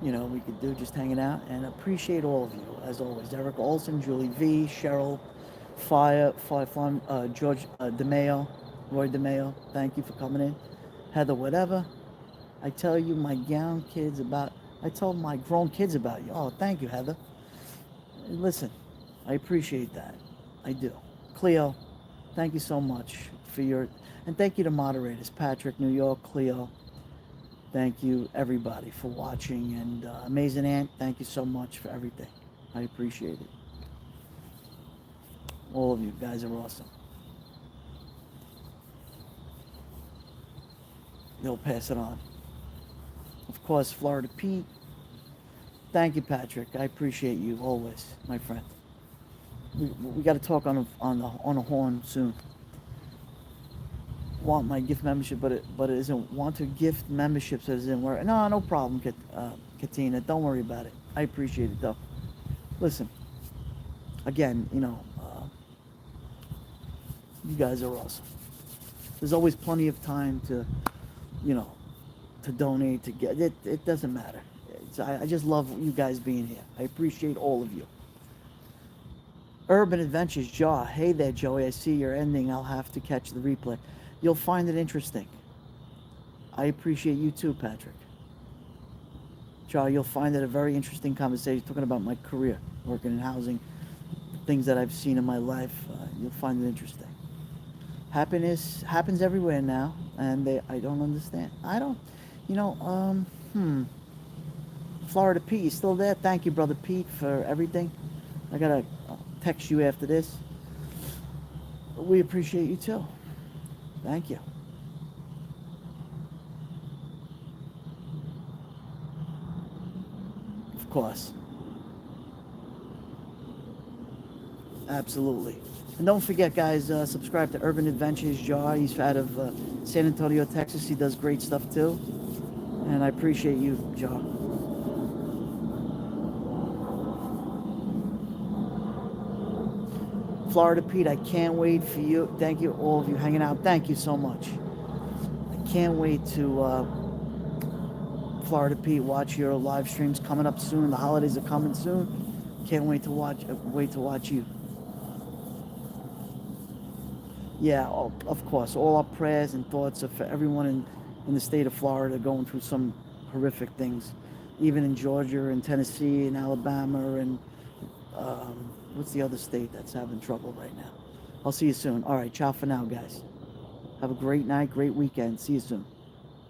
you know, we could do, just hanging out. And appreciate all of you, as always. Eric Olson, Julie V, Cheryl, Firefly, George DeMayo, Roy DeMayo, thank you for coming in. Heather, whatever. I tell you my I told my grown kids about you. Oh, thank you, Heather. Listen, I appreciate that. I do. Cleo, thank you so much for and thank you to moderators, Patrick, New York, Cleo. Thank you, everybody, for watching. And Amazing Ant, thank you so much for everything. I appreciate it. All of you guys are awesome. They'll pass it on. Of course, Florida Pete. Thank you, Patrick. I appreciate you always, my friend. We got to talk on a horn soon. Want my gift membership, but it isn't. Want to gift memberships, as in where? No problem, Katina. Don't worry about it. I appreciate it though. Listen, again, you know, you guys are awesome. There's always plenty of time to, you know, to donate, to get it. It doesn't matter. I just love you guys being here. I appreciate all of you. Urban Adventures, Jaw. Hey there, Joey. I see your ending. I'll have to catch the replay. You'll find it interesting. I appreciate you too, Patrick. Jaw, you'll find it a very interesting conversation talking about my career, working in housing, things that I've seen in my life. You'll find it interesting. Happiness happens everywhere now, and I don't understand. I don't, you know, Florida Pete, you still there? Thank you, brother Pete, for everything. I gotta text you after this. We appreciate you too. Thank you. Of course. Absolutely. And don't forget, guys, subscribe to Urban Adventures Jar. He's out of San Antonio, Texas. He does great stuff too. And I appreciate you, Jar. Florida Pete, I can't wait for you. Thank you, all of you hanging out. Thank you so much. I can't wait to Florida Pete watch your live streams coming up soon. The holidays are coming soon. Can't wait to watch you. Yeah, of course. All our prayers and thoughts are for everyone in the state of Florida going through some horrific things, even in Georgia and Tennessee and Alabama and what's the other state that's having trouble right now? I'll see you soon. All right, ciao for now, guys. Have a great night, great weekend. See you soon.